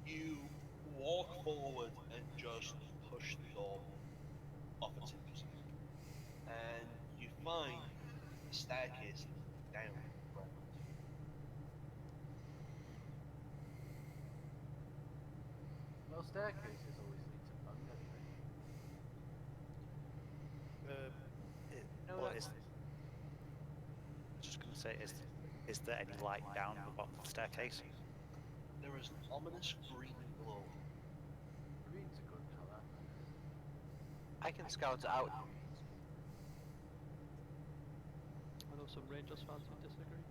You walk forward and just push the door off its hinges. And you find a staircase down the ground. Well, staircases always lead to fun, don't they? No, Well, that's- just gonna say, is there any light down the bottom of the staircase? There is an ominous green glow. Green's a good colour. I can scout it out. I know some Rangers fans who disagree.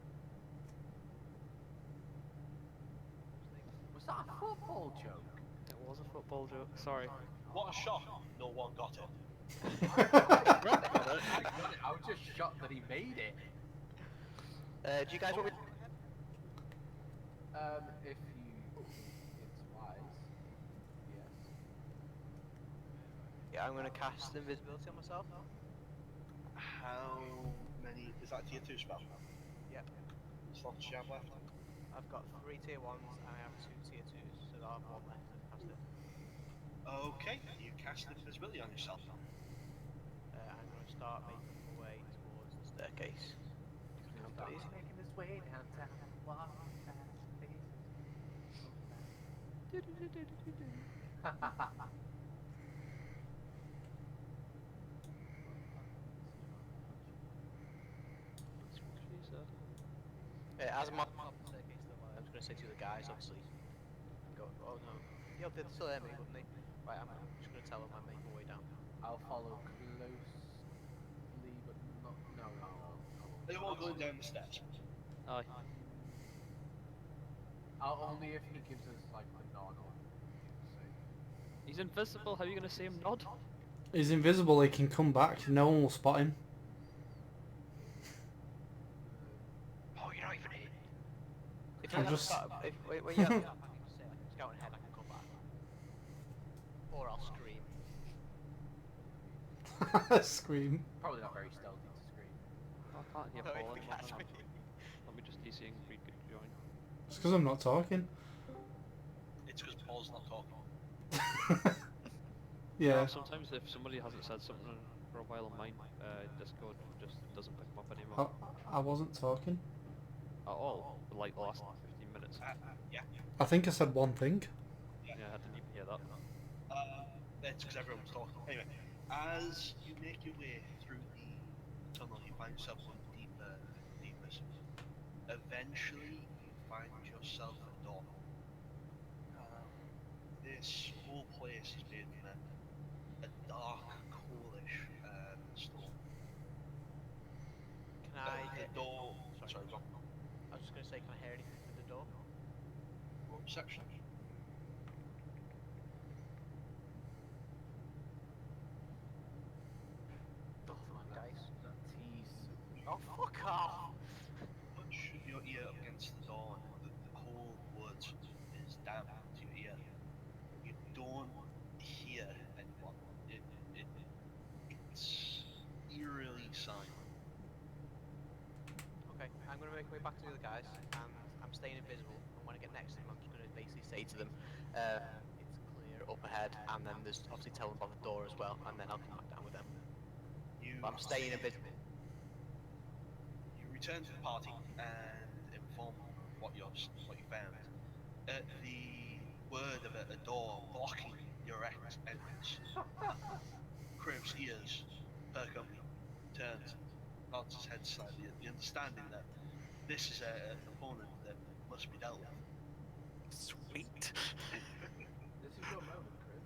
Was that a football joke? It was a football joke. Sorry. What a shock! No one got it. I was just shocked that he made it. Do you guys want me? If you think it's wise, yes. Yeah, I'm gonna cast invisibility on myself. How many? Is that a tier 2 spell? Yep. Slots you have left? I've got 3 tier 1s and I have 2 tier 2s, so I'll have 1 left to cast it. Okay, you cast invisibility on yourself. I'm gonna start making my way towards the staircase. He's making his way downtown. As I'm on top of the staircase, though, I'm just gonna say to the guys, obviously, go. Oh no, yeah, they'd still hear me, wouldn't they? Right, I'm just gonna tell them I'm making my way down. I'll follow closely, but not. No. They all going down the steps. Aye. Only if he gives us like the nod or He's invisible. How are you going to see him nod? He's invisible, he can come back, no one will spot him. Oh, you're not even in. If I'm you just- when you have scout ahead, I can come back. Or I'll scream. Scream. probably not very stealthy to scream. I can't hear No, if Paul they anymore. catch Hang me. on. Let me just DC and we could join. It's because I'm not talking. It's because Paul's not talking. Yeah. Sometimes if somebody hasn't said something for a while on mine, Discord just doesn't pick them up anymore. I wasn't talking. At all. For like the last 15 minutes. Yeah. I think I said one thing. Yeah, I didn't even hear that. That's because everyone was talking. Anyway, as you make your way through the tunnel, you find yourself on deeper and deeper. Eventually, you find yourself a door. This whole place is made from a dark, coolish stone. Can I The hear door. Sorry. Sorry, go on. I was just gonna say, can I hear anything through the door? Roll perception. Oh, come on, guys. That tease. Oh, fuck off! Push your ear up against the door, and the whole wood is damp to your ear. You don't hear anyone. It's eerily silent. Okay, I'm gonna make my way back to the other guys, and I'm staying invisible. And when I get next to them, I'm just gonna basically say to them, "It's clear up ahead," and then there's obviously tell them about the door as well, and then I'll come back down with them. But I'm staying invisible. You return to the party and inform what you found. At the word of a door blocking your entrance, Crib's ears perk up. He turns, nods his head slightly at the understanding that this is an opponent that must be dealt with. Sweet. This is your moment, Chris.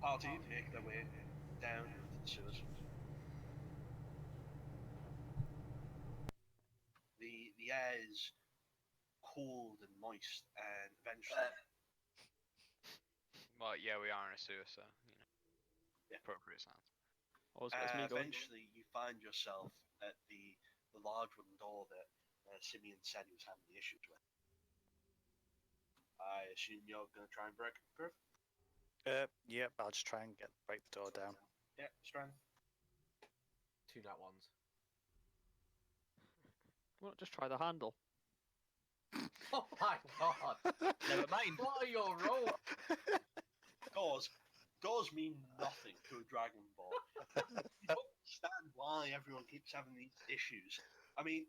Party make their way down into the sewers. The air is cold and moist, and eventually, Well, yeah, we are in a sewer, so Yeah. appropriate sounds. What's me going? eventually you find yourself at the large wooden door that Simeon said he was having the issues with. I assume you're going to try and break it, Griff? Yep, I'll just try and break the door down. Yeah, strength. 2 Nat1s. Why not just try the handle? Oh my god! Never mind. What are your rolls? Doors mean nothing to a Dragon Ball. You don't understand why everyone keeps having these issues. I mean,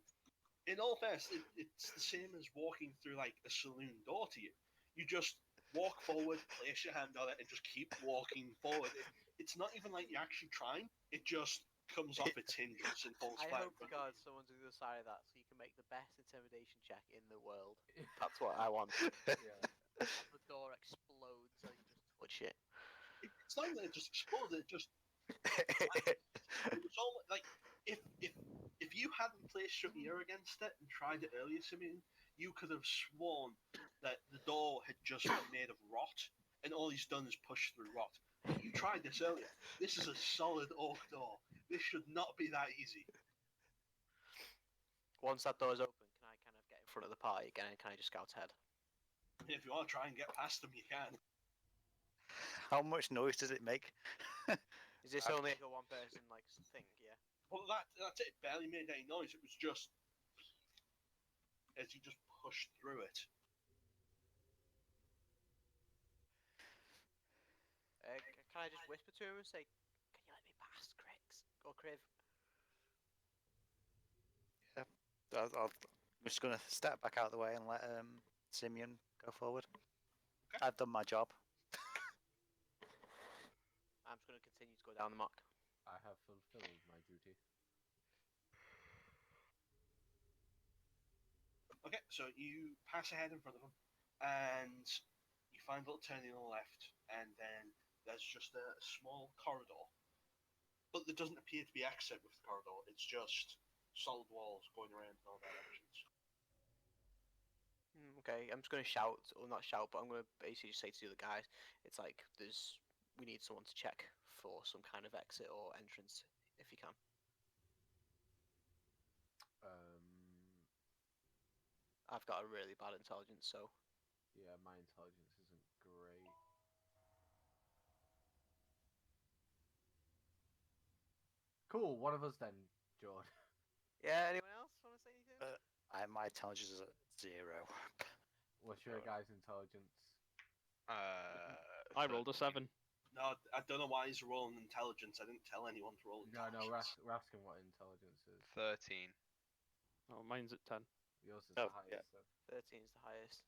in all fairness, it's the same as walking through like a saloon door to you. You just walk forward, place your hand on it, and just keep walking forward. It's not even like you're actually trying. It just comes off its hinges and falls I flat. hope to God someone's on the other side of that so you can make the best intimidation check in the world. That's what I want. Yeah. The door explodes and you just touch it. It's not even that it just exploded. It just it was all like if you hadn't placed your ear against it and tried it earlier, Simeon, you could have sworn that the door had just been made of rot, and all he's done is push through rot. You tried this earlier. This is a solid oak door. This should not be that easy. Once that door's open, can I kind of get in front of the party again and can I just scout ahead? If you want to try and get past them, you can. How much noise does it make? Is this only like a one person like thing, yeah? Well, that's it. It barely made any noise. It was just as you just pushed through it. Can I just whisper to him and say, "Can you let me past, Crix or Criv?" I'm just going to step back out of the way and let Simeon go forward. Okay. I've done my job. I'm just going to continue to go down the muck. I have fulfilled my duty. Okay, so you pass ahead in front of them, and you find a little turning on the left, and then there's just a small corridor. But there doesn't appear to be exit with the corridor. It's just solid walls going around in all directions. Okay, I'm just going to shout, or not shout, but I'm going to basically just say to the other guys, it's like, we need someone to check for some kind of exit or entrance, if you can. I've got a really bad intelligence, so... Yeah, my intelligence isn't great. Cool, one of us then, George. Yeah, anyone else want to say anything? My intelligence is at 0. What's your guys' intelligence? I rolled a 7. No, I don't know why he's rolling intelligence. I didn't tell anyone to roll No, intelligence. we're asking what intelligence is. 13. Oh, mine's at 10. Yours is Oh, the highest. yeah. So. 13 is the highest.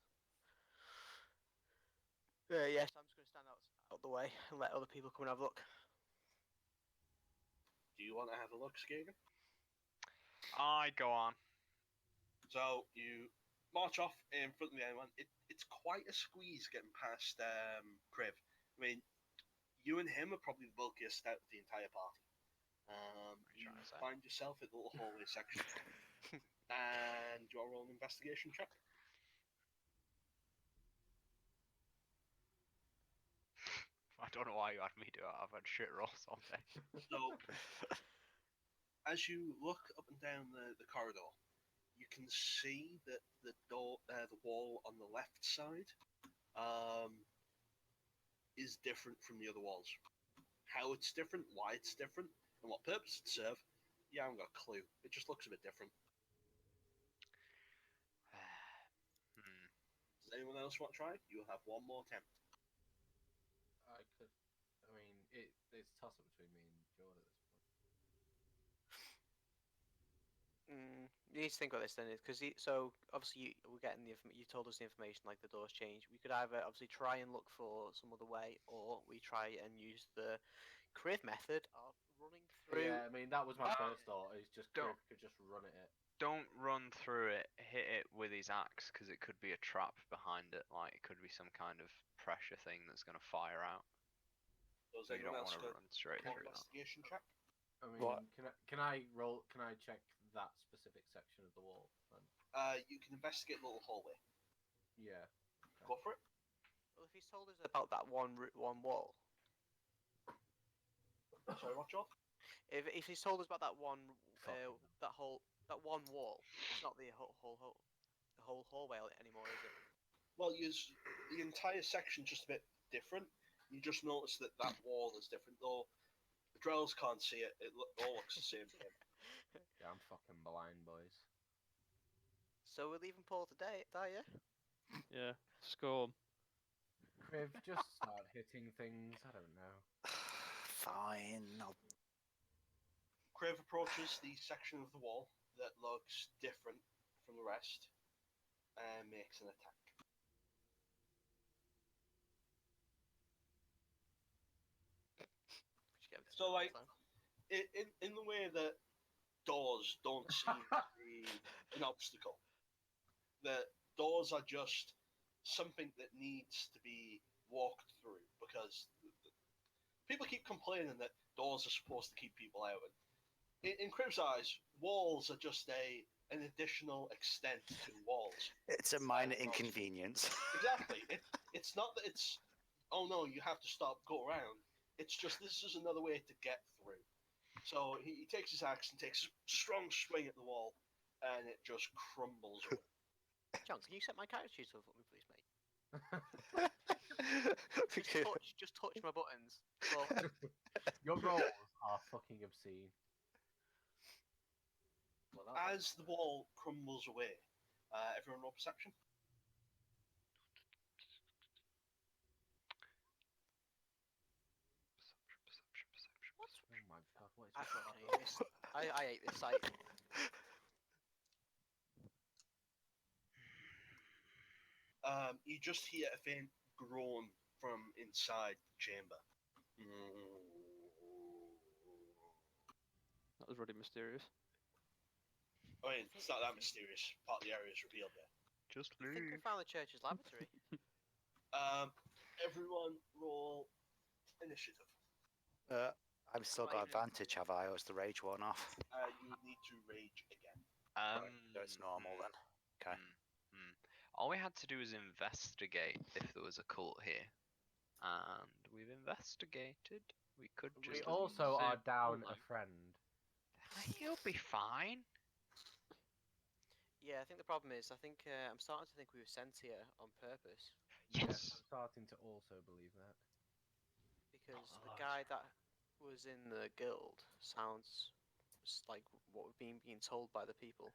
Yes, I'm just going to stand out the way and let other people come and have a look. Do you want to have a look, Skagen? I go on. So you march off in front of the anyone. It's quite a squeeze getting past Criv. I mean, you and him are probably the bulkiest out of the entire party. You trying to say? find yourself at the little hallway section, and you want to roll an investigation check. I don't know why you had me do it. I've had shit rolls all day. So, as you look up and down the corridor, you can see that the wall on the left side, is different from the other walls. How it's different, why it's different, and what purpose it serves, yeah, I haven't got a clue. It just looks a bit different. Does anyone else want to try? You'll have one more attempt. It's a toss up between me and George at this point. You need to think about this then, because so obviously we're getting you told us the information like the doors change. We could either obviously try and look for some other way, or we try and use the Crave method of running through. Yeah, I mean that was my Uh, first thought. Is just don't- Criv could just run at it. Don't run through it, hit it with his axe, because it could be a trap behind it. Like, it could be some kind of pressure thing that's going to fire out. Does So you anyone don't else want to go run straight roll through that. investigation check? I mean, What? can I roll? Can I check that specific section of the wall? Then? You can investigate the little hallway. Yeah. Go for it. Well, if he's told us about that one wall, Sorry, what job? if he's told us about that one Fucking. that one wall, it's not the whole hallway anymore, is it? Well, the entire section's just a bit different. You just notice that that wall is different, though. The Drells can't see it. It all looks the same to him. Yeah, I'm fucking blind, boys. So we're leaving Paul today, die, yeah? Yeah, score 'em. Criv, just start hitting things. I don't know. Fine. Crave approaches the section of the wall that looks different from the rest and makes an attack. So, like, in the way that doors don't seem to be an obstacle, that doors are just something that needs to be walked through, because people keep complaining that doors are supposed to keep people out. In Crib's eyes, walls are just an additional extent to walls. It's a minor inconvenience. Exactly. It's not that it's, oh no, you have to stop, go around. It's just this is another way to get through. So he takes his axe and takes a strong swing at the wall, and it just crumbles away. John, can you set my character sheet up for me, please, mate? Just touch my buttons. Well, Your rolls are fucking obscene. Well, As the wall crumbles away, everyone roll perception. Oh my god, what is I this? fucking hate this. I hate this site. You just hear a faint groan from inside the chamber. That was really mysterious. I mean, it's not that mysterious. Part of the area is revealed there. Just I think we leave. found the church's lavatory. Everyone roll initiative. I've still got advantage, have I? Or is the rage worn off? You would need to rage again. So it's normal then. Okay. All we had to do was investigate if there was a cult here, and we've investigated. We could just. We also are say, down "Hold a on." friend. He'll be fine. Yeah, I think the problem is, I'm starting to think we were sent here on purpose. Yes. I'm starting to also believe that. Because the guy that was in the guild sounds like what we've been being told by the people.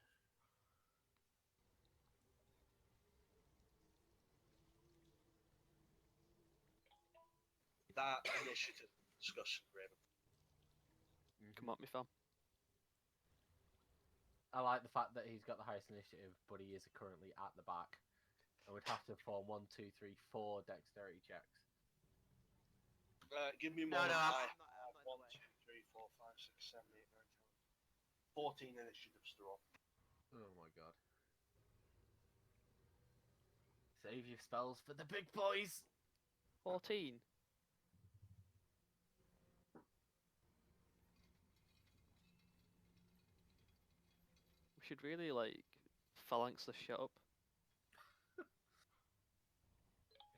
That initiative discussion, Raven. Come at me, fam. I like the fact that he's got the highest initiative, but he is currently at the back. And would have to perform 1, 2, 3, 4 dexterity checks. Give me No, more. no, I I'm not have in the 1, way. 2, 3, 4, 5, 6, 7, 8, 9, 10, 14 initiatives to roll. Oh my god. Save your spells for the big boys! 14. We should really, like, phalanx the shit up.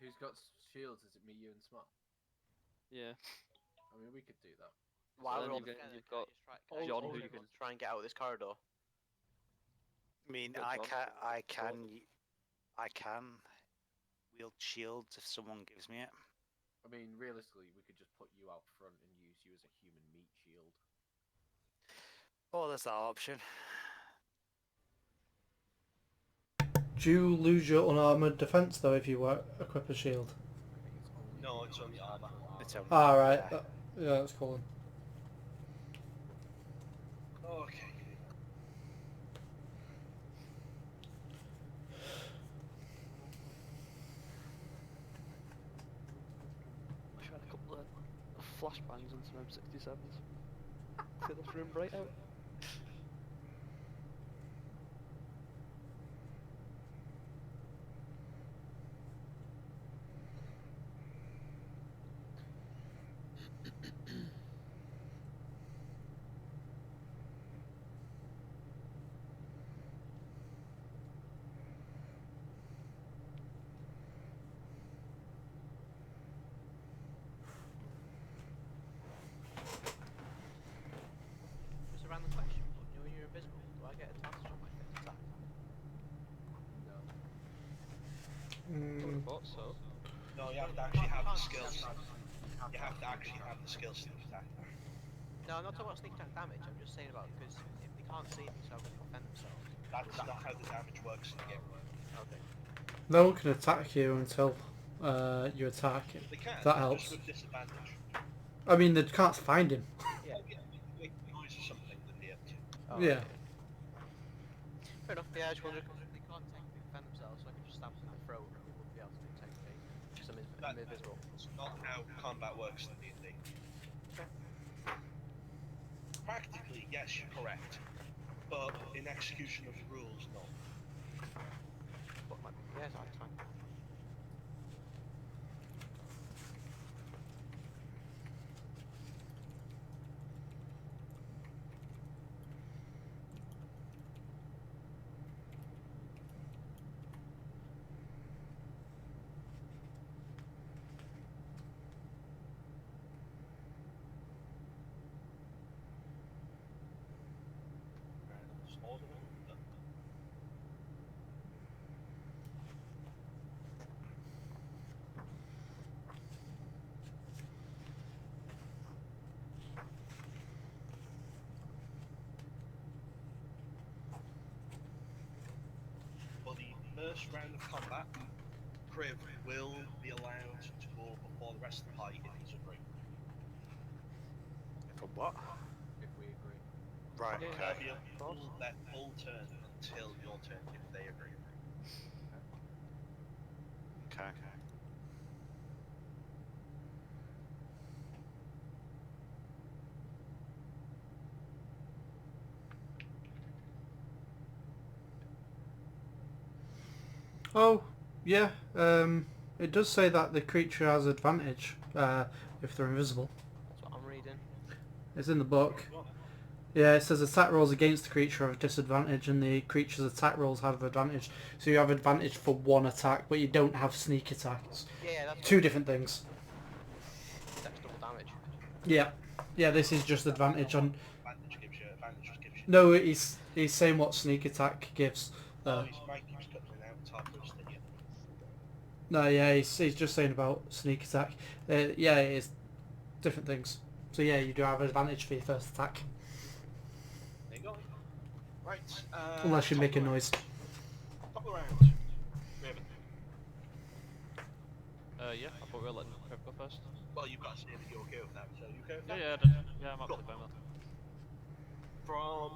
Who's got shields? Is it me, you, and Smart? Yeah. I mean, we could do that. While then we're all you've together, got can I just try, John, can who I you just can- try and get out of this corridor? I mean, Good I John. can wield shields if someone gives me it. I mean, realistically, we could just put you out front and use you as a human meat shield. Oh, there's that option. Do you lose your unarmored defense though if you equip a shield? I think it's only. No, it's only armor. It's only, Ah, right. yeah. Yeah, that's cool. Okay. flashbangs on some M67s. Get this room bright out. Just a random question, but you know when you're invisible, do I get advantage on my first attack? No. I would have thought so. No, you have to actually have the can't skills. stand You have to actually have the skills to attack. No, I'm not talking about sneak attack damage. I'm just saying about because if they can't see me, so I'm going to defend themselves. That's not how the damage works in the game. Okay. No one can attack you until you attack. They can. That Just helps. with disadvantage. I mean, they can't find him. Yeah. Make noise or something than be able to. Oh, Yeah. okay. Fair enough. Yeah, I just wondered because they can't technically defend themselves, so I could just stab them in the throat and they wouldn't be able to do technically. Just I'm invisible. That's not how combat works in D&D. Okay. Practically, yes, you're correct. But in execution of the rules, no. But yeah, that's fine. For the first round of combat, Kriv will be allowed to go before the rest of the party if he's agreed. For what? If we agree. Right, Yeah, okay. They'll be able to their full turn until your turn if they agree. Okay. Oh, yeah. It does say that the creature has advantage if they're invisible. That's what I'm reading. It's in the book. Yeah, it says attack rolls against the creature have disadvantage and the creature's attack rolls have advantage. So you have advantage for one attack, but you don't have sneak attacks. Yeah, that's Two different things. that's double damage. Yeah. Yeah, this is just advantage on... Advantage gives you, advantage just gives you. No, he's saying what sneak attack gives. Oh, his mic keeps cutting in and out, it's hard to understand you. No, yeah, he's just saying about sneak attack. Yeah, it is different things. So yeah, you do have advantage for your first attack. There you go. Right, Unless you top make a of the noise. round. Top of the round. Raven. Yeah, I thought we were letting Trev go first. Well, you've got to say that you're okay with that, so you okay with Yeah, that? yeah, I did. Yeah, I'm absolutely fine with that. From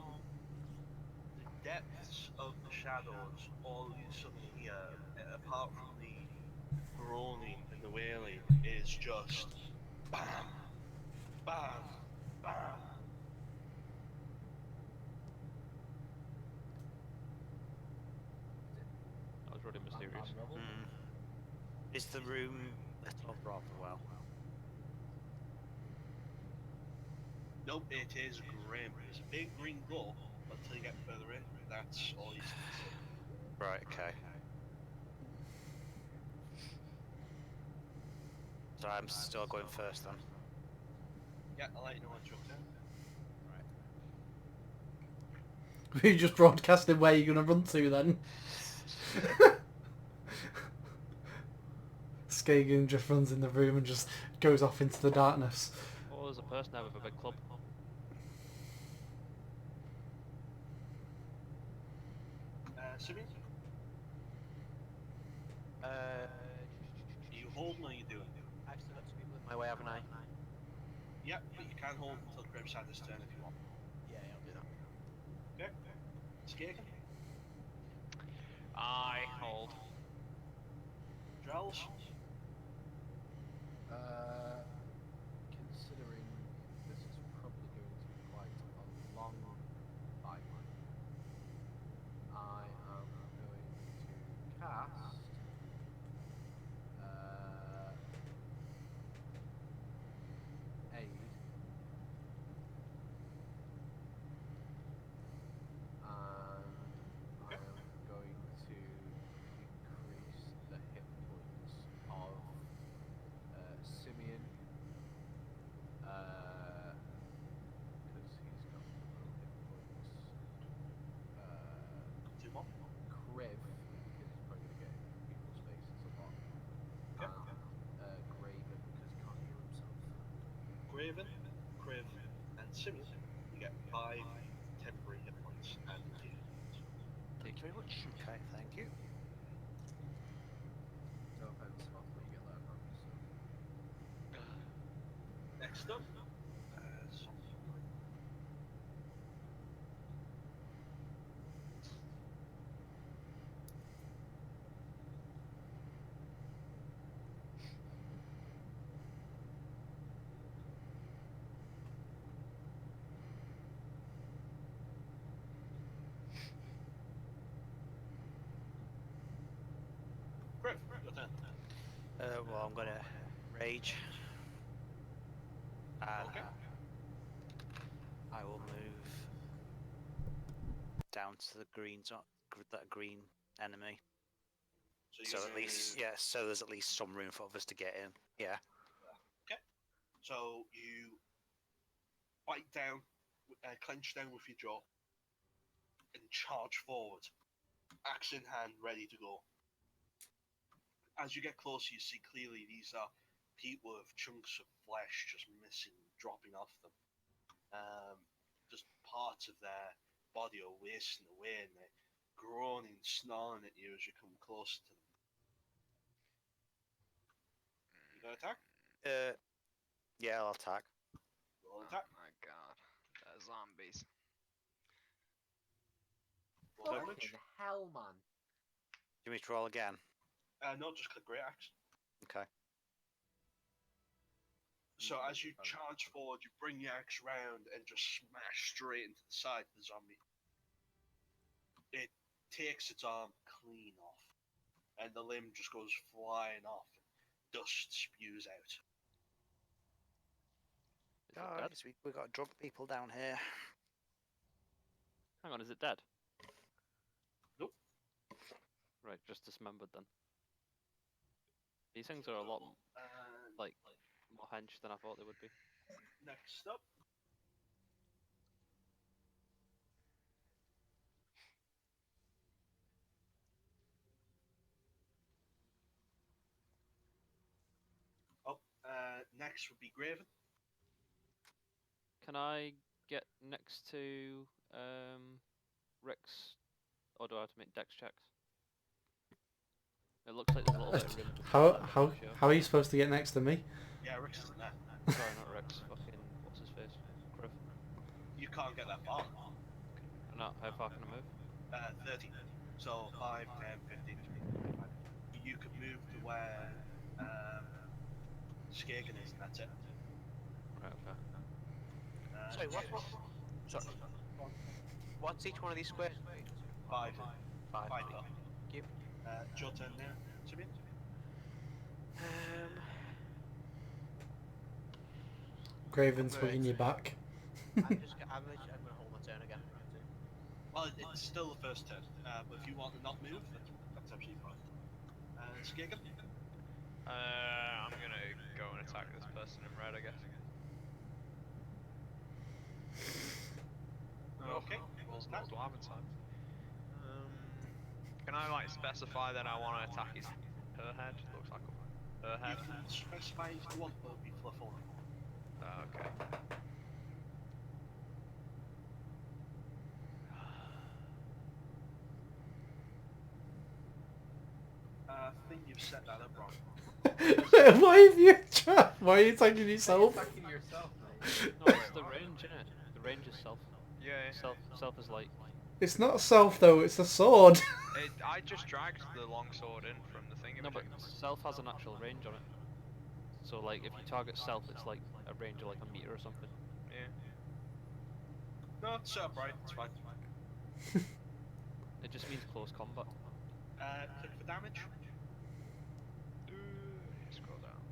the depths of the shadows, all you suddenly hear, apart from the groaning and the wailing, is just bam, bam, bam. That was really mysterious. Unravel? Is the room lit up rather well? Nope, it is grim. There's a big green glow, but until you get further in, that's all you see. Right, okay. So I'm still going first then. Yeah, I'll let you know once you're up there. We just broadcasted where you're going to run to then. Skagen just runs in the room and just goes off into the darkness. Oh, there's a person there with a big club. Simeon? Uh, Are you holding or are you doing? I've still got two people in my way, haven't I? Yep, but you can hold until Grim's had his turn if you want. Yeah, I'll do that. Okay. Skagen? I hold. Drells? Consider Kriv, because he's probably going to get in people's faces a lot. Okay. And Graven, because he can't heal himself. Graven, Kriv, and Simeon, you get 5 temporary hit points added to you. Thank you very much. Okay, thank you. No offense, Moth, but you get that from me, so. Next up, Kriv, your turn. Well, I'm gonna rage. And Okay. I will move down to the green that green enemy. So So at least, yeah. So there's at least some room for others to get in. Yeah. Okay. So you bite down, clench down with your jaw, and charge forward, axe in hand, ready to go. As you get closer, you see clearly these are people with chunks of flesh just missing, dropping off them. Just parts of their body are wasting away, and they're groaning, snarling at you as you come closer to them. You gonna attack? Yeah, I'll attack. Roll an attack. Oh my god. They're zombies. Roll damage. Fucking hell, man. Do you want me to roll again? No, just click great axe. Okay. So as you charge forward, you bring your axe round and just smash straight into the side of the zombie. It takes its arm clean off, and the limb just goes flying off. Dust spews out. Is it dead? Guys, we got drunk people down here. Hang on, is it dead? Nope. Right, just dismembered then. These things are a lot like more hench than I thought they would be. Next up. Next would be Graven. Can I get next to Rex, or do I have to make dex checks? It looks like there's a little bit of room. How are you supposed to get next to me? Yeah, Rex isn't there. Sorry, not Rex. Fucking what's his face? Griff. You can't get that far. No, how far can I move? 30. So 5, 10, 15, 20, 25. You could move to where Skagen is, and that's it. Right, okay. Sorry, what's each one of these squares? 5. 5. 5. Thank you. It's your turn now, Simeon. Graven's hugging your back. I'm gonna hold my turn again. Well, it's still the first turn, but if you want to not move, that's absolutely fine. Skagen? I'm gonna go and attack this person in red, I guess. Okay. Rolls not dwarven time. Can I like specify that I want to attack her head? Looks like her head. You can specify if you want, but it'll be fluff only. Okay. I think you've set that up wrong. Why have you trapped? Why are you attacking yourself? You're attacking yourself, mate. No, it's the range, innit? The range is self. Yeah. Self is like. It's not self though, it's a sword. I just dragged the long sword in from the thing. No, but self has an actual range on it. So like, if you target self, it's like a range of like a meter or something. Yeah. No, it's set up right, it's fine. It just means close combat. Click for damage. Scroll down.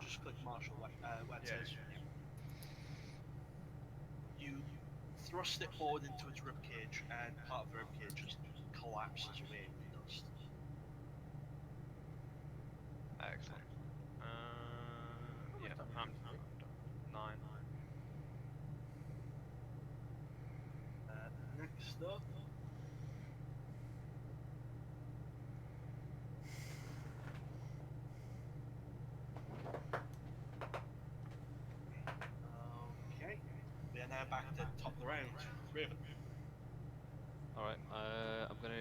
Just click martial where it says. You thrust it forward into its ribcage, and part of the ribcage just collapses away in dust. Excellent. Yeah, I'm done. 9. Next up, back at the top of the round. Raven. Alright, I'm gonna.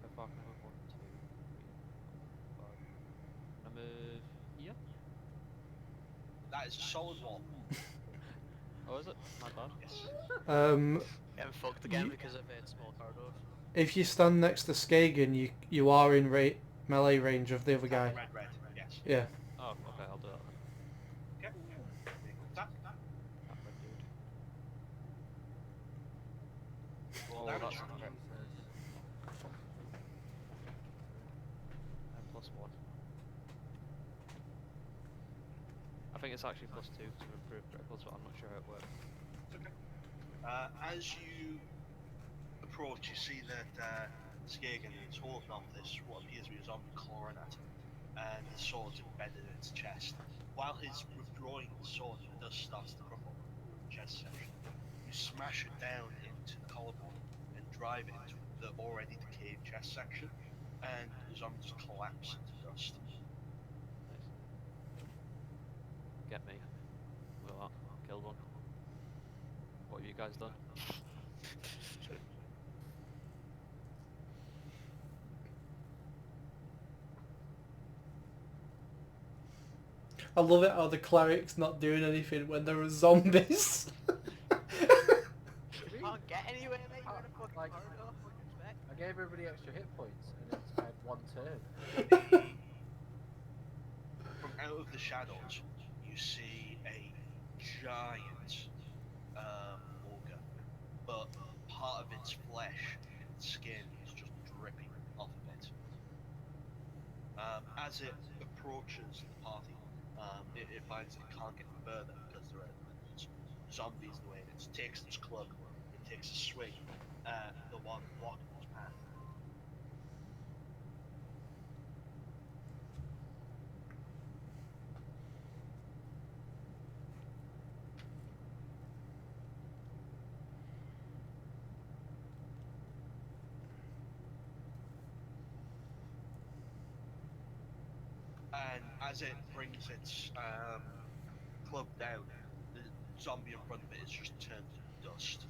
How far can I move? 1, 2, 3, 4, 5. Can I move here? That is a solid wall. Oh, is it? My bad. Yes. Getting fucked again You- because of small corridors. If you stand next to Skagen, you are in melee range of the other guy. Red. Yes. Yeah. Oh, okay, I'll do that then. Okay. Make an attack. That red dude. Roll Oh, damage. that's Jesus. correct. And +1. I think it's actually +2 because we've improved criticals, but I'm not sure how it works. Okay. As you approach, you see that Skagen is holding on to this, what appears to be a zombie coronet, and his sword's embedded in its chest. While he's withdrawing the sword, the dust starts to crumble in the chest section. You smash it down into the collarbone and drive it into the already decayed chest section, and the zombie just collapses into dust. Nice. Get me. Look at that. Killed one. What have you guys done? I love it how the cleric's not doing anything when there are zombies. You can't get anywhere, mate. You're in a fucking Like- corridor. What do you expect? I gave everybody extra hit points, and I had 1 turn. From out of the shadows, you see a giant ogre, but part of its flesh and skin is just dripping off of it. As it approaches the party, it finds it can't get further because there are zombies in the way, and it takes its club, it takes a swing at the one blocking its path. And as it brings its club down, the zombie in front of it is just turned to dust.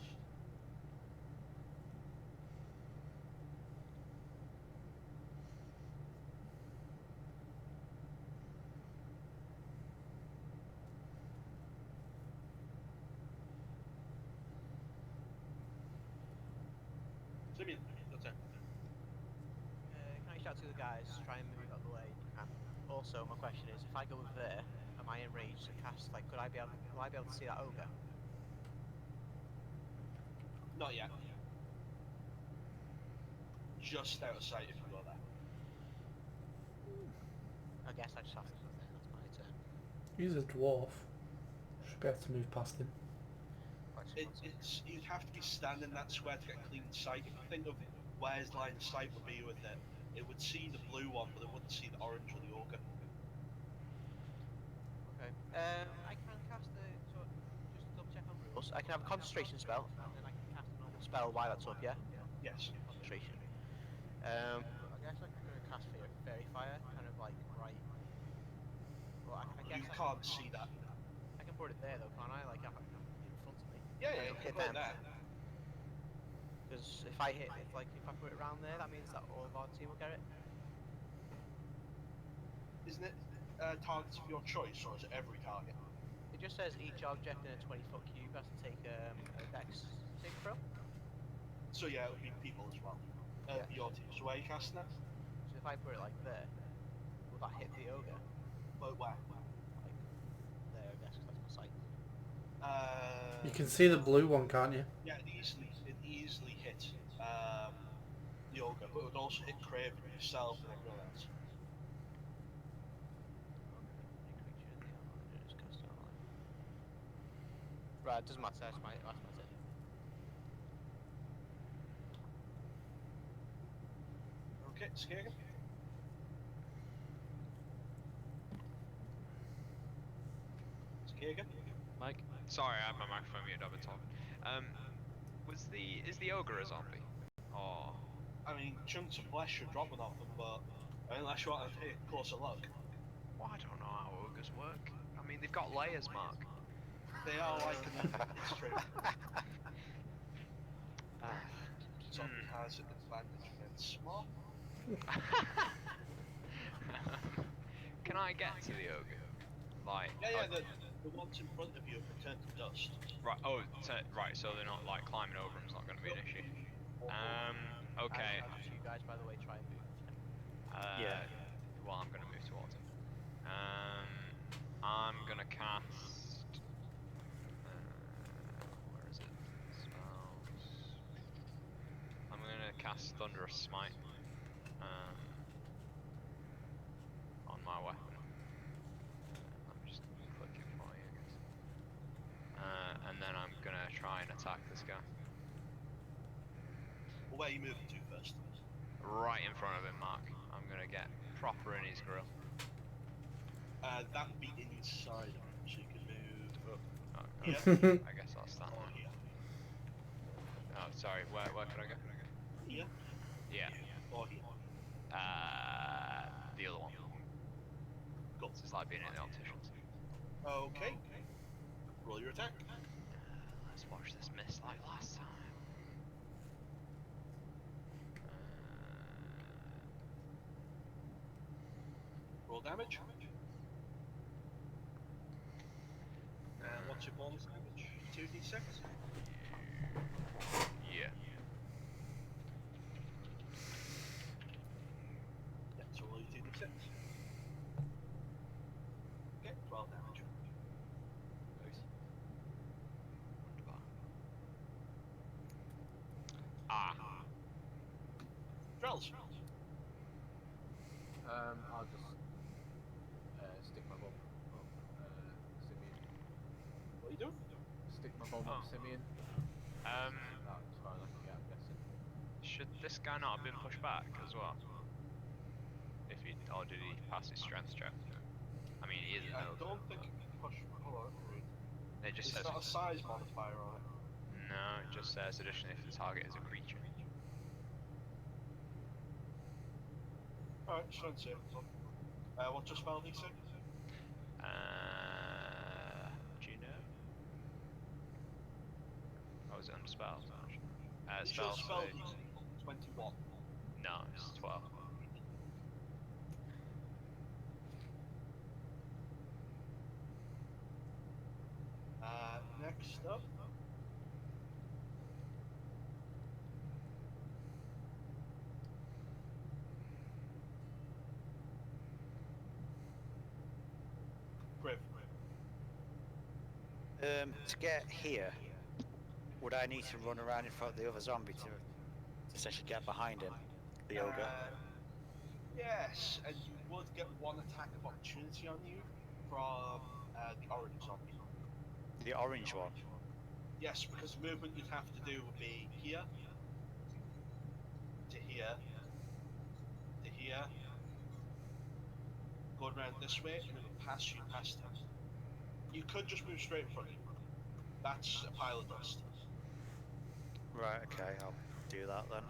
Simeon, your turn. Can I shout to the guys, try and move out of the way? And also, my question is, if I go over there, am I enraged to cast? Like, will I be able to see that ogre? Not yet. Just out of sight if you go there. I guess I just have to go there. That's my turn. He's a dwarf. Should be able to move past him. You'd have to be standing that square to get clean sight. If you think of where his line of sight would be with it, it would see the blue one, but it wouldn't see the orange or the ogre. Okay. I can cast the so just to double check on rules. I can have a concentration spell, and then I can cast a normal spell while that's up. Yeah. Yes. Concentration. I guess I'm gonna cast fairy fire, kind of like right. Well, I guess You I can't can, see that. I can put it there though, can't I? Like in front of me. Yeah, Kind you of can hit go them. there. Because if I put it around there, that means that all of our team will get it. Isn't it targets of your choice, or is it every target? It just says each object in a 20-foot cube has to take a dex saving throw. So yeah, it would be people as well. Yeah. Your team. So where are you casting it? So if I put it like there, will that hit the ogre? But where? Like there, I guess, 'cause that's my sight. You can see the blue one, can't you? Yeah, it easily hit the ogre, but it would also hit Craven, yourself, and everyone else. Right, it doesn't matter. That's my turn. Okay, Skagen. Skagen. Mike? Sorry, I had my microphone muted. I've been talking. Is the ogre a zombie? Or I mean, chunks of flesh are dropping off them, but unless you want to take a closer look. well, I don't know how ogres work. I mean, they've got layers, Mark. They are like an infinite string. Zombie has an advantage against small. Can I get to the ogre? Like, Yeah, the ones in front of you have been turned to dust. right. Oh, right. So they're not like climbing over them's not going to be an issue. Okay. How do you guys, by the way, try and move? Yeah. Well, I'm going to move towards him. I'm going to cast. Where is it? Spells. I'm going to cast Thunderous Smite. On my weapon. Let me just click it for you, I guess. And then I'm gonna try and attack this guy. Well, where are you moving to first? Right in front of him, Mark. I'm gonna get proper in his grill. That would be inside of him, so you can move up Oh, here okay. I guess I'll stand or there. here. Oh, sorry. Where could I go? Here Yeah. or here. The other one. Go. This is like being at the opticians. Okay. Roll your attack. Let's watch this miss like last time. Roll damage. And what's your bonus damage? 2d6? Yeah. Yeah, so roll your 2d6. Okay, 12 damage. Ah. Drells. I'll just stick my bomb up Simeon. What are you doing? Stick my bomb up Oh. Simeon. Um. That's as far as I can get, I'm guessing. Should this guy not have been pushed back as well? Or did he pass his strength check? I mean, he is an I ogre. don't think you can push. Hold on, read. It just It's says. not a size modifier on it. No, it just says additionally if the target is a creature. Alright, strength save. What's your spell DC? Do you know? Oh, is it under spells? It's your Spell spell save. DC. 21. No, it's 12. Next up. Griff. To get here, would I need to run around in front of the other zombie to essentially get behind him, the ogre? Yes, and you would get one attack of opportunity on you from the orange zombie. The orange one. Yes, because the movement you'd have to do would be here, to here, to here, going around this way, and it would pass you past him. You could just move straight in front of him. That's a pile of dust. Right, okay, I'll do that then.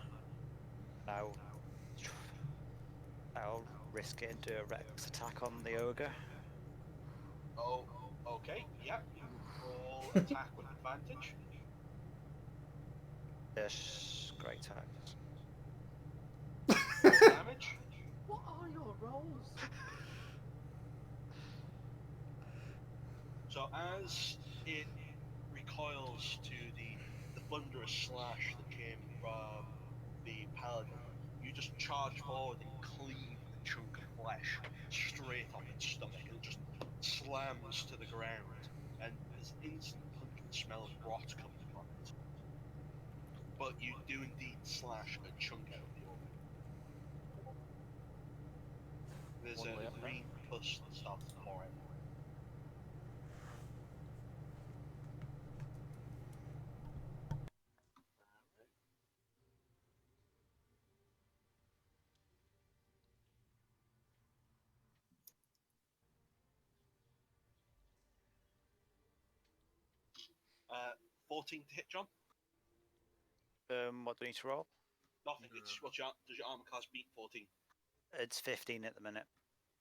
I'll risk it and do a Rex attack on the ogre. Oh, okay, yeah. Roll attack with advantage. Yes, great attack. Roll damage. What are your rolls? So as it recoils to the thunderous slash that came from the paladin, you just charge forward and cleave the chunk of flesh straight off its stomach, and it just slams to the ground, and there's instant pungent smell of rot coming from it. But you do indeed slash a chunk out of the organ. There's One way a up there. green pus that starts to pour out. Uh, 14 to hit, John? What do I need to roll? Nothing. It's does your armor class beat 14? It's 15 at the minute.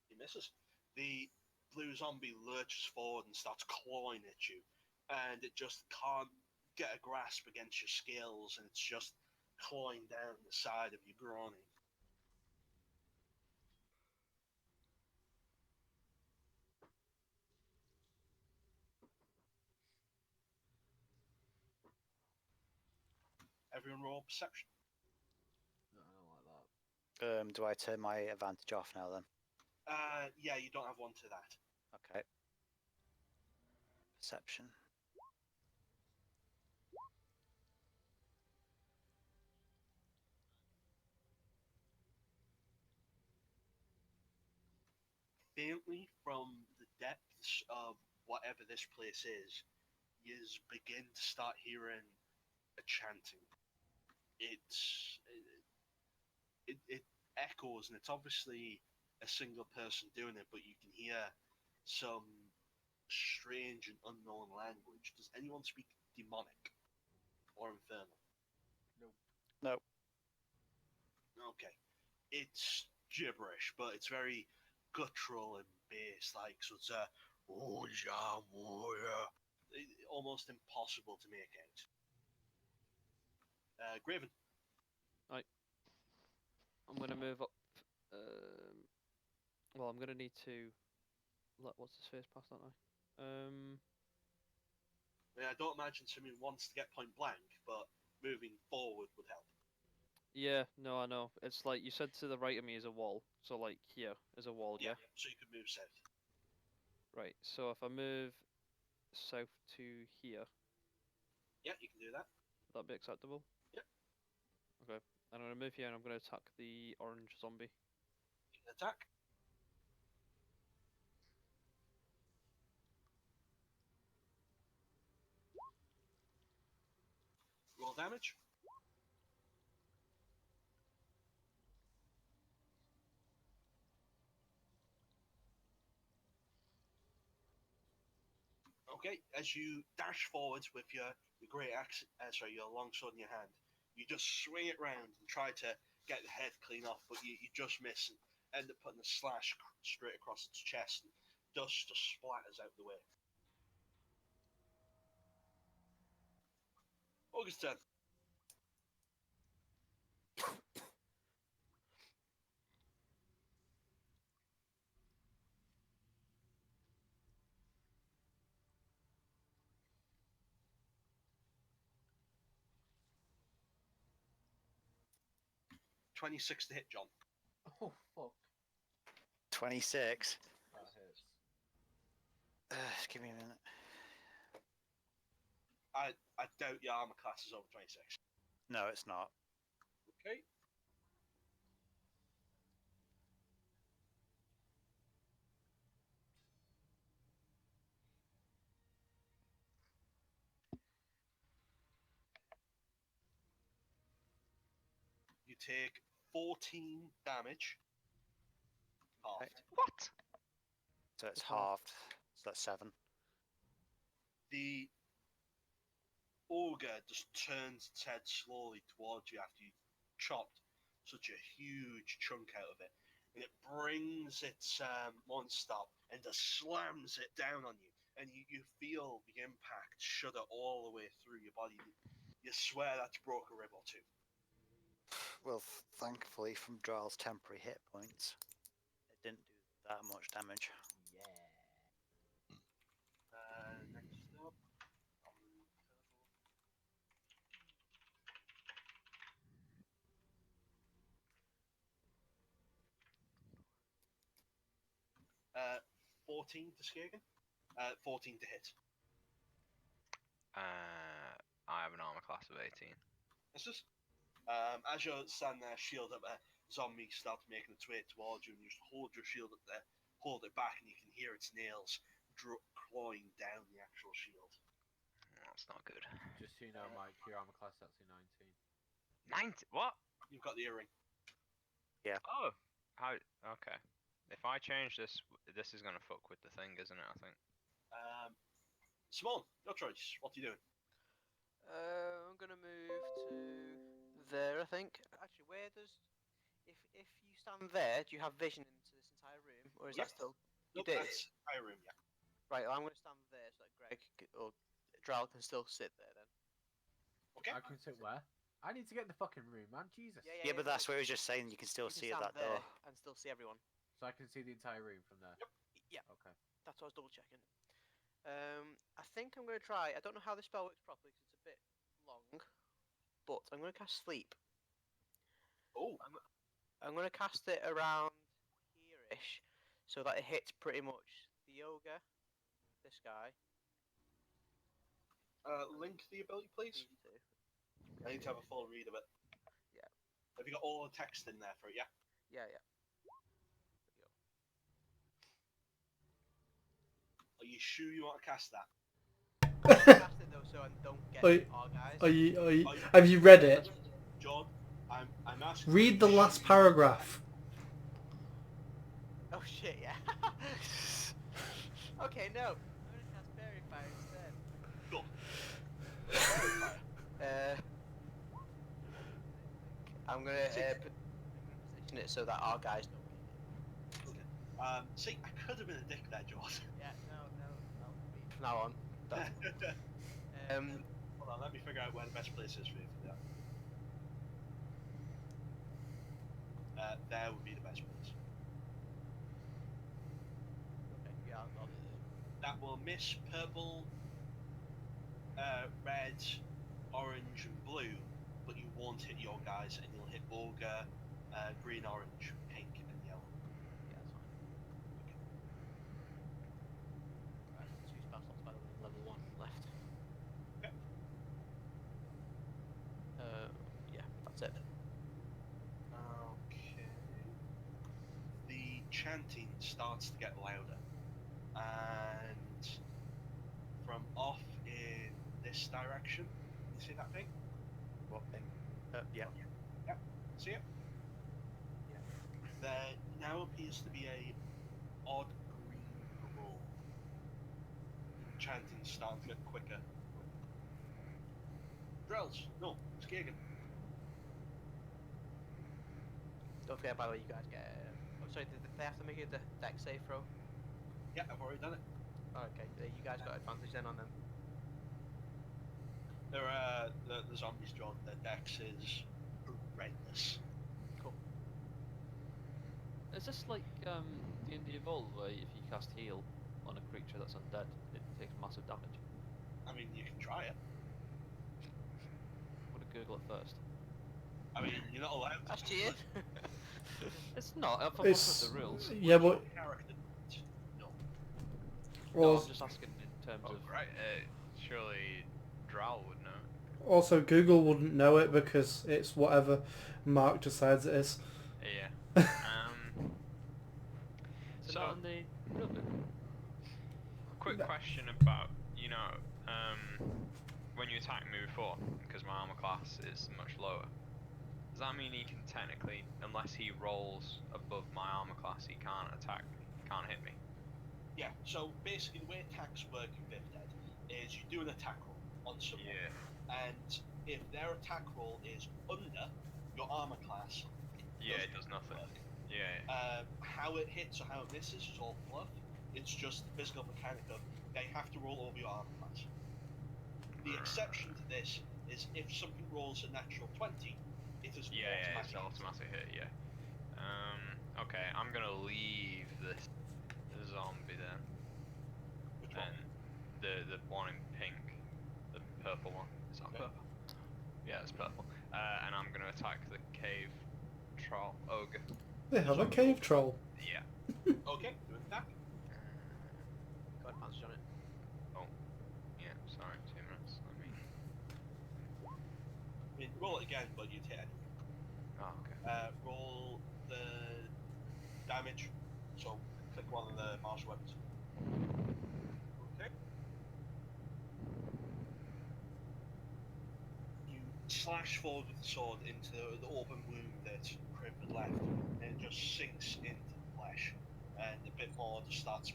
He misses. The blue zombie lurches forward and starts clawing at you, and it just can't get a grasp against your scales, and it's just clawing down the side of your groin. Everyone roll perception. No, I don't like that. Do I turn my advantage off now then? Yeah, you don't have one to that. Okay. Perception. Faintly from the depths of whatever this place is, you begin to start hearing a chanting. It echoes, and it's obviously a single person doing it, but you can hear some strange and unknown language. Does anyone speak demonic or infernal? No. Okay. It's gibberish, but it's very guttural and bass like, so it's almost impossible to make out. Graven. I'm gonna move up. Well, I'm gonna need to let what's his face pass, don't I? I mean, I don't imagine someone wants to get point blank, but moving forward would help. Yeah, no, I know. It's like you said to the right of me is a wall, so like here is a wall, yeah. So you could move south. Right. So if I move south to here, Yeah, you can do that. would that be acceptable? Yep. Okay. And I'm gonna move here, and I'm gonna attack the orange zombie. You can attack. Roll damage. Okay, as you dash forwards with your great axe, your longsword in your hand, you just swing it round and try to get the head clean off, but you just miss and end up putting a slash straight across its chest, and dust just splatters out the way. August 10th. $26 to hit, John. Oh fuck. 26. That hits. Just give me a minute. I doubt your armor class is over 26. No, it's not. Okay. You take 14 damage. Halved. Okay. What? So it's It's half. halved. So that's 7. The ogre just turns its head slowly towards you after you chopped such a huge chunk out of it, and it brings its one stop and just slams it down on you, and you feel the impact shudder all the way through your body. You swear that's broke a rib or two. Well, thankfully, from Draal's temporary hit points, it didn't do that much damage. Yeah. Next up. 14 to Skagen. 14 to hit. I have an armor class of 18. This is. As you're standing there, shield up, a zombie starts making its way towards you, and you just hold your shield up there, hold it back, and you can hear its nails clawing down the actual shield. That's not good. Just so you know, Mike, your armor class is actually 19. 90? What? You've got the earring. Oh. How? Okay. If I change this, this is gonna fuck with the thing, isn't it? I think. Simone, your choice. What are you doing? I'm gonna move to there. I think. Actually, where does if you stand there, do you have vision into this entire room, or is Yeah. that still? Nope, You did. that's high room, yeah. Right. Well, I'm gonna stand there so that Greg or Drow can still sit there then. Okay. I can sit where? I need to get in the fucking room, man. Jesus. Yeah, but that's what he was just saying. You can still you see can at stand that door. there and still see everyone. So I can see the entire room from there. Yeah, Okay. that's what I was double checking. I think I'm going to try. I don't know how this spell works properly because it's a bit long, but I'm going to cast Sleep. Oh. I'm going to cast it around here-ish, so that it hits pretty much the ogre, this guy, Link the ability, please. these two. I need to have a full read of it. Yeah. Have you got all the text in there for it? Yeah. Yeah, yeah. Are you sure you want to cast that? Cast it though, so I don't get Are you- our guys. Are you, have you read it? John, I'm asking. Read the last paragraph. Oh shit, yeah. Okay, no. I'm gonna cast Fairy Fire instead. Go. I'm gonna position it so that our guys don't get it. Okay. See, I could have been a dick there, John. Yeah, no. From now on. Hold on, let me figure out where the best place is for you for that. There would be the best place. Okay, yeah, I'll do That will miss purple, red, orange, and blue, but you won't hit your guys, and you'll hit ogre, green, orange, pink, and yellow. Yeah, that's fine. Right, 2 spell slots by the way, level 1 left. Okay. Yeah, that's it. Okay. The chanting starts to get louder, and from off in this direction, you see that thing? What thing? Yeah. See it? Yeah. There now appears to be a odd green glow. Chanting's starting to get quicker. Drills, no, Skagan. Don't forget, by the way, you guys get. Oh, sorry, did they have to make a deck save throw? Yeah, I've already done it. Oh, okay, you guys got advantage then on them. There are the zombies, John. Their dex is horrendous. Cool. Is this like D&D Evolve, where if you cast heal on a creature that's undead, it takes massive damage? I mean, you can try it. I'm gonna Google it first. I mean, you're not allowed to. That's cheating. It's not. I've looked It's at the rules. yeah, but Character. No. No, also, I'm just asking in terms Oh, of. right. Surely Drow would know. also Google wouldn't know it because it's whatever Mark decides it is. Yeah. Is it So, not in the rule book? quick No. question about, when you attack move 4, because my armor class is much lower. Does that mean he can technically, unless he rolls above my armor class, he can't attack, can't hit me? Yeah. So basically, the way attacks work in 5th Ed is you do an attack roll on someone, and if their attack roll is under your armor class, Yeah, it does nothing. Yeah. how it hits or how it misses is all fluff. It's just the physical mechanic of they have to roll over your armor class. The exception to this is if something rolls a natural 20, it is Yeah, it's automatic hit, yeah. Okay, I'm gonna leave this zombie then. Which one? And the one in pink, the purple one. Is that Okay. purple? Yeah, it's purple. And I'm gonna attack the cave troll ogre. They have a cave troll. Yeah. Okay, do an attack. Got advantage on it. Yeah, sorry, 2 minutes. I mean, roll it again, but you'd hit anyway. Oh, okay. Roll the damage. So click one of the martial weapons. Okay. You slash forward with the sword into the open wound that Crib had left, and it just sinks into the flesh, and a bit more just starts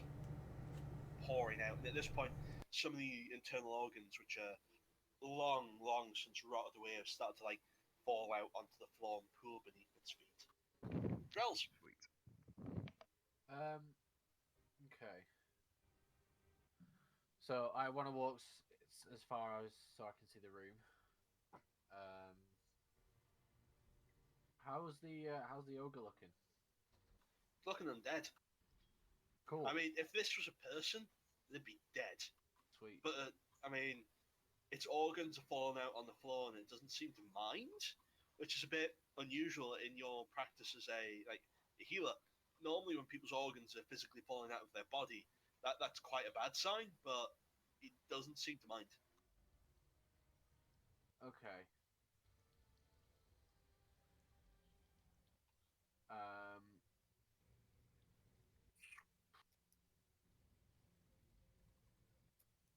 pouring out. And at this point, some of the internal organs, which are long since rotted away, have started to fall out onto the floor and pool beneath its feet. Drills. Sweet. Okay. So I want to walk as far as so I can see the room. How's the ogre looking? Looking undead. Cool. I mean, if this was a person, they'd be dead. Sweet. But I mean, its organs are falling out on the floor, and it doesn't seem to mind, which is a bit unusual in your practice as a healer. Normally, when people's organs are physically falling out of their body, that's quite a bad sign. But it doesn't seem to mind. Okay.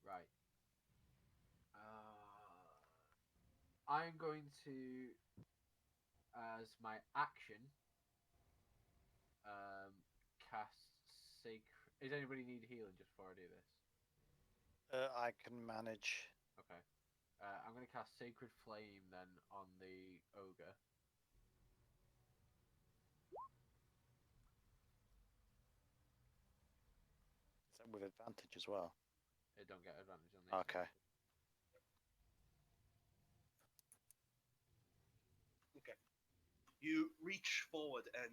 Right. I'm going to, as my action, cast sacred. Does anybody need healing just before I do this? I can manage. Okay. I'm going to cast Sacred Flame then on the ogre. Is that with advantage as well? It don't get advantage on these. Okay. Okay. You reach forward, and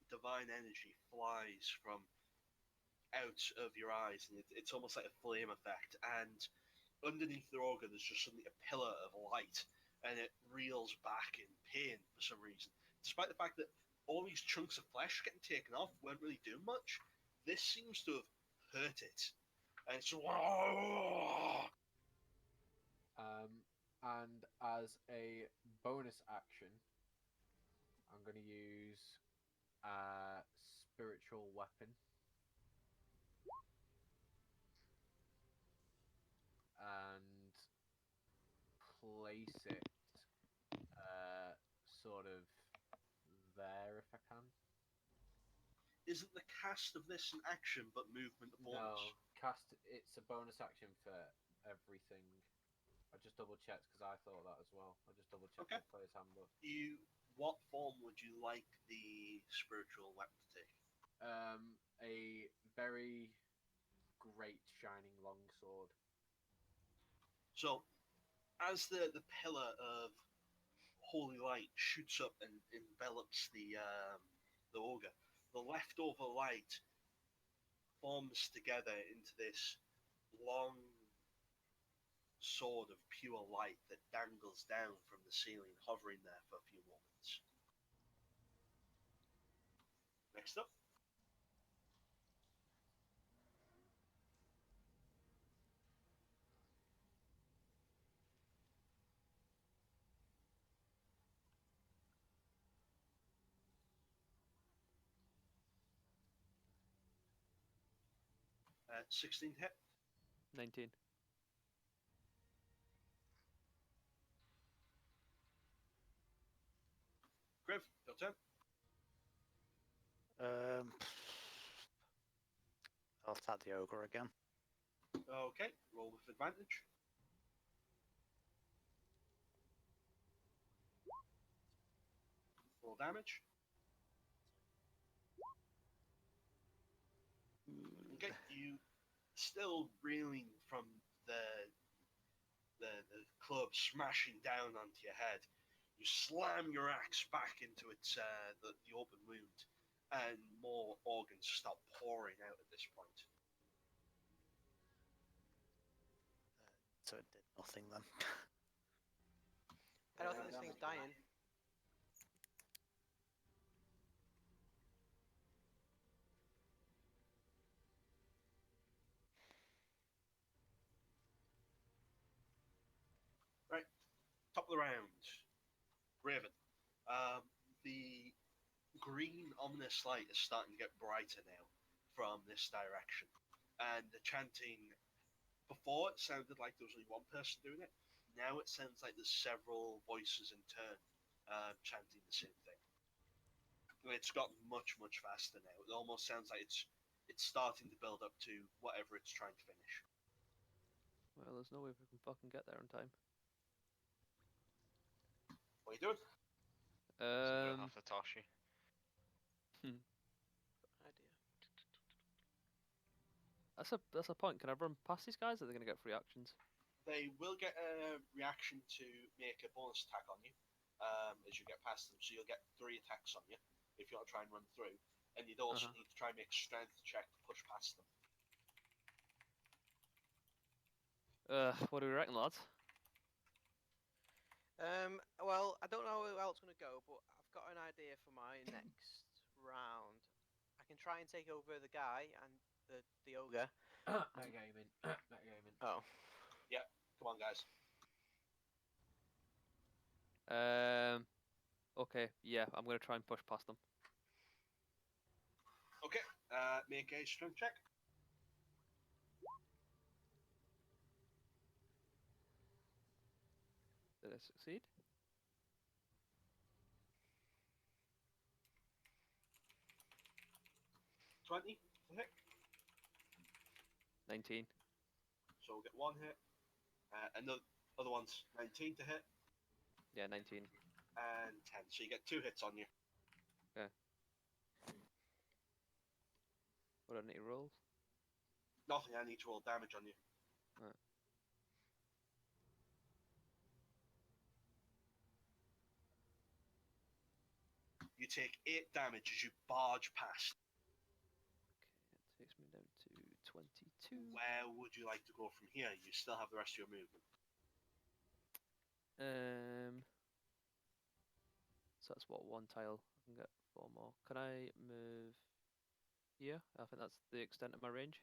divine energy flies from out of your eyes, and it's almost like a flame effect. And underneath the organ, there's just suddenly a pillar of light, and it reels back in pain for some reason. Despite the fact that all these chunks of flesh getting taken off weren't really doing much, this seems to have hurt it. And it's And as a bonus action, I'm going to use a spiritual weapon. And place it sort of there if I can. Isn't the cast of this an action but movement a bonus? No, cast. It's a bonus action for everything. I just double checked because I thought that as well. I just double checked Okay. the player's handbook. What form would you like the spiritual weapon to take? A very great shining longsword. So, as the pillar of holy light shoots up and envelops the ogre, the leftover light forms together into this long sword of pure light that dangles down from the ceiling, hovering there for a few moments. Next up. Uh, 16 hit. 19. Griff, your turn. I'll attack the ogre again. Okay, roll with advantage. Roll damage. Okay, you still reeling from the club smashing down onto your head. You slam your axe back into its the open wound, and more organs start pouring out at this point. So it did nothing then. I don't think this thing's dying. Right, top of the round, Raven. The green ominous light is starting to get brighter now from this direction, and the chanting. Before it sounded like there was only one person doing it. Now it sounds like there's several voices in turn chanting the same thing. It's gotten much faster now. It almost sounds like it's starting to build up to whatever it's trying to finish. Well, there's no way we can fucking get there on time. What are you doing? After Toshi. Idea. That's a point. Can I run past these guys? Or are they gonna get free actions? they will get a reaction to make a bonus attack on you as you get past them. So you'll get 3 attacks on you if you want to try and run through. And you'd also Uh-huh. need to try and make a strength check to push past them. What do we reckon, lads? Well, I don't know how it's going to go, but I've got an idea for my next round. I can try and take over the guy and the ogre. Metagaming. Metagaming. Oh. Come on, guys. Okay, yeah, I'm gonna try and push past them. Okay, make a strength check. Did I succeed? 20 to hit. 19. So we'll get 1 hit. And the other one's 19 to hit. Yeah, 19. And 10. So you get 2 hits on you. What do I need to roll? Nothing, I need to roll damage on you. Right. You take 8 damage as you barge past. Okay, that takes me down to 22. Where would you like to go from here? You still have the rest of your movement. So that's what, 1 tile. I can get 4 more. Can I move here? I think that's the extent of my range.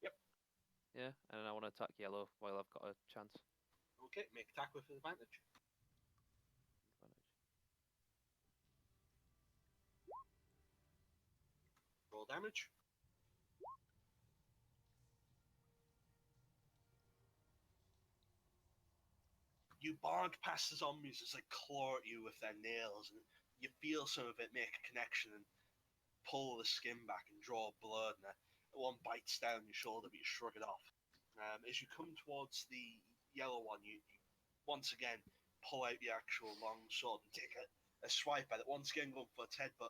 Yep. Yeah, and I want to attack yellow while I've got a chance. Okay, make attack with advantage. Roll damage. You barge past the zombies as they claw at you with their nails, and you feel some of it make a connection and pull the skin back and draw blood, and one bites down your shoulder, but you shrug it off. As you come towards the yellow one, you once again pull out the actual long sword and take a swipe at it, once again going for its head, but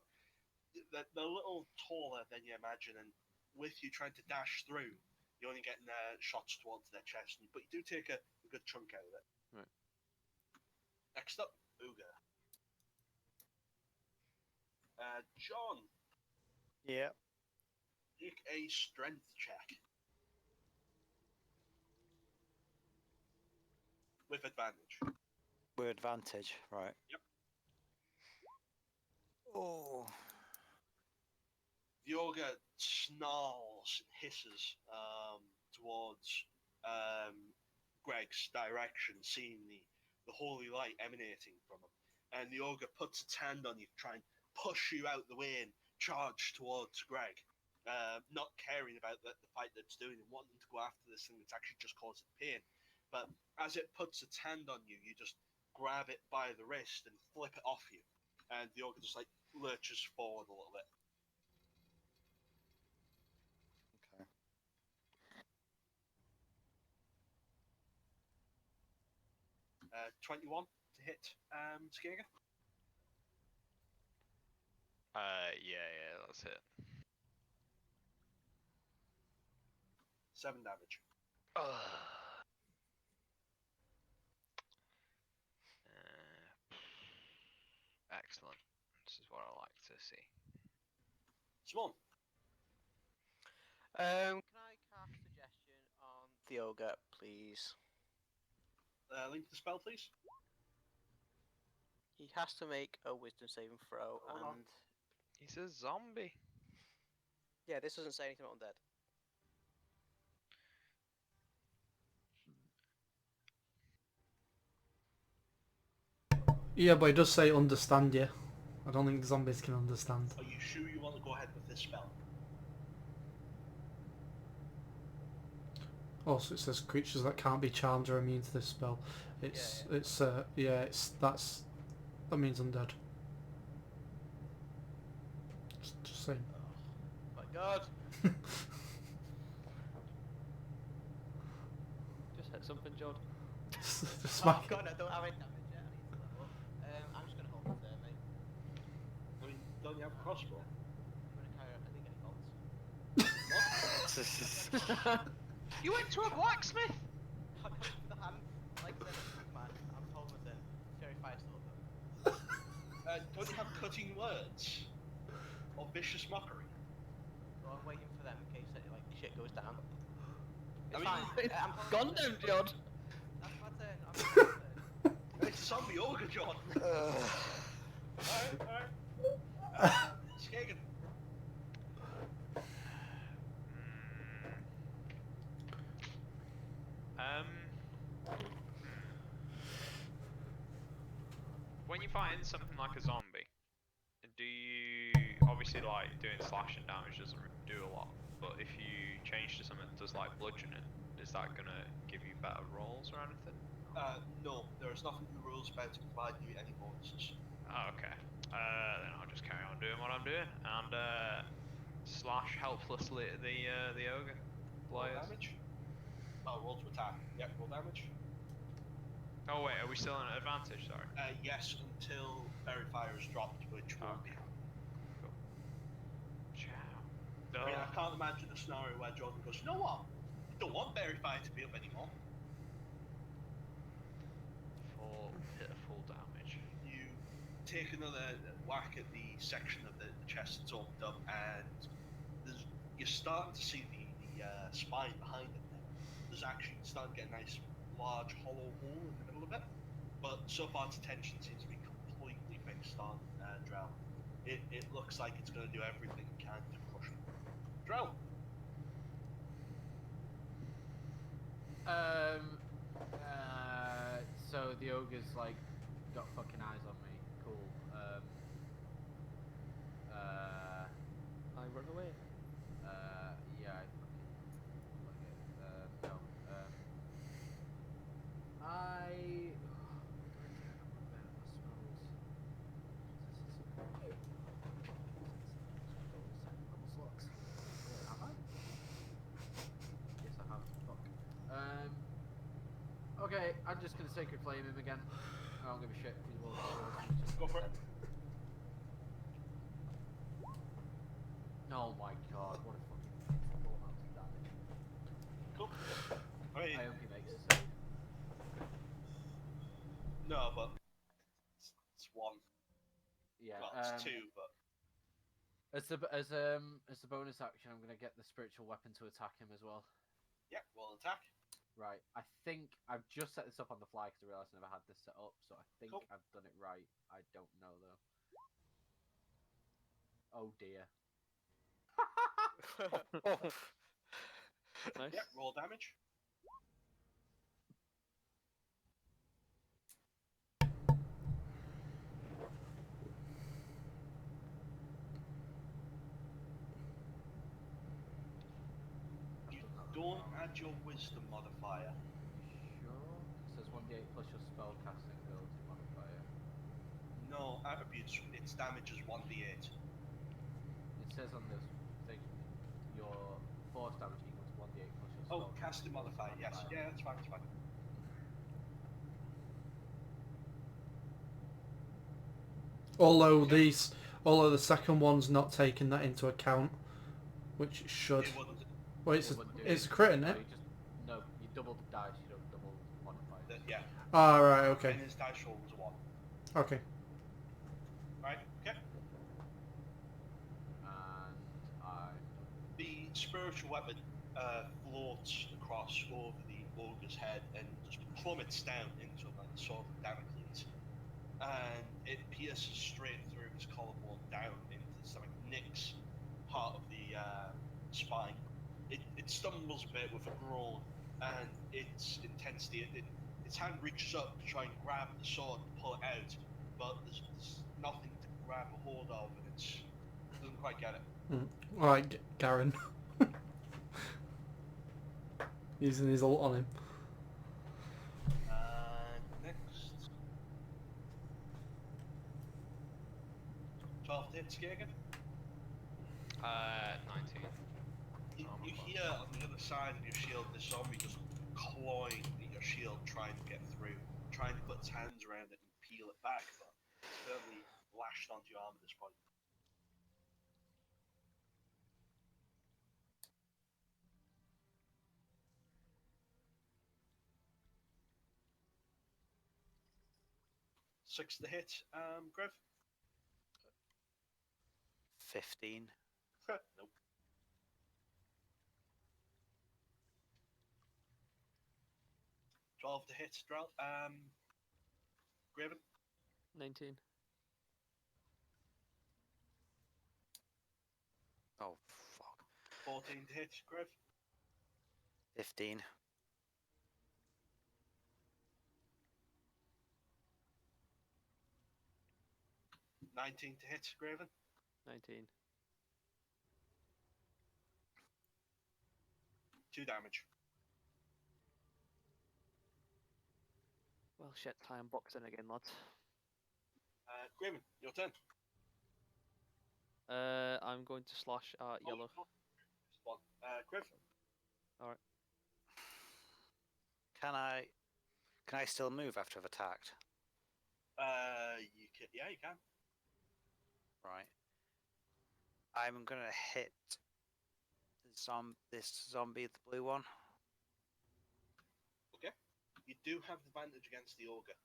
they're a little taller than you imagine, and with you trying to dash through, you're only getting shots towards their chest, but you do take a good chunk out of it. Right. Next up, Uga. John, Yeah. make a strength check. With advantage. With advantage, right. Yep. Oh. The ogre snarls and hisses towards Greg's direction, seeing the holy light emanating from him. And the ogre puts its hand on you to try and push you out the way and charge towards Greg, not caring about the fight that it's doing and wanting to go after this thing that's actually just causing pain. But as it puts its hand on you, you just grab it by the wrist and flip it off you. And the ogre just like lurches forward a little bit. Okay. 21 to hit Skager. Yeah, that's it. 7 damage. Excellent. This is what I like to see. Simone. Can I cast suggestion on the ogre, please? Link the spell, please. He has to make a wisdom saving throw, Hold on. and He's a zombie. yeah, this doesn't say anything about undead. Yeah, but it does say understand you. I don't think zombies can understand. Are you sure you want to go ahead with this spell? Also, it says creatures that can't be charmed are immune to this spell. That means undead. Just saying. Oh my god! Just hit something, Jod. Just Oh smack it. god, I don't have any damage yet. I need to level up. I'm just gonna hold it there, mate. I mean, don't you have a crossbow? I'm gonna carry on. I didn't get any bolts. You went to a blacksmith? I got insulting words or vicious mockery. So I'm waiting for them in case like shit goes down. It's I mean, fine. I'm Gone then, John. That's my turn. I'm my turn. It's a zombie ogre, John. Alright. Skagan. When you're fighting something like a zombie, do you obviously like doing slashing damage doesn't really do a lot, but if you change to something that does like bludgeoning, is that gonna give you better rolls or anything? No, there's nothing in the rules about to provide you any bonuses. Oh, okay. Then I'll just carry on doing what I'm doing and slash helplessly at the ogre Roll players. damage. Roll to attack. Yep, roll damage. Oh wait, are we still at an advantage? Sorry. Yes, until Fairy Fire is dropped, which will be. Cool. Ciao. I mean, I can't imagine a scenario where Jordan goes, you know what? I don't want Fairy Fire to be up anymore. Full pitiful damage. You take another whack at the section of the chest that's opened up, and you're starting to see the spine behind it now. There's actually starting to get a nice large hollow hole in the middle of it, but so far its attention seems to be completely fixed on Drell. It looks like it's going to do everything it can to crush him. Drell! So the ogre's like got fucking eyes on me. Cool. I run away. Yeah, I fucking like it. No. I. Yes, I have. Fuck. Okay, I'm just gonna Sacred Flame him again. I don't give a shit if he's walking towards me. Just Go for it. Oh my god, what a fucking pitiful amount of damage. Cool. I mean, I hope he makes a save. no, but it's one. Yeah. Well, it's two, but As the bonus action, I'm gonna get the spiritual weapon to attack him as well. yeah, roll attack. Right. I think I've just set this up on the fly because I realised I never had this set up, so I think Cool. I've done it right. I don't know though. Oh dear. Nice. Yeah, roll damage. You don't add your wisdom modifier. Sure. It says 1d8 plus your spell casting ability modifier. No attributes, its damage is 1d8. It says on this thing your force damage equals 1d8 plus your spell. Oh, casting modifier, yes. Yeah, that's fine, that's fine. Although the second one's not taking that into account, which it should. It wouldn't. Well, it's a crit, isn't No, it? you double the dice, you don't double the modifier. Yeah. Ah, right, okay. And his dice roll was a 1. Okay. Right, okay. And I. The spiritual weapon floats across over the ogre's head and just plummets down into like the sword of Damocles. And it pierces straight through his collarbone down into the stomach, nicks part of the spine. It stumbles a bit with a groan, and its intensity, its hand reaches up to try and grab the sword and pull it out, but there's nothing to grab a hold of, and it doesn't quite get it. Alright, Garen. Using his ult on him. Next. 12 hits, Skagan. 19. You hear on the other side of your shield this zombie just clawing at your shield, trying to get through, trying to put its hands around it and peel it back, but it's firmly lashed onto your arm at this point. Six to hit, Griff. 15. Nope. Twelve to hit. Graven. 19. Oh, fuck. 14 to hit. Griff. 15. 19 to hit. Graven. 19. 2 damage. Well, shit, time boxing again, lads. Graven, your turn. I'm going to slash at yellow. One. Griff. Alright. Can I still move after I've attacked? You can. Yeah, you can. Right. I'm gonna hit this zombie, the blue one. Okay. You do have advantage against the ogre.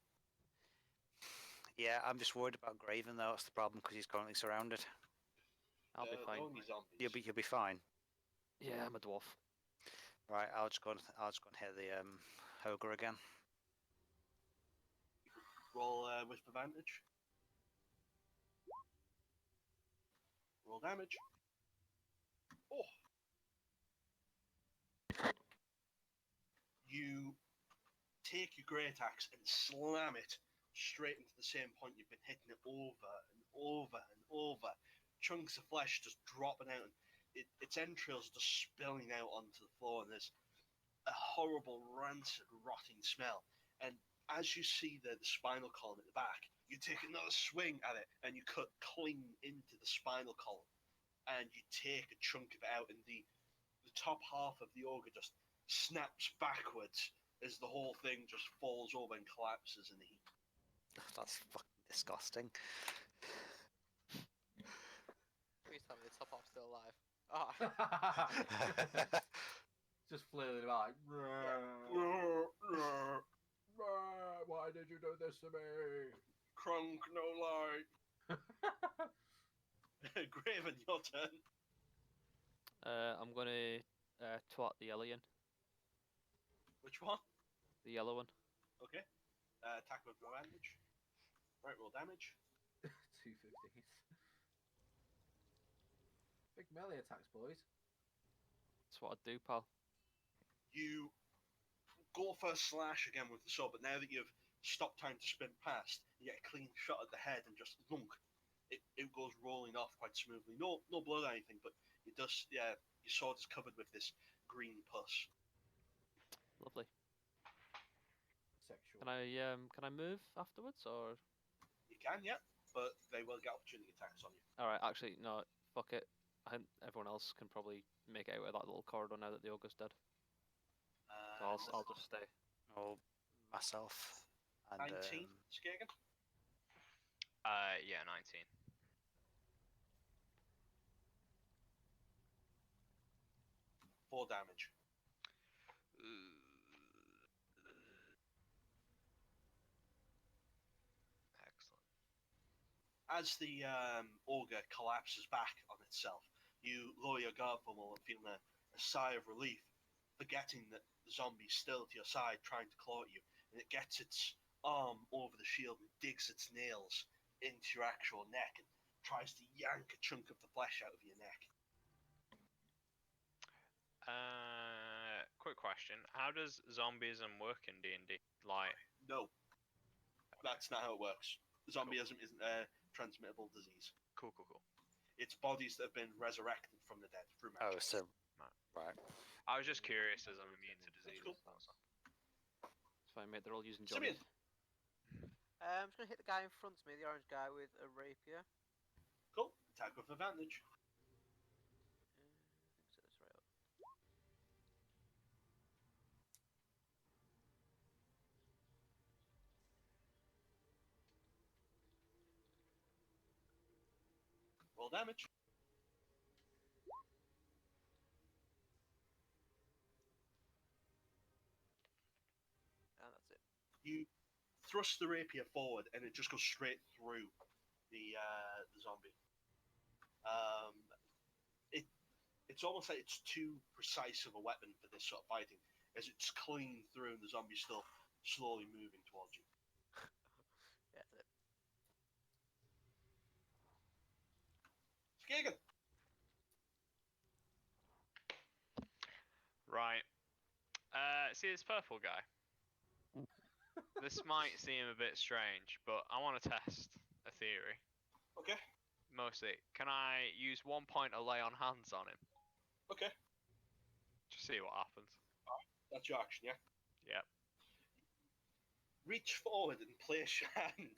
Yeah, I'm just worried about Graven though. That's the problem because he's currently surrounded. I'll be They're fine. only zombies. You'll be fine. Yeah, I'm a dwarf. Right. I'll just go and hit the ogre again. Roll with advantage. Roll damage. Oh. You take your great axe and slam it straight into the same point you've been hitting it over and over and over. Chunks of flesh just dropping out, and its entrails just spilling out onto the floor, and there's a horrible, rancid, rotting smell. And as you see the spinal column at the back, you take another swing at it, and you cut clean into the spinal column, and you take a chunk of it out, and the top half of the ogre just snaps backwards as the whole thing just falls over and collapses in the heap. That's fucking disgusting. Please tell me the top half's still alive. Ah. Just flailing about. Why did you do this to me? Crunk, no light. Graven, your turn. I'm gonna twat the alien. Which one? The yellow one. Okay. Attack with advantage. Right, roll damage. 250s. Big melee attacks, boys. That's what I do, pal. You go for a slash again with the sword, but now that you've stopped time to spin past, you get a clean shot at the head and just thunk. It goes rolling off quite smoothly. No blood or anything, but it does. Yeah, your sword is covered with this green pus. Lovely. Sexual. Can I move afterwards or? You can, yeah, but they will get opportunity attacks on you. All right, actually no, fuck it. I think everyone else can probably make it out of that little corridor now that the ogre's dead. So I'll just stay. Oh, myself. And 19, Skagan. Yeah, 19. 4 damage. Excellent. As the ogre collapses back on itself, you lower your guard for a moment, feeling a sigh of relief, forgetting that the zombie's still to your side trying to claw at you, and it gets its arm over the shield and digs its nails into your actual neck and tries to yank a chunk of the flesh out of your neck. Quick question: how does zombieism work in D&D? Like, No, that's not how it works. Zombieism isn't a transmittable disease. cool. It's bodies that have been resurrected from the dead through magic. oh, so right. I was just curious as I'm immune to disease. cool. It's fine, mate. They're all using Simeon. Johnny's. I'm just gonna hit the guy in front of me, the orange guy with a rapier. Cool. Attack with advantage. I think so, that's right up. Roll damage. And that's it. You thrust the rapier forward, and it just goes straight through the zombie. It it's almost like it's too precise of a weapon for this sort of fighting, as it's clean through and the zombie's still slowly moving towards you. Yeah, that's it. Skagan! Right. See this purple guy? This might seem a bit strange, but I want to test a theory. Okay, Mostly, can I use 1 point to lay on hands on him? okay. Just see what happens. That's your action, yeah? Yep. Reach forward and place your hand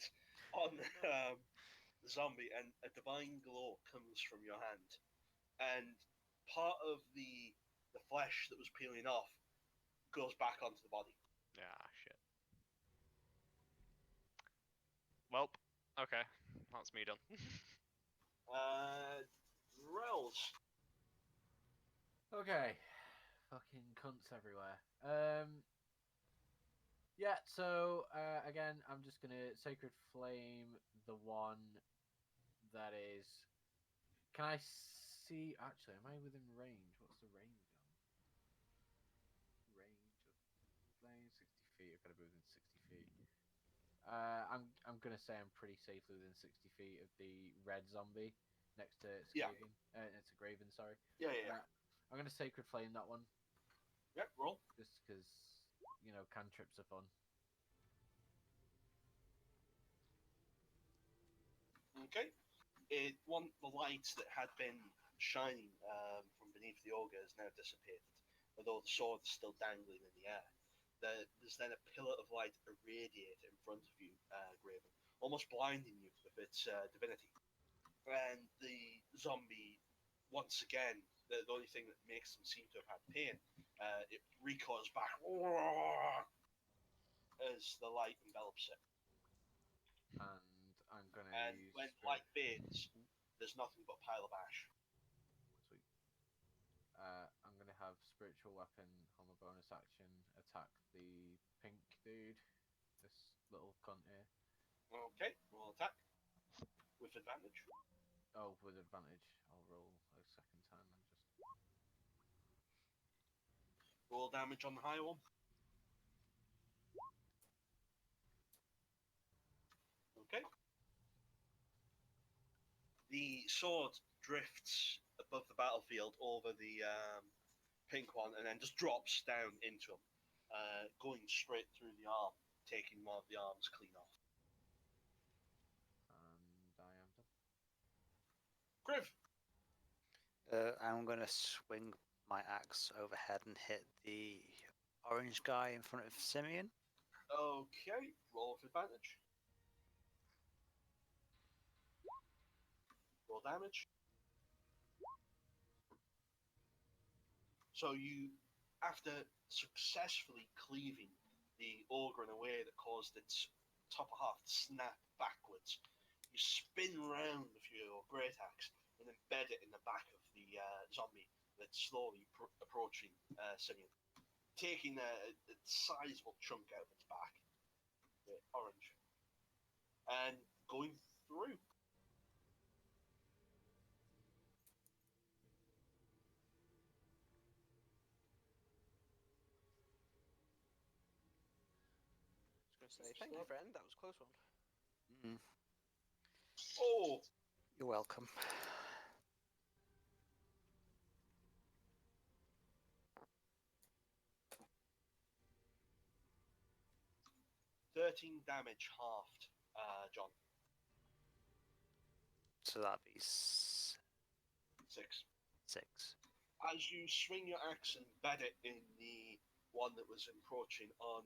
on the zombie, and a divine glow comes from your hand. And part of the flesh that was peeling off goes back onto the body. Yeah, shit. Welp. Okay, that's me done. Rels. Okay. Fucking cunts everywhere. Yeah, so again, I'm just gonna Sacred Flame the one that is. Can I see? Actually, am I within range? What's the range on? Range of flame, 60 feet. I've got to be within 60 feet. I'm gonna say I'm pretty safely within 60 feet of the red zombie next to Yeah. Skaven. It's a Graven, sorry. Yeah. I'm gonna Sacred Flame that one. Yep, roll. Just because, cantrips are fun. Okay. The light that had been shining from beneath the ogre has now dissipated, although the sword is still dangling in the air. There's then a pillar of light irradiate in front of you, Graven, almost blinding you with its divinity. And the zombie, once again, the only thing that makes them seem to have had pain, it recoils back as the light envelops it. And I'm gonna And use. when light fades, there's nothing but a pile of ash. Sweet. I'm gonna have Spiritual Weapon on my bonus action attack the pink dude, this little cunt here. Okay, roll attack with advantage. Oh, with advantage. I'll roll a second time and just. Roll damage on the high one. Okay. The sword drifts above the battlefield over the pink one and then just drops down into him, going straight through the arm, taking one of the arms clean off. And I am done. Griv! I'm going to swing my axe overhead and hit the orange guy in front of Simeon. Okay, roll with advantage. Roll damage. So you, after successfully cleaving the ogre in a way that caused its top half to snap backwards, you spin round with your great axe and embed it in the back of the zombie that's slowly approaching Simeon, taking a sizable chunk out of its back, the orange, and going through. I was gonna say thank you, friend. That was a close one. Mm, Oh! you're welcome. 13 damage halved, John. So that'd be 6. 6. As you swing your axe and embed it in the one that was encroaching on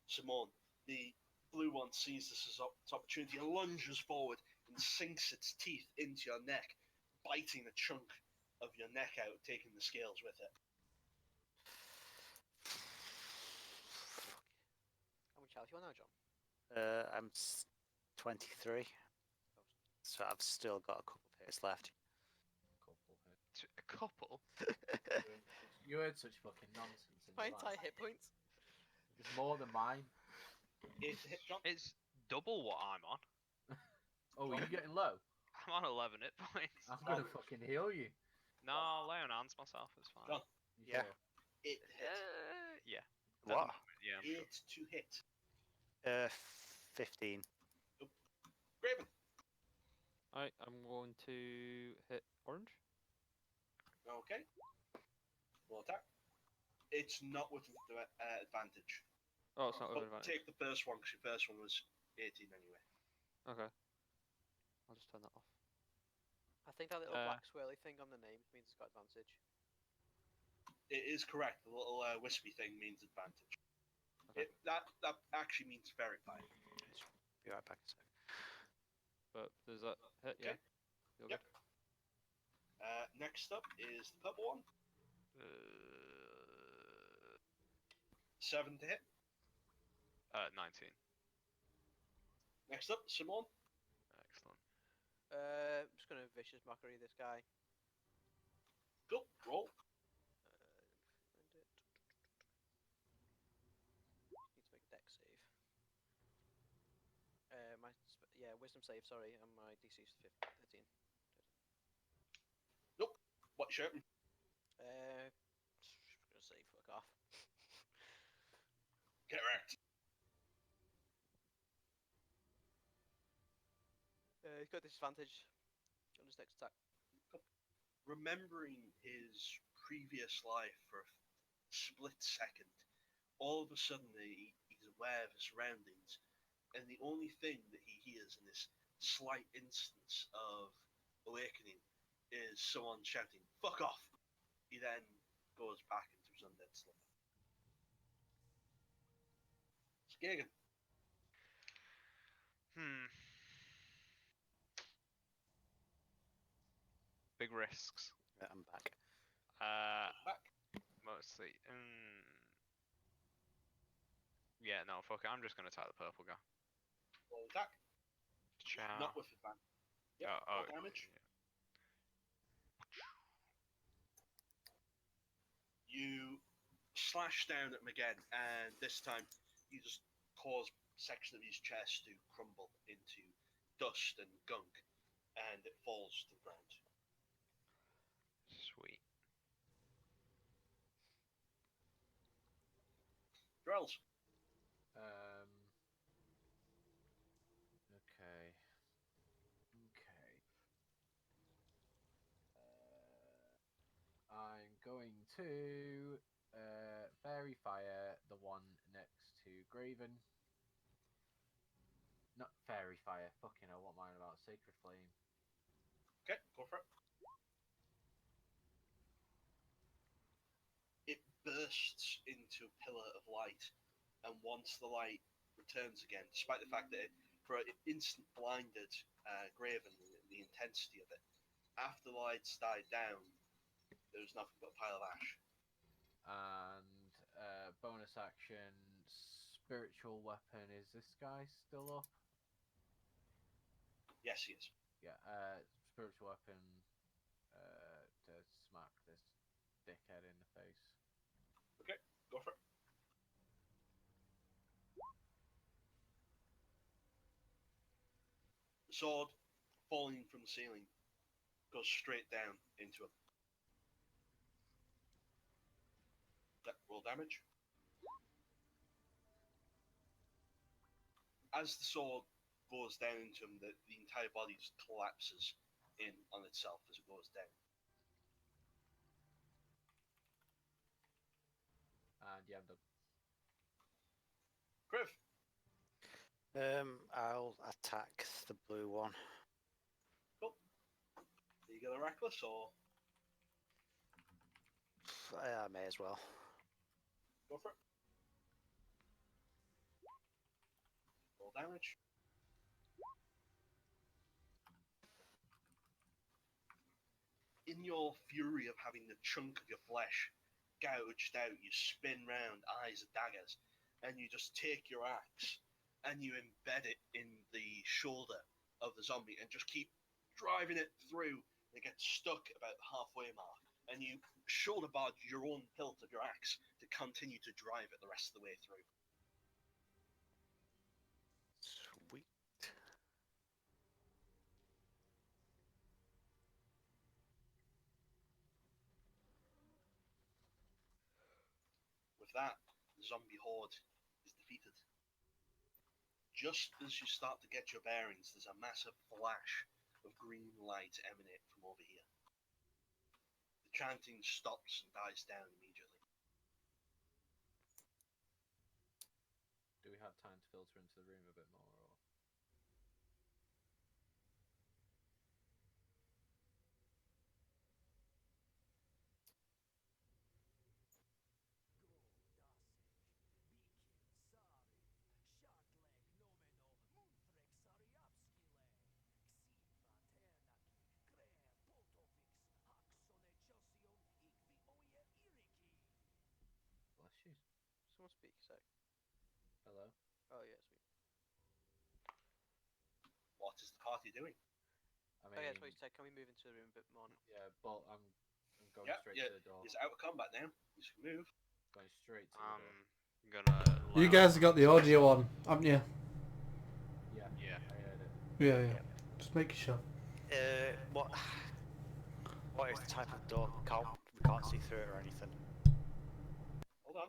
Simone, the blue one sees this as its opportunity and lunges forward and sinks its teeth into your neck, biting a chunk of your neck out, taking the scales with it. How much health you want now, John? I'm 23, so I've still got a couple of hits left. A couple? You heard such fucking nonsense in My your entire life. hit points. It's more than mine. Hit, John. It's double what I'm on. Oh, are you getting low? I'm on 11 hit points. I'm gonna fucking heal you. No, lay on hands myself. It's fine. Go on. You Yeah. sure? It hit. Yeah. At the What? moment, yeah, I'm sure. It to hit. 15. Graven. Alright, I'm going to hit orange. Okay. Roll attack. It's not with advantage. Oh, it's not with But advantage. take the first one because your first one was 18 anyway. Okay. I'll just turn that off. I think that little black swirly thing on the name means it's got advantage. It is correct. The little wispy thing means advantage. Okay. That actually means verify. Be right back a sec. But does that hit? Okay. Yeah. Feel Yep. good? Next up is the purple one. 7 to hit. 19. Next up, Simone. Excellent. I'm just gonna vicious mockery this guy. Go. Roll. Find it. Need to make a dex save. Wisdom save. Sorry, and my DC is 13. What you shouting? Just gonna say fuck off. Get wrecked. He's got disadvantage on his next attack. Remembering his previous life for a split second, all of a sudden he's aware of his surroundings, and the only thing that he hears in this slight instance of awakening is someone shouting, "Fuck off!" He then goes back into his undead slumber. Skagan. Big risks. Yeah, I'm back. Back. Mostly. Yeah, no, fuck it. I'm just gonna attack the purple guy. Roll attack. Ciao. Not with advantage. Yeah, roll damage. Yeah. You slash down at him again, and this time you just cause a section of his chest to crumble into dust and gunk, and it falls to the ground. Sweet. Drells. Okay. I'm going to fairy fire the one next to Graven. Not fairy fire. Fucking hell, what am I about? Sacred flame. Okay, go for it. It bursts into a pillar of light, and once the light returns again, despite the fact that it, for an instant, blinded Graven, the intensity of it, after the lights died down, there was nothing but a pile of ash. And bonus action, spiritual weapon. Is this guy still up? Yes, he is. Yeah. Spiritual weapon to smack this dickhead in the face. Okay, go for it. The sword, falling from the ceiling, goes straight down into him. Roll damage. As the sword goes down into him, the entire body just collapses in on itself as it goes down. And yeah, I'm done. Kriv. I'll attack the blue one. Cool. Are you gonna reckless or I may as well. go for it? Roll damage. In your fury of having the chunk of your flesh gouged out, you spin round, eyes of daggers, and you just take your axe and you embed it in the shoulder of the zombie and just keep driving it through. And it gets stuck about the halfway mark, and you shoulder barge your own hilt of your axe to continue to drive it the rest of the way through. Sweet. with that, the zombie horde is defeated. Just as you start to get your bearings, there's a massive flash of green light emanate from over here. The chanting stops and dies down immediately. Do we have time to filter into the room a bit more, or? Bless you. Someone speak a sec. Hello. Oh yeah, sweet. What is the party doing? Oh I mean, yeah, sweet. Can we move into the room a bit more? yeah, but I'm going Yeah, straight yeah. to the door. He's out of combat now. He's can move. Going straight to the door. I'm gonna. You let guys have got the out audio on, haven't you? Yeah. Yeah. I heard it. Yeah. Just making sure. What is the type of door? We can't see through it or anything. Hold on.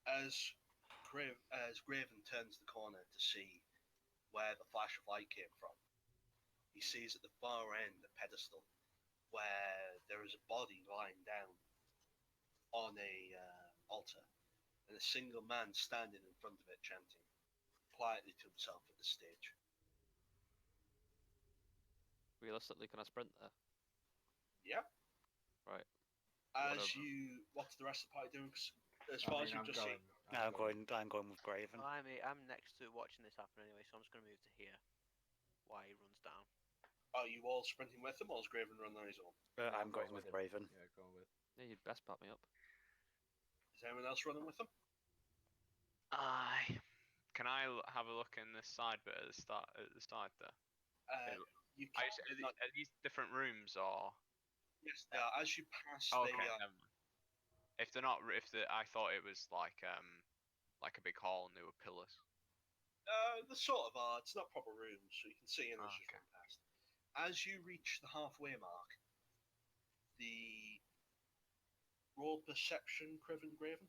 As Graven turns the corner to see where the flash of light came from, he sees at the far end a pedestal where there is a body lying down on a altar, and a single man standing in front of it chanting quietly to himself at the stage. Realistically, can I sprint there? Yeah. Right. What's the rest of the party doing? As I far mean, as you I'm just going. see, I'm going with Graven. Well, I'm next to watching this happen anyway, so I'm just gonna move to here. While he runs down. are you all sprinting with him, or is Graven running on his own? I'm going with him. Graven. Yeah, going with. Yeah, you'd best back me up. Is anyone else running with him? Can I have a look in this side bit at the start? At the side there. You Are, can, are these different rooms or? yes, they are. As you pass, Oh, they okay. are. Never mind. If they're not, I thought it was like a big hall and there were pillars. The sort of are. It's not proper rooms, so you can see in as you Okay. run past. As you reach the halfway mark, the roll perception, Graven.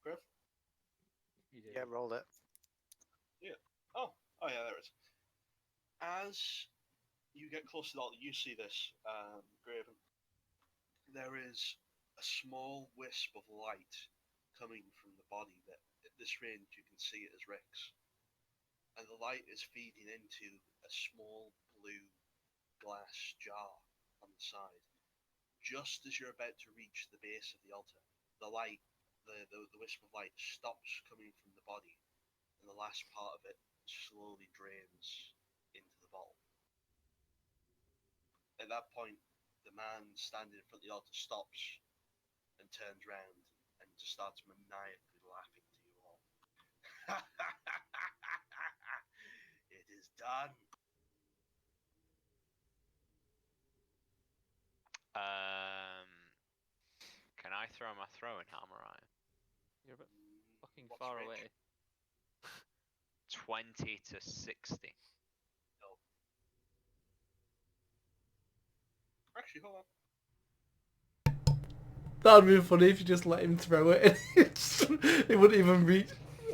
Griff? You did. Yeah, rolled it. Oh, yeah, there it is. As you get close to the altar, you see this, Graven. There is a small wisp of light coming from the body that, at this range, you can see it as Rick's. And the light is feeding into a small blue glass jar on the side. Just as you're about to reach the base of the altar, the light, the wisp of light stops coming from the body, and the last part of it slowly drains into the vault. At that point, the man standing in front of the altar stops and turns round and just starts maniacally laughing to you all. It is done. Can I throw my throwing hammer at him? You're a bit fucking What's far range? away. 20 to 60. No. Actually, hold on. That'd be funny if you just let him throw it. It wouldn't even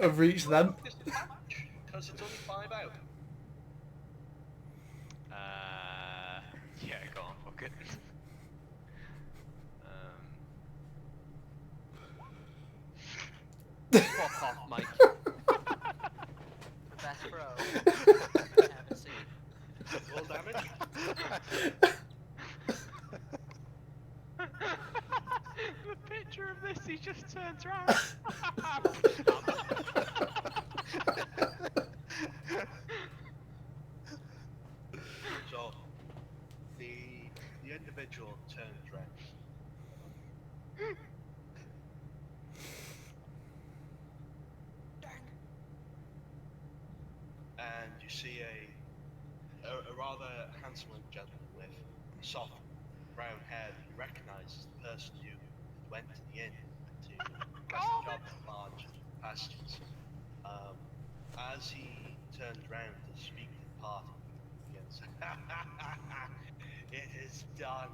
have reached them. Because it's only 5 out. Yeah, go on, fuck it. Fuck off, Mike. Best throw I've ever seen. Roll damage. The picture of this, he just turns around. So, the individual turns round. And you see a rather handsome gentleman with soft brown hair that you recognise as the person who went to the inn to request a job at large pastures. As he turns round to speak to the party, he begins, "It is done.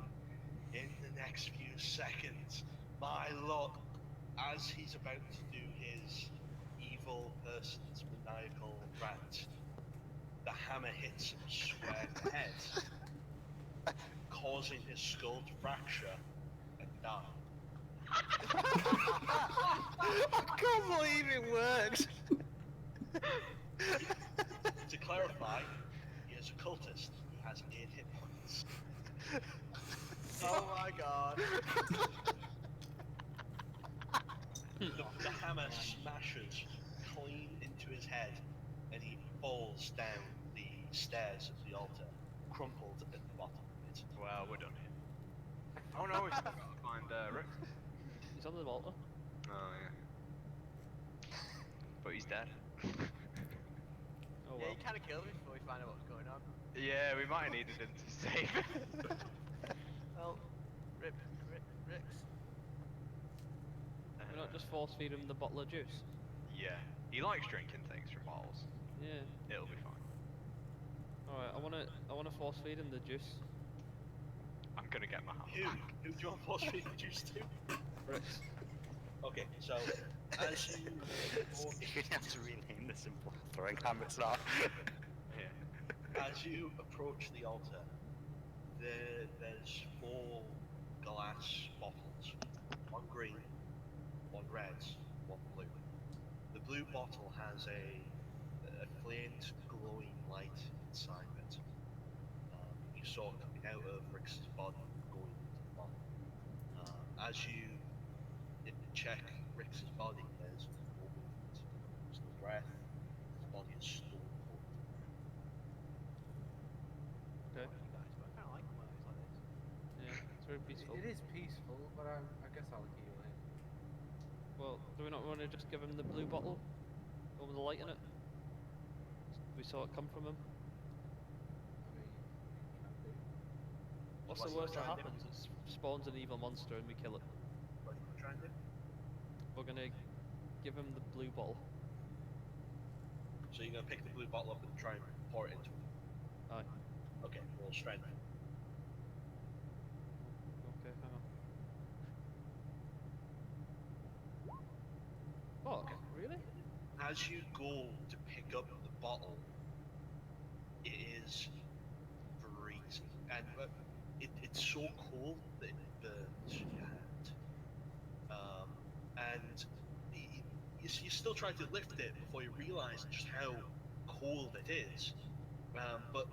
In the next few seconds, my luck," as he's about to do his evil person's maniacal rant, the hammer hits him square in the head, causing his skull to fracture and die. I can't believe it worked. To clarify, he is a cultist who has 8 hit points. Oh my god. The hammer smashes clean into his head, and he falls down the stairs of the altar, crumpled at the bottom of it. Well, we're done here. Oh no, we still got to find Rick. He's on the altar. Oh yeah. But he's dead. Oh Yeah, well. you kind of killed me before we find out what's going on. Yeah, we might have needed him to save it. Well, Ricks. Why not just force feed him the bottle of juice? Yeah, he likes drinking things from bottles. Yeah. It'll be fine. Alright, I wanna force feed him the juice. I'm gonna get my Who? hammer back. Who do you want to force feed the juice to? Bricks. Okay, so as you You're gonna have to rename this in throwing hammers now. Yeah. as you approach the altar, there's 4 glass bottles, 1 green, 1 red, 1 blue. The blue bottle has a faint glowing light inside it. You saw it coming out of Rick's body, going into the bottle. As you check Rick's body, there's no movement, there's no breath, his body is stone cold. Okay. You guys, but I kind of like when it's like this. Yeah, it's very peaceful. It is peaceful, but I guess I'll heal him. Well, do we not want to just give him the blue bottle? Go with the light in it? We saw it come from him. I mean, you can do. What's the worst that happens? It spawns an evil monster and we kill it. What are you trying to do? We're gonna give him the blue bottle. So you're gonna pick the blue bottle up and try and pour it into it. Aye. Okay, roll strength. Okay, hang on. Oh, really? As you go to pick up the bottle, it is freezing, and it's so cold that it burns your hand. And you still try to lift it before you realise just how cold it is. But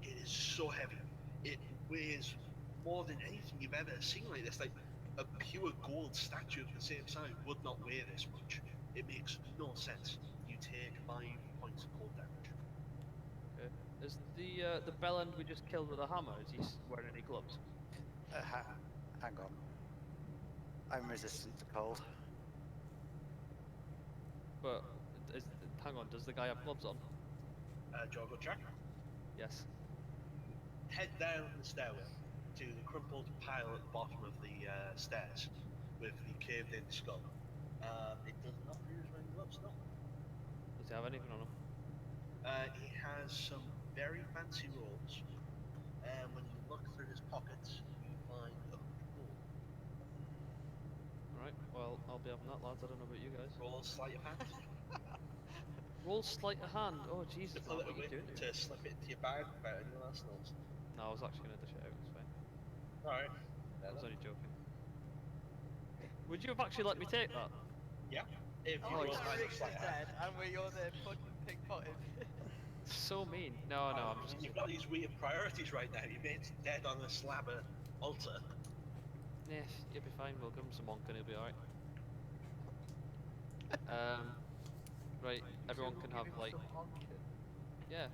it is so heavy. It weighs more than anything you've ever seen like this. Like a pure gold statue of the same size would not weigh this much. It makes no sense. You take 5 points of cold damage. Okay. Is the bellend we just killed with a hammer, is he wearing any gloves? Hang on. I'm resistant to cold. But, hang on, does the guy have gloves on? Joggle check. Yes. Head down the stairway to the crumpled pile at the bottom of the stairs with the caved in skull. It does not appear as wearing gloves, no. Does he have anything on him? He has some very fancy robes, and when you look through his pockets, you find a gold. Alright, well, I'll be having that, lads. I don't know about you guys. Roll sleight of hand. Roll sleight of hand. Oh, Jesus, To man, pull what it are you away, doing? to slip it into your bag without anyone else knows. No, I was actually going to dish it out, it's fine. Alright. I was only joking. Would you have actually let me take that? Yeah. If you Oh, roll no, sleight Ricks is of hand. dead, and you're there pickpotted. So mean. No, I'm just... You've got these weird priorities right now. Your mate's dead on a slab of altar. Yeah, you'll be fine. We'll give him some Onken, he'll be alright. Right, everyone can have, like... Yeah.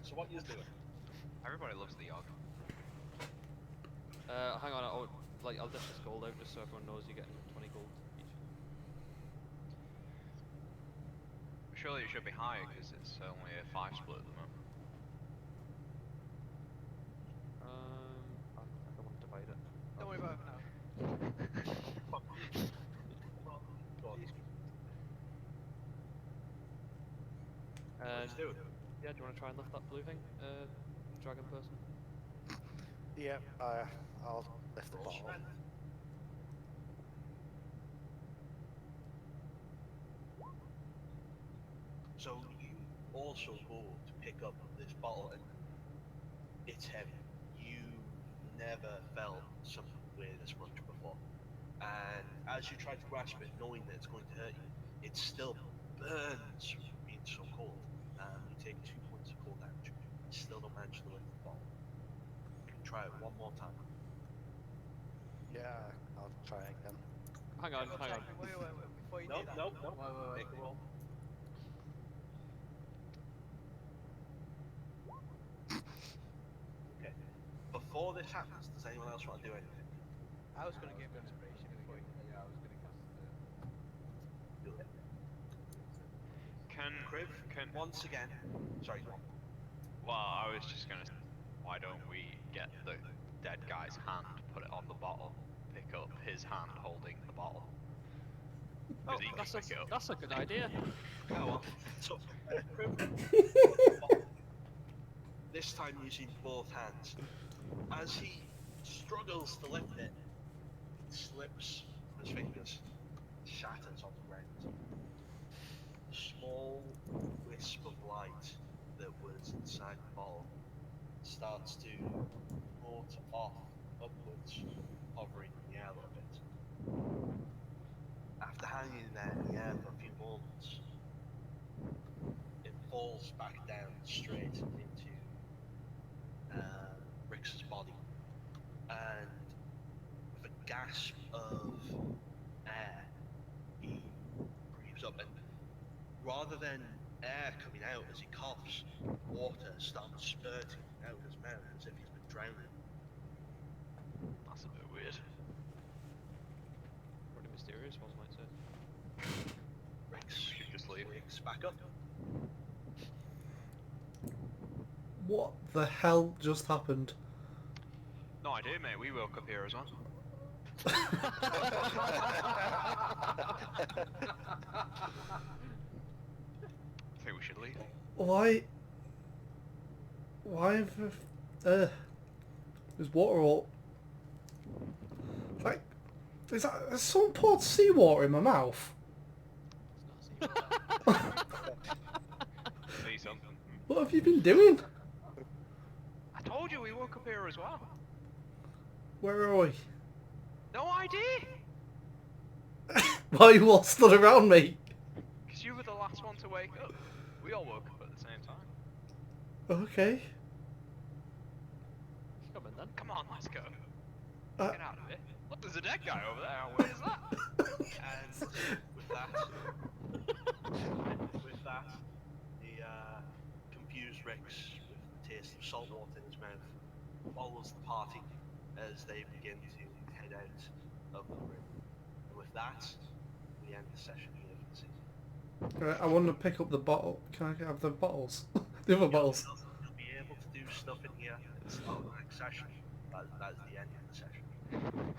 So what are you doing? Everybody loves the Yogg. Hang on, I'll dish this gold out just so everyone knows you're getting 20 gold each. Surely it should be higher because it's only a 5 split at the moment. I don't want to debate it. Don't worry about it for now. Go on. Um, Let's do it. Yeah, do you want to try and lift that blue thing, dragon person? Yeah, I'll lift the Roll bottle. strength. So you also go to pick up this bottle, and it's heavy. You never felt something weigh this much before. And as you try to grasp it, knowing that it's going to hurt you, it still burns from being so cold. You take 2 points of cold damage. You still don't manage to lift the bottle. You can try it one more time. Yeah, I'll try it again. Hang on, Double hang on. check, wait, before you No, do that. no, no. Wait. Make a roll. Okay. Before this happens, does anyone else want to do anything? I was gonna give him inspiration before you. Yeah, I was gonna cast Do it. can Once again. Sorry, go on. Well, I was just gonna. Why don't we get the dead guy's hand, put it on the bottle, pick up his hand holding the bottle? Oh, Because he can pick it up. that's a good idea. Oh well. So, this time using both hands. As he struggles to lift it, it slips from his fingers, shatters on the ground. A small wisp of light that was inside the bottle starts to float off upwards, hovering in the air a little bit. After hanging there in the air for a few moments, it falls back down straight into Rix's body, and with a gasp of air, he breathes up, and rather than air coming out as he coughs, water starts spurting out his mouth as if he's been drowning. That's a bit weird. Pretty mysterious, one might say. Rix Should just leave. wakes back up. What the hell just happened? No idea, mate. We woke up here as well. I think we should leave. Why? Why have... There's water all... Like... Is that... Has someone poured seawater in my mouth? It's not See something. What have you been doing? I told you we woke up here as well. Where are we? No idea. Why are you all stood around me? Because you were the last one to wake up. We all woke up at the same time. Okay. Come in then. Come on, let's go. Uh, Get out of here. Look, there's a dead guy over there. Where is that? And with that, the confused Rex, with the taste of salt water in his mouth, follows the party as they begin to head out of the room. And with that, we end the session here for the season. Right, I want to pick up the bottle. Can I have the bottles? The other bottles. You'll be able to do stuff in here at the start of the next session. That's the end of the session.